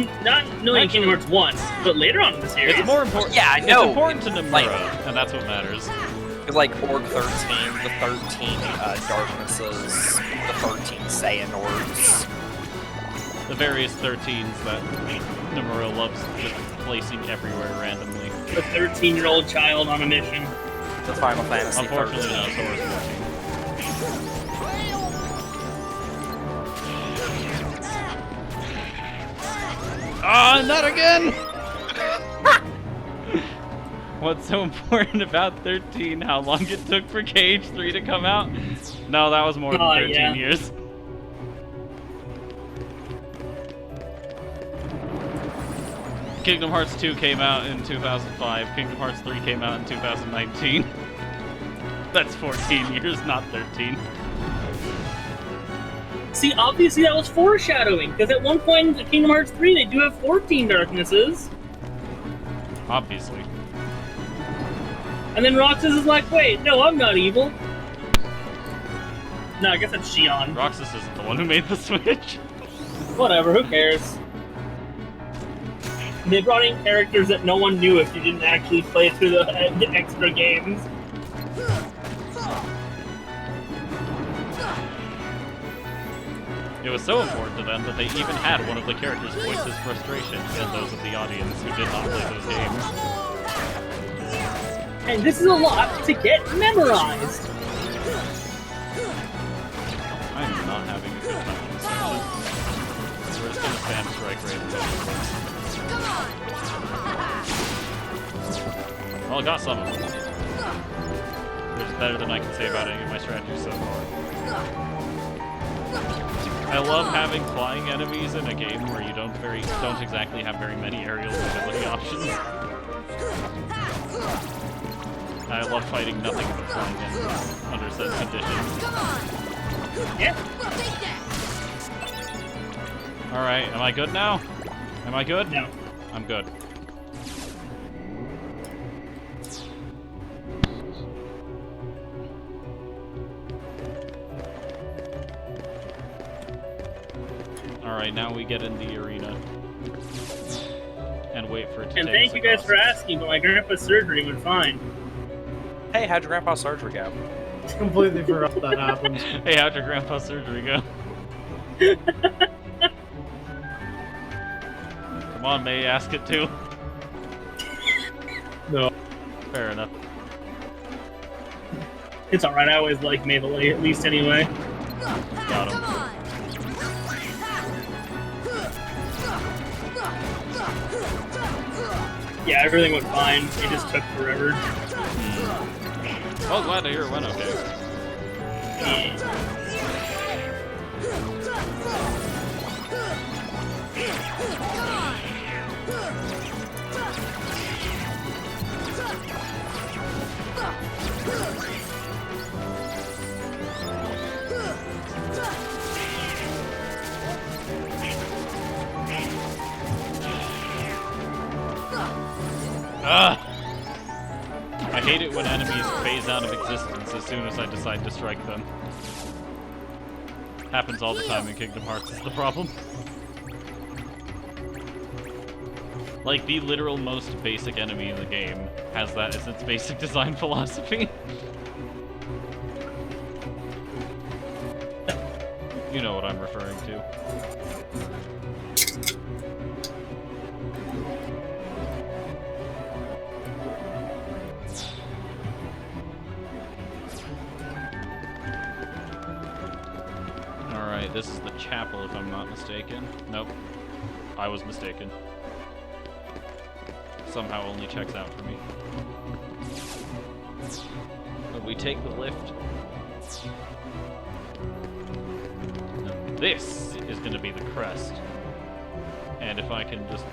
knowing actually, Kingdom Hearts 1, but later on in the series. It's more important. Yeah, I know. It's important to Nomura, and that's what matters. Because, like, Org 13, the 13 Darknesses, the 13 Saiyan Orgs. The various 13s that Nomura loves just placing everywhere randomly. The 13-year-old child on a mission. The Final Fantasy Unfortunately, 13. no, Sora's 14. Ah, not again! What's so important about 13? How long it took for KH3 to come out? No, that was more than 13 years. Kingdom Hearts 2 came out in 2005. Kingdom Hearts 3 came out in 2019. That's 14 years, not 13. See, obviously that was foreshadowing, because at one point in Kingdom Hearts 3, they do have 14 Darknesses. Obviously. And then Roxas is like, wait, no, I'm not evil. No, I guess that's Xion. Roxas isn't the one who made the Switch. Whatever, who cares? They brought in characters that no one knew if you didn't actually play through the extra games. It was so important to them that they even had one of the characters voice his frustration and those of the audience who did not play those games. And this is a lot to get memorized. I'm not having a good time on this one. We're just gonna spam strike rate. Well, I got some of them. Which is better than I can say about any of my strategies so far. I love having flying enemies in a game where you don't exactly have very many aerial mobility options. I love fighting nothing but flying enemies under said conditions. Yeah. Alright, am I good now? Am I good? No. I'm good. Alright, now we get in the arena. And wait for it to And take thank us you guys across. for asking, but my grandpa's surgery went fine. Hey, how'd your grandpa's surgery go? Completely forgot that happened. Hey, how'd your grandpa's surgery go? Come on, May, ask it too. No. Fair enough. It's alright, I always like Maybelline, at least anyway. Got him. Yeah, everything went fine. It just took forever. Well, glad to hear it went okay. Ugh! I hate it when enemies phase out of existence as soon as I decide to strike them. Happens all the time in Kingdom Hearts is the problem. Like, the literal most basic enemy in the game has that as its basic design philosophy. You know what I'm referring to. Alright, this is the chapel if I'm not mistaken. Nope. I was mistaken. Somehow only checks out for me. But we take the lift. Now this is going to be the crest. And if I can just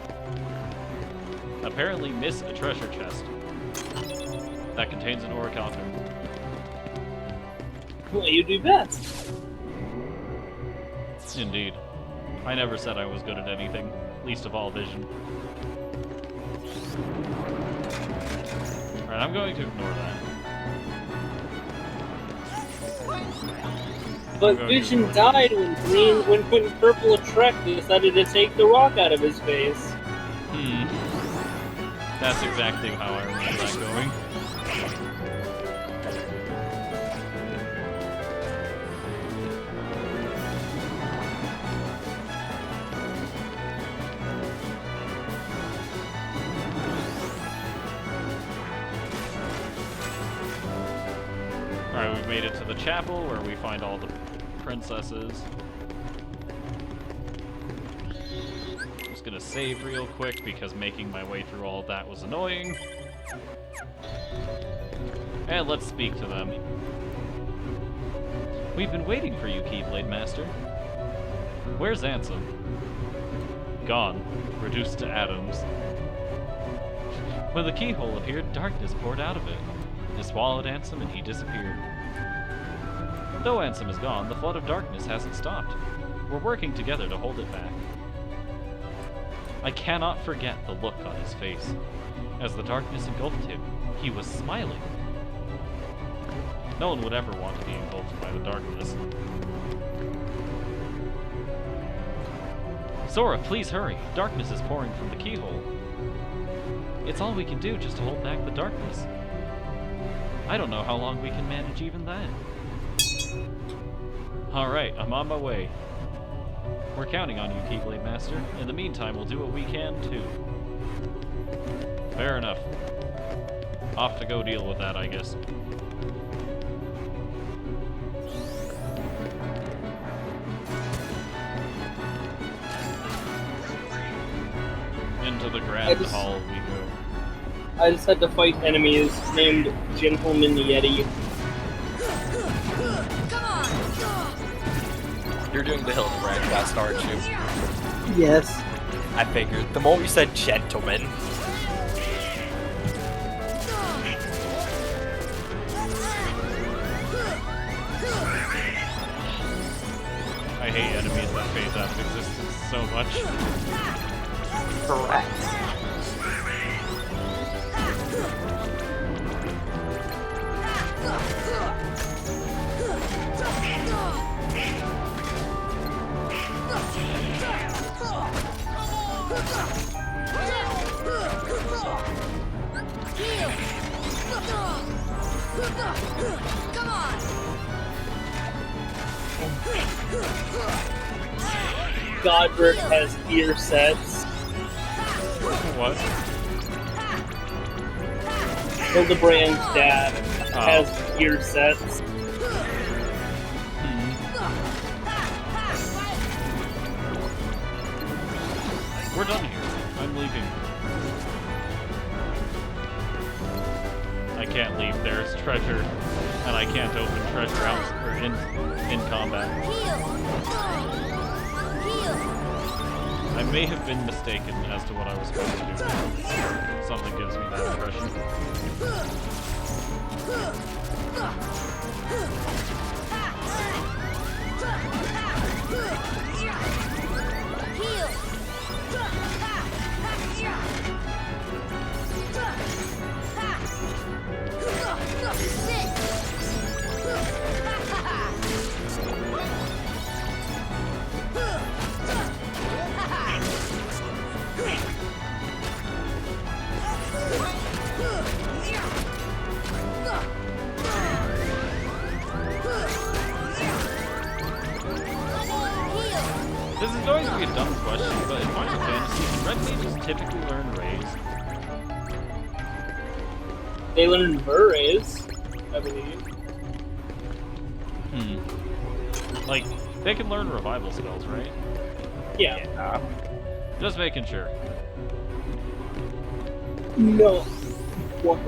apparently miss a treasure chest that contains an orichalcum. Well, you do best. Indeed. I never said I was good at anything, least of all vision. Alright, I'm going to ignore that. But Vision died when Purple Trek decided to take the rock out of his face. That's exactly how I remember that going. Alright, we've made it to the chapel where we find all the princesses. Just gonna save real quick because making my way through all of that was annoying. And let's speak to them. We've been waiting for you, Keyblade Master. Where's Ansem? Gone. Reduced to atoms. When the keyhole appeared, darkness poured out of it. It swallowed Ansem and he disappeared. Though Ansem is gone, the flood of darkness hasn't stopped. We're working together to hold it back. I cannot forget the look on his face. As the darkness engulfed him, he was smiling. No one would ever want to be engulfed by the darkness. Sora, please hurry. Darkness is pouring from the keyhole. It's all we can do just to hold back the darkness. I don't know how long we can manage even that. Alright, I'm on my way. We're counting on you, Keyblade Master. In the meantime, we'll do what we can, too. Fair enough. Off to go deal with that, I guess. Into the grand hall we go. I just had to fight enemies named Gentleman Yeti. You're doing the Hildebrand quest, aren't you? Yes. I figured. The moment you said gentleman. I hate enemies that phase out of existence so much. Correct. Come on! Godric has ear sets. What? Hildebrand's dad has ear sets. We're done here. I'm leaving. can't leave. There's treasure, and I can't open treasure out or in combat. I may have been mistaken as to what I was supposed to do. Something gives me that impression. This is going to be a dumb question, but in Final Fantasy, red mages typically learn raise. They learn raise, I believe. Like, they can learn revival spells, right? Yeah. Just making sure. No. What? I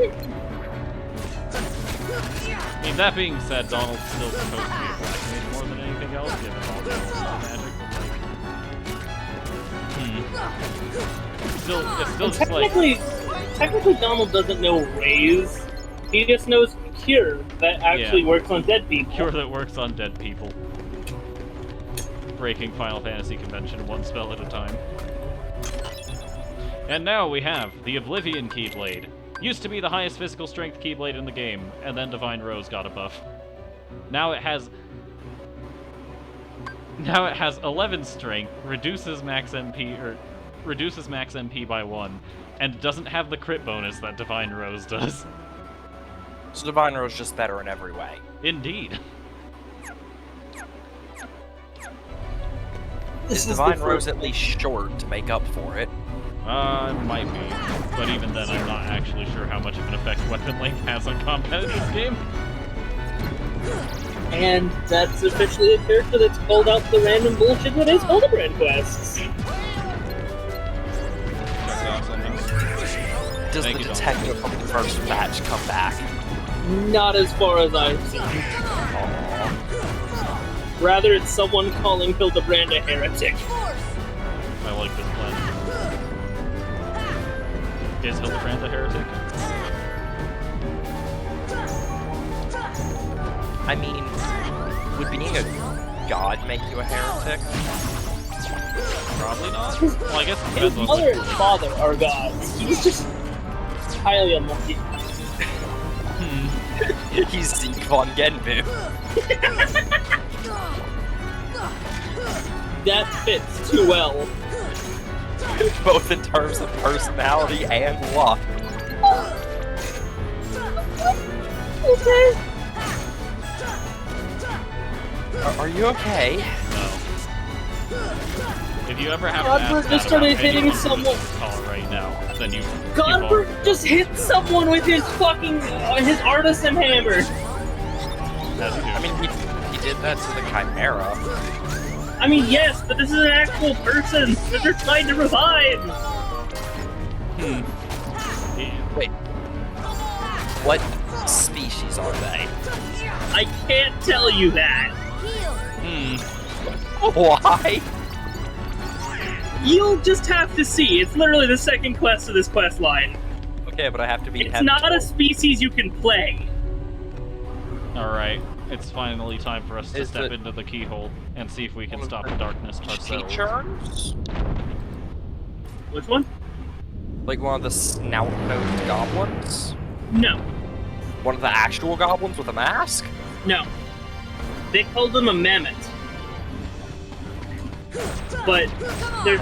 mean, that being said, Donald's still supposed to be a black mage more than anything else, given all the elements of magic, but like... It's still just like... Technically Donald doesn't know raise. He just knows cure that actually works on dead people. Cure that works on dead people. Breaking Final Fantasy convention one spell at a time. And now we have the Oblivion Keyblade. Used to be the highest physical strength Keyblade in the game, and then Divine Rose got a buff. Now it has 11 strength, reduces max MP by 1, and doesn't have the crit bonus that Divine Rose does. So Divine Rose is just better in every way. Indeed. Is Divine Rose at least short to make up for it? Might be. But even then, I'm not actually sure how much of an effect weapon length has on combat in this game. And that's officially a character that's pulled out the random bullshit with his Hildebrand quests. Does the detective from the first batch come back? Not as far as I've seen. Rather, it's someone calling Hildebrand a heretic. I like this plan. Is Hildebrand a heretic? I mean, would being a god make you a heretic? Probably not. Well, I guess it His depends on mother and father are gods. He's just highly unlucky. He's Zeke von Genbu. That fits too well. Both in terms of personality and luck. Okay. Are you okay? No. If you ever have Godbert to ask just that started about hitting anyone someone. call right now, then you. Godbert just hit someone with his fucking his artisan hammer. I mean, he did that to the Chimera. I mean, yes, but this is an actual person that they're trying to revive. Wait. What species are they? I can't tell you that. Why? You'll just have to see. It's literally the second quest of this quest line. Okay, but I have to be. It's not a species you can play. Alright, it's finally time for us to step into the keyhole and see if we can stop the darkness ourselves. Teachers? Which one? Like one of the snout-nosed goblins? No. One of the actual goblins with a mask? No. They called them a mammoth. But they're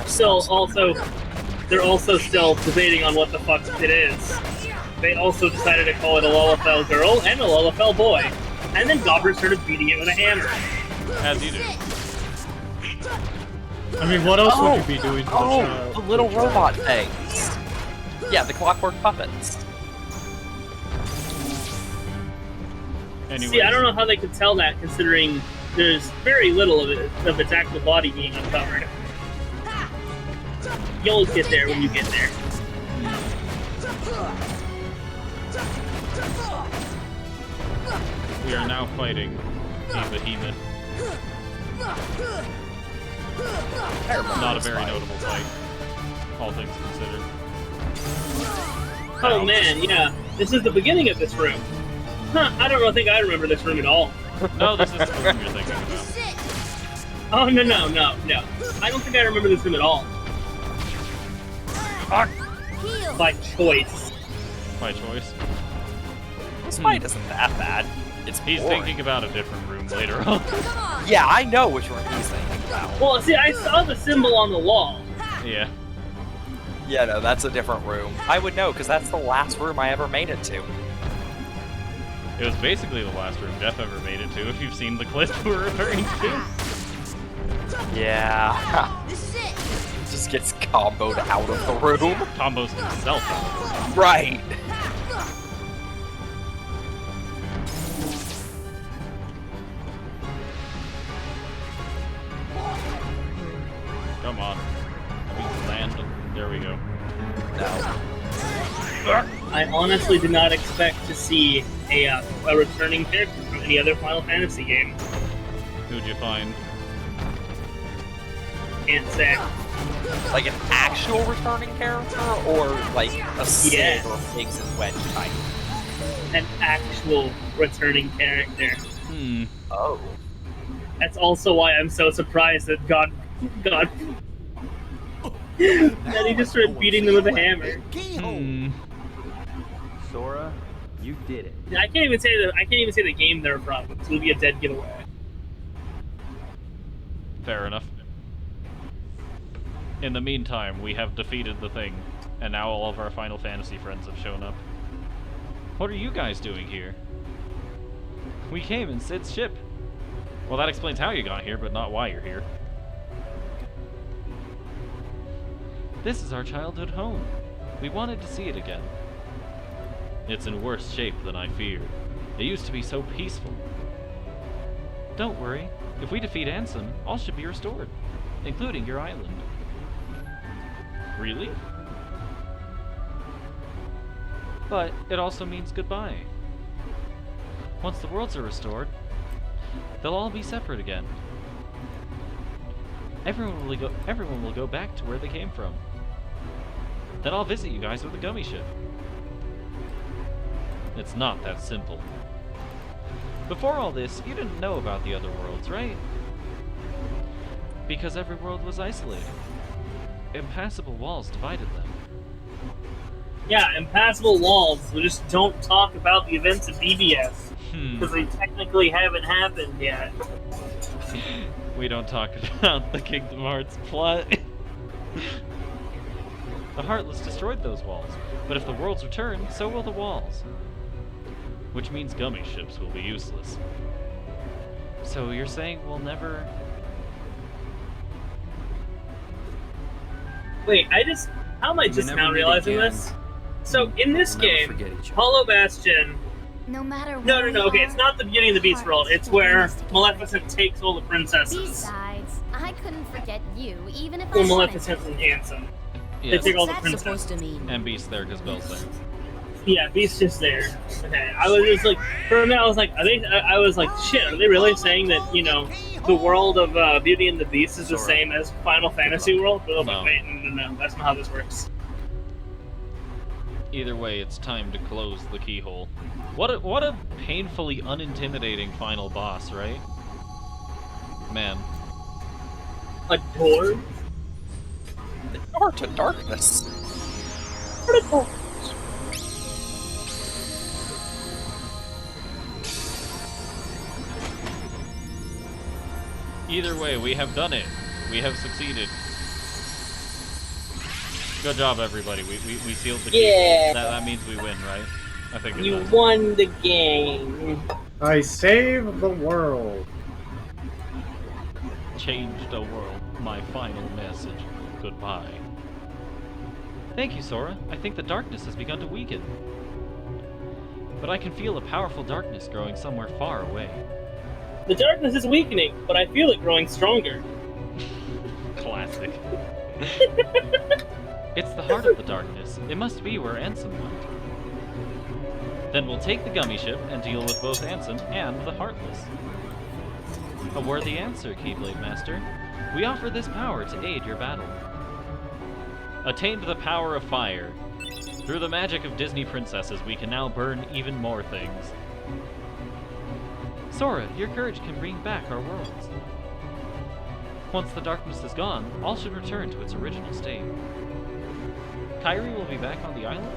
also still debating on what the fuck it is. They also decided to call it a Lullafell girl and a Lullafell boy. And then Gobbert started beating it with a hammer. As you do. I mean, what else would you be doing to the child? The little robot things. Yeah, the clockwork puppets. Anyways. See, I don't know how they could tell that, considering there's very little of its actual body being uncovered. You'll get there when you get there. We are now fighting a behemoth. Not a very notable fight, all things considered. Oh man, yeah. This is the beginning of this room. Huh, I don't really think I remember this room at all. No, this is the room you're thinking about. Oh, no. I don't think I remember this room at all. By choice. By choice? This fight isn't that bad. He's thinking about a different room later on. Yeah, I know which room he's thinking about. Well, see, I saw the symbol on the wall. Yeah. Yeah, no, that's a different room. I would know, because that's the last room I ever made it to. It was basically the last room Jeff ever made it to, if you've seen the clip we're referring to. Yeah. Just gets comboed out of the room. Combos himself out of the room. Right. Come on. We land. There we go. No. I honestly did not expect to see a returning character from any other Final Fantasy game. Who'd you find? Can't say. Like an actual returning character, or like a Sid or Pigs and Wedge type? An actual returning character. Oh. That's also why I'm so surprised that God, that he just started beating them with a hammer. Sora, you did it. I can't even say the game they're from. It would be a dead giveaway. Fair enough. In the meantime, we have defeated the thing, and now all of our Final Fantasy friends have shown up. What are you guys doing here? We came in Sid's ship. Well, that explains how you got here, but not why you're here. This is our childhood home. We wanted to see it again. It's in worse shape than I feared. It used to be so peaceful. Don't worry. If we defeat Ansem, all should be restored, including your island. Really? But it also means goodbye. Once the worlds are restored, they'll all be separate again. Everyone will go back to where they came from. Then I'll visit you guys with a gummy ship. It's not that simple. Before all this, you didn't know about the other worlds, right? Because every world was isolated. Impassable walls divided them. Yeah, impassable walls. We just don't talk about the events of BBS. Because they technically haven't happened yet. We don't talk about the Kingdom Hearts plot. The Heartless destroyed those walls, but if the worlds return, so will the walls. Which means gummy ships will be useless. So you're saying we'll never... Wait, how am I just now realizing this? So, in this game, Hollow Bastion... No matter No, okay, it's not the beginning of the Beast World, it's where Maleficent takes all the princesses. Besides, I couldn't forget you, even if I Well, wanted Maleficent to. and Handsome. Yes. They take all the What's that supposed princesses. to mean? And Beast's there because Belle's there. Yeah, Beast's just there. Okay, I was just like, for a minute, I was like, I was like, shit, are they really saying that, you know, the world of Beauty and the Beast is the same as Final Fantasy World? But I was like, wait, no, that's not how this works. Either way, it's time to close the keyhole. What a painfully unintimidating final boss, right? Man. A door? The door to darkness. Either way, we have done it. We have succeeded. Good job, everybody. We sealed the key. Yeah. That means we win, right? I think it You does. won the game. I saved the world. Changed the world. My final message. Goodbye. Thank you, Sora. I think the darkness has begun to weaken. But I can feel a powerful darkness growing somewhere far away. The darkness is weakening, but I feel it growing stronger. Classic. It's the heart of the darkness. It must be where Ansem went. Then we'll take the gummy ship and deal with both Ansem and the Heartless. A worthy answer, Keyblade Master. We offer this power to aid your battle. Attained the power of fire. Through the magic of Disney princesses, we can now burn even more things. Sora, your courage can bring back our worlds. Once the darkness is gone, all should return to its original state. Kairi will be back on the island?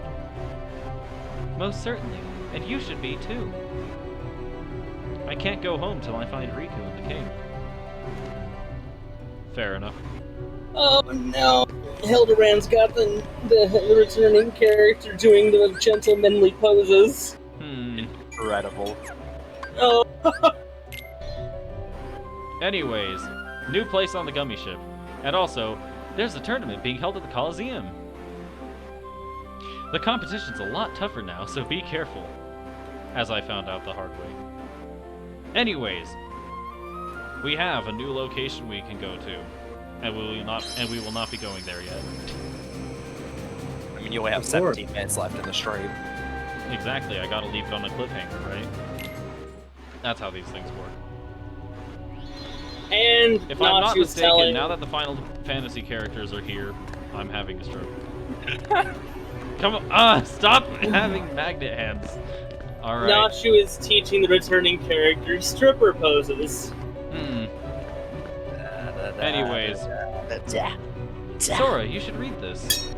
Most certainly, and you should be too. I can't go home till I find Riku in the cave. Fair enough. Oh no, Hildebrand's got the returning character doing the gentlemanly poses. Incredible. Oh. Anyways, new place on the gummy ship. And also, there's a tournament being held at the Coliseum. The competition's a lot tougher now, so be careful. As I found out the hard way. Anyways, we have a new location we can go to. And we will not be going there yet. I mean, you only have 17 minutes left in the stream. Exactly, I gotta leave it on a cliffhanger, right? That's how these things work. And if I'm not mistaken, now that the Final Fantasy characters are here, I'm having a stroke. Come on, stop having magnet hands. Alright. Nachu is teaching the returning character stripper poses. Anyways. Sora, you should read this.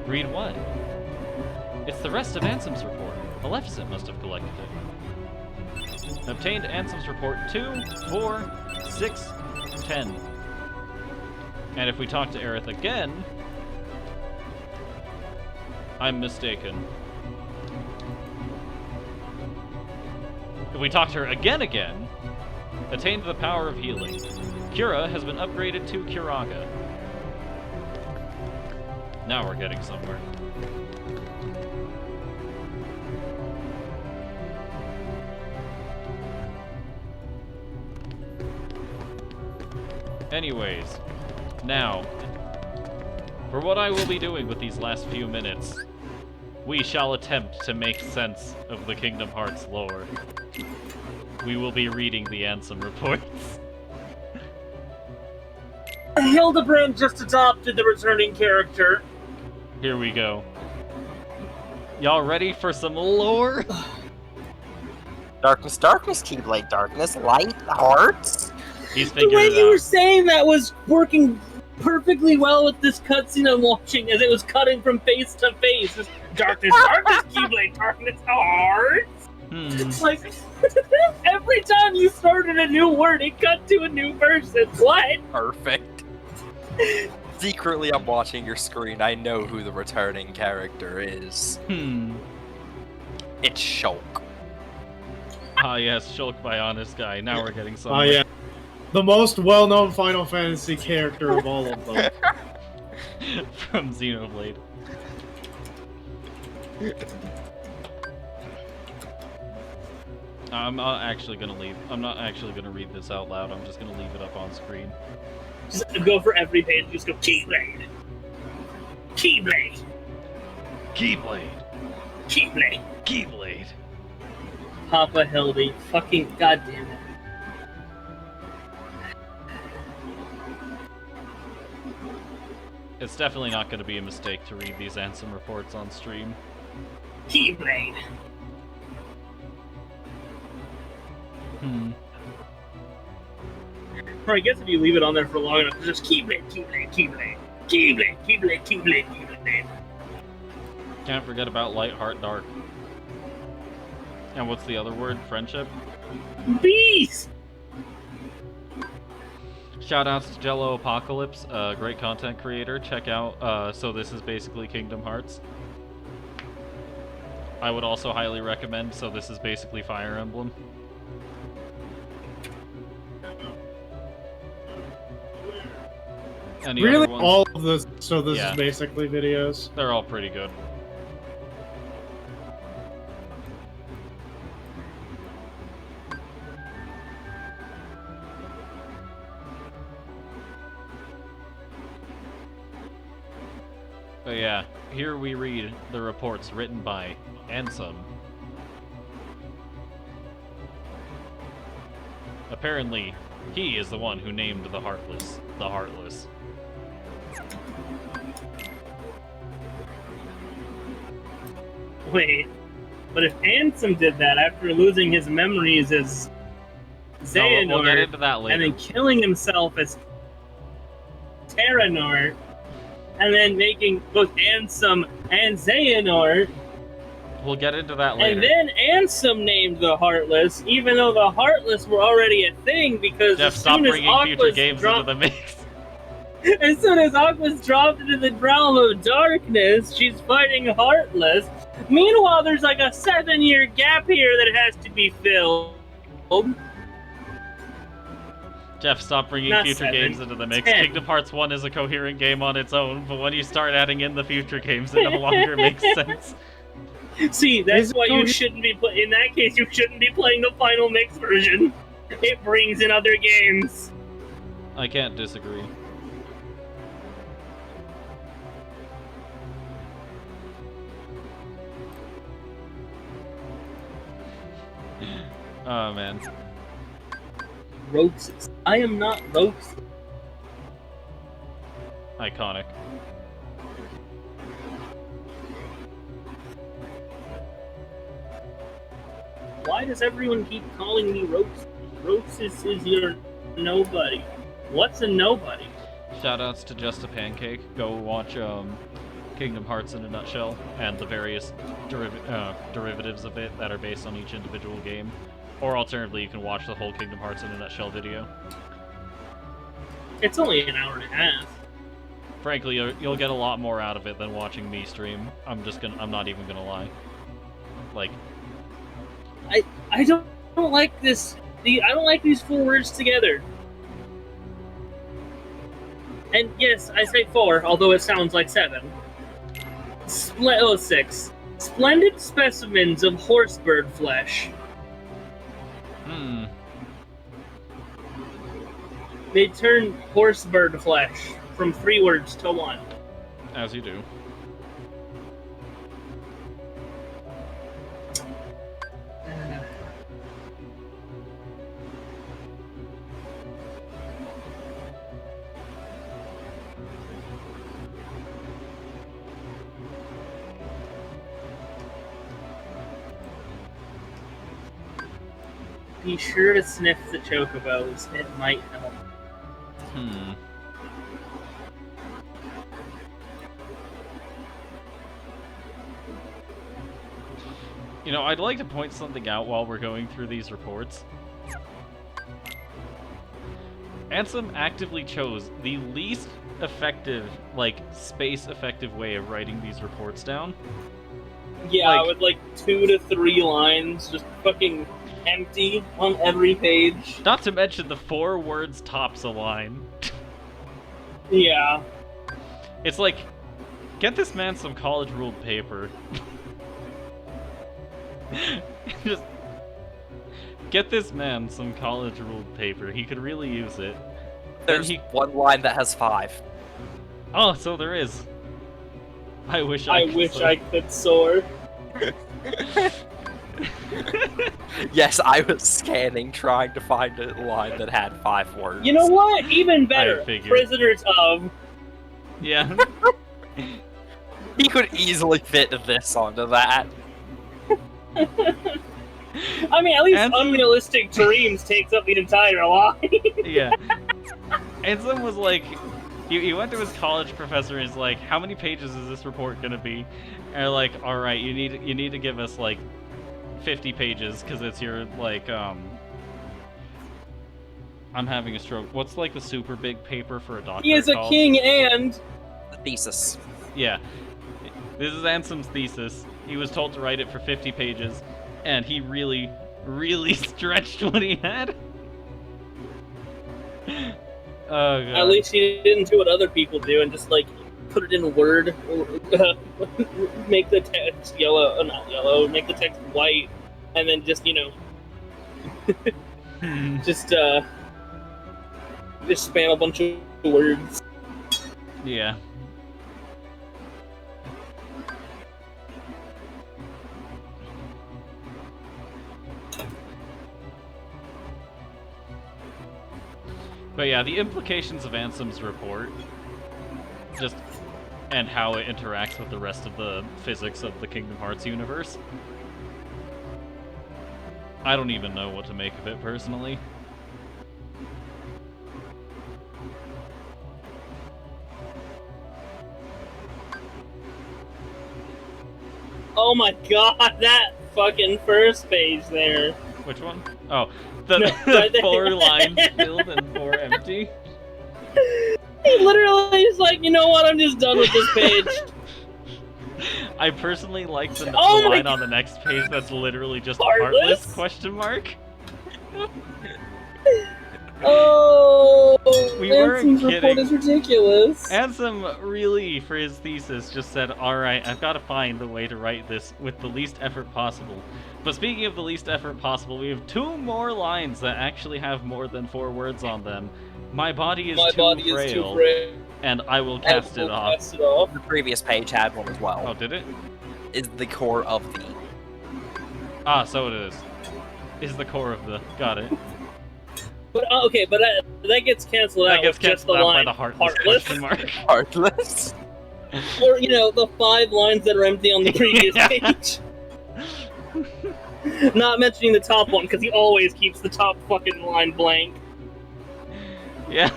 Read what? It's the rest of Ansem's report. Maleficent must have collected it. Obtained Ansem's report 2, 4, 6, 10. And if we talk to Aerith again, I'm mistaken. If we talk to her again, attained the power of healing. Cura has been upgraded to Curaga. Now we're getting somewhere. Anyways, now, for what I will be doing with these last few minutes, we shall attempt to make sense of the Kingdom Hearts lore. We will be reading the Ansem reports. Hildebrand just adopted the returning character. Here we go. Y'all ready for some lore? Darkness, darkness, Keyblade, darkness, light, hearts. He's figured the way it you out. were saying that was working perfectly well with this cutscene I'm watching, as it was cutting from face to face. Just darkness, darkness, Keyblade, darkness, hearts. It's like every time you started a new word, it cut to a new person. What? Perfect. Secretly, I'm watching your screen. I know who the returning character is. It's Shulk. Ah yes, Shulk by Honest Guy. Now we're getting somewhere. Oh yeah. The most well-known Final Fantasy character of all of them. From Xenoblade. I'm not actually gonna leave. I'm not actually gonna read this out loud. I'm just gonna leave it up on screen. Just go for every page. Just go Keyblade. Keyblade. Keyblade. Keyblade. Keyblade. Papa Hildy. Fucking goddamn it. It's definitely not going to be a mistake to read these Ansem reports on stream. Keyblade. Or I guess if you leave it on there for long enough, it's just Keyblade, Keyblade, Keyblade, Keyblade, Keyblade, Keyblade, Keyblade. Can't forget about Light, Heart, Dark. And what's the other word? Friendship? Beast! Shoutouts to Jello Apocalypse, great content creator. Check out, so this is basically Kingdom Hearts. I would also highly recommend, so this is basically Fire Emblem. Any Really? other ones? All of this, so this Yeah. is basically videos? They're all pretty good. But yeah, here we read the reports written by Ansem Apparently, he is the one who named the Heartless. Wait, but if Ansem did that after losing his memories as Xehanort, we'll get into that later. and then killing himself as Terranort, and then making both Ansem and Xehanort, We'll get into that later. and then Ansem named the Heartless, even though the Heartless were already a thing, because Jeff, as stop soon as bringing future Aqua's games into the mix. As soon as Aqua's dropped into the realm of darkness, she's fighting Heartless. Meanwhile, there's like a 7-year gap here that has to be filled. Jeff, stop bringing Not future 7, games into the mix. 10. Kingdom Hearts 1 is a coherent game on its own, but when you start adding in the future games, it no longer makes sense. See, that's why you shouldn't be in that case, you shouldn't be playing the final mix version. It brings in other games. I can't disagree. Oh man. Roxas. I am not Roxas. Iconic. Why does everyone keep calling me Roxas? Roxas is your nobody. What's a nobody? Shoutouts to Just a Pancake. Go watch Kingdom Hearts in a nutshell and the various derivatives of it that are based on each individual game. Or alternatively, you can watch the whole Kingdom Hearts in a nutshell video. It's only an hour and a half. Frankly, you'll get a lot more out of it than watching me stream. I'm not even gonna lie. Like, I don't like this. I don't like these 4 words together. And yes, I say 4, although it sounds like 7. 6. Splendid specimens of horsebird flesh. They turn horsebird flesh from 3 words to 1. As you do. Be sure to sniff the chocobos. It might help. You know, I'd like to point something out while we're going through these reports. Ansem actively chose the least effective, like, space-effective way of writing these reports down. Yeah, with like 2 to 3 lines, just fucking empty on every page. Not to mention the 4 words tops a line. Yeah. It's like, get this man some college-ruled paper. Just get this man some college-ruled paper. He could really use it. There's one line that has 5. Oh, so there is. I wish I could soar. Yes, I was scanning, trying to find a line that had 5 words. You know what? Even better. I figured. Prisoners of. Yeah. He could easily fit this onto that. I mean, at least unrealistic dreams takes up the entire line. Yeah. Ansem was like, he went to his college professor and he's like, how many pages is this report gonna be? And they're like, all right, you need to give us like 50 pages because it's your like I'm having a stroke. What's like the super big paper for a doctor? He is a king and a thesis. Yeah. This is Ansem's thesis. He was told to write it for 50 pages, and he really, really stretched what he had. Oh, God. At least he didn't do what other people do and just like put it in Word, make the text yellow, not yellow, make the text white, and then just, you know, just span a bunch of words. Yeah. But yeah, the implications of Ansem's report, just, and how it interacts with the rest of the physics of the Kingdom Hearts universe. I don't even know what to make of it, personally. Oh my god, that fucking first page there. Which one? Oh, the, No, the right there. 4 lines filled and 4 empty. He literally is like, you know what, I'm just done with this page. I personally like the Oh my line on the next page that's literally just Heartless? question mark. Oh, We weren't Ansem's report kidding. is ridiculous. Ansem really, for his thesis, just said, alright, I've got to find a way to write this with the least effort possible. But speaking of the least effort possible, we have 2 more lines that actually have more than 4 words on them. My body is, too, frail, and I will cast it off. The previous page had one as well. Oh, did it? Is the core of the... Ah, so it is. Is the core of the... Got it. But okay, but that gets canceled That out gets with just the canceled out by line the heartless question mark. Heartless? Or, you know, the 5 lines that are empty on the previous page. Not mentioning the top one, because he always keeps the top fucking line blank. Yeah.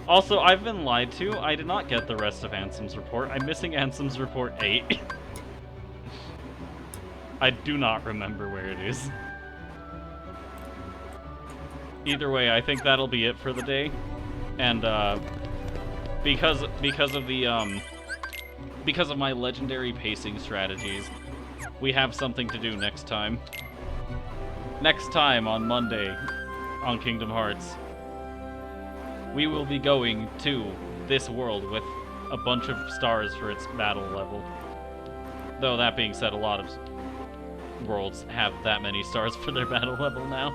Also, I've been lied to. I did not get the rest of Ansem's report. I'm missing Ansem's report 8. I do not remember where it is. Either way, I think that'll be it for the day. And because of my legendary pacing strategies, we have something to do next time. Next time on Monday on Kingdom Hearts, we will be going to this world with a bunch of stars for its battle level. Though that being said, a lot of worlds have that many stars for their battle level now.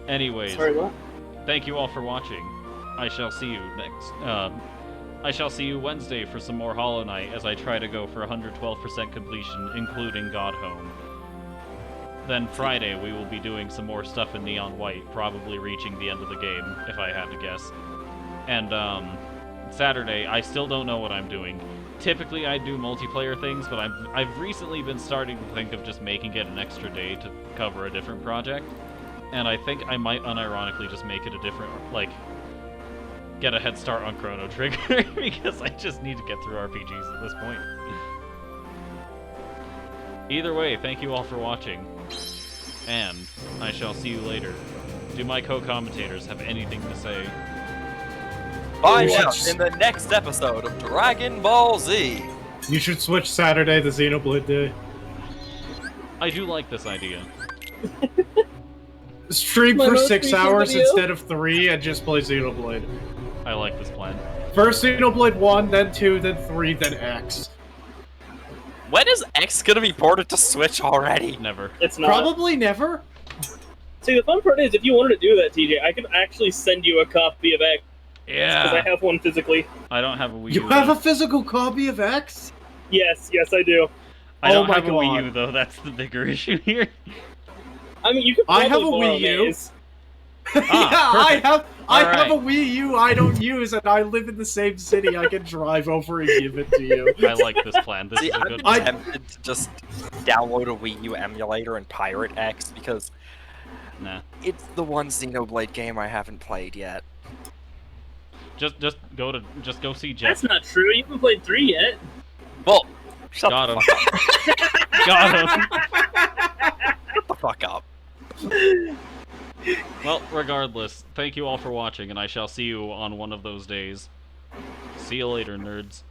Anyways, Sorry, what? thank you all for watching. I shall see you I shall see you Wednesday for some more Hollow Knight as I try to go for 112% completion, including God Home. Then Friday we will be doing some more stuff in Neon White, probably reaching the end of the game, if I had to guess. And Saturday, I still don't know what I'm doing. Typically I do multiplayer things, but I've recently been starting to think of just making it an extra day to cover a different project. And I think I might unironically just make it a different, like, get a head start on Chrono Trigger, because I just need to get through RPGs at this point. Either way, thank you all for watching, and I shall see you later. Do my co-commentators have anything to say? Find out in the next episode of Dragon Ball Z. You should switch Saturday to Xenoblade Day. I do like this idea. Stream My for most 6 recent hours video? instead of 3 and just play Xenoblade. I like this plan. First Xenoblade 1, then 2, then 3, then X. When is X gonna be ported to Switch already? Never. It's not. Probably never. See, the fun part is, if you wanted to do that, TJ, I could actually send you a copy of X. Yeah. Because I have one physically. I don't have a Wii U. You have though. a physical copy of X? Yes, I do. I don't Oh my have a Wii God. U though. That's the bigger issue here. I mean, you could I probably have a borrow Wii U. Maze. Ah, yeah, I Alright. have a Wii U I don't use, and I live in the same city. I can drive over and give it to you. I like this plan. This See, is a I've good been plan. tempted to just download a Wii U emulator and pirate X because Nah. it's the one Xenoblade game I haven't played yet. Just go see Jeff. That's not true. You haven't played 3 yet. Well, shut Got the him. fuck up. Got him. Shut the fuck up. Well, regardless, thank you all for watching, and I shall see you on one of those days. See you later, nerds.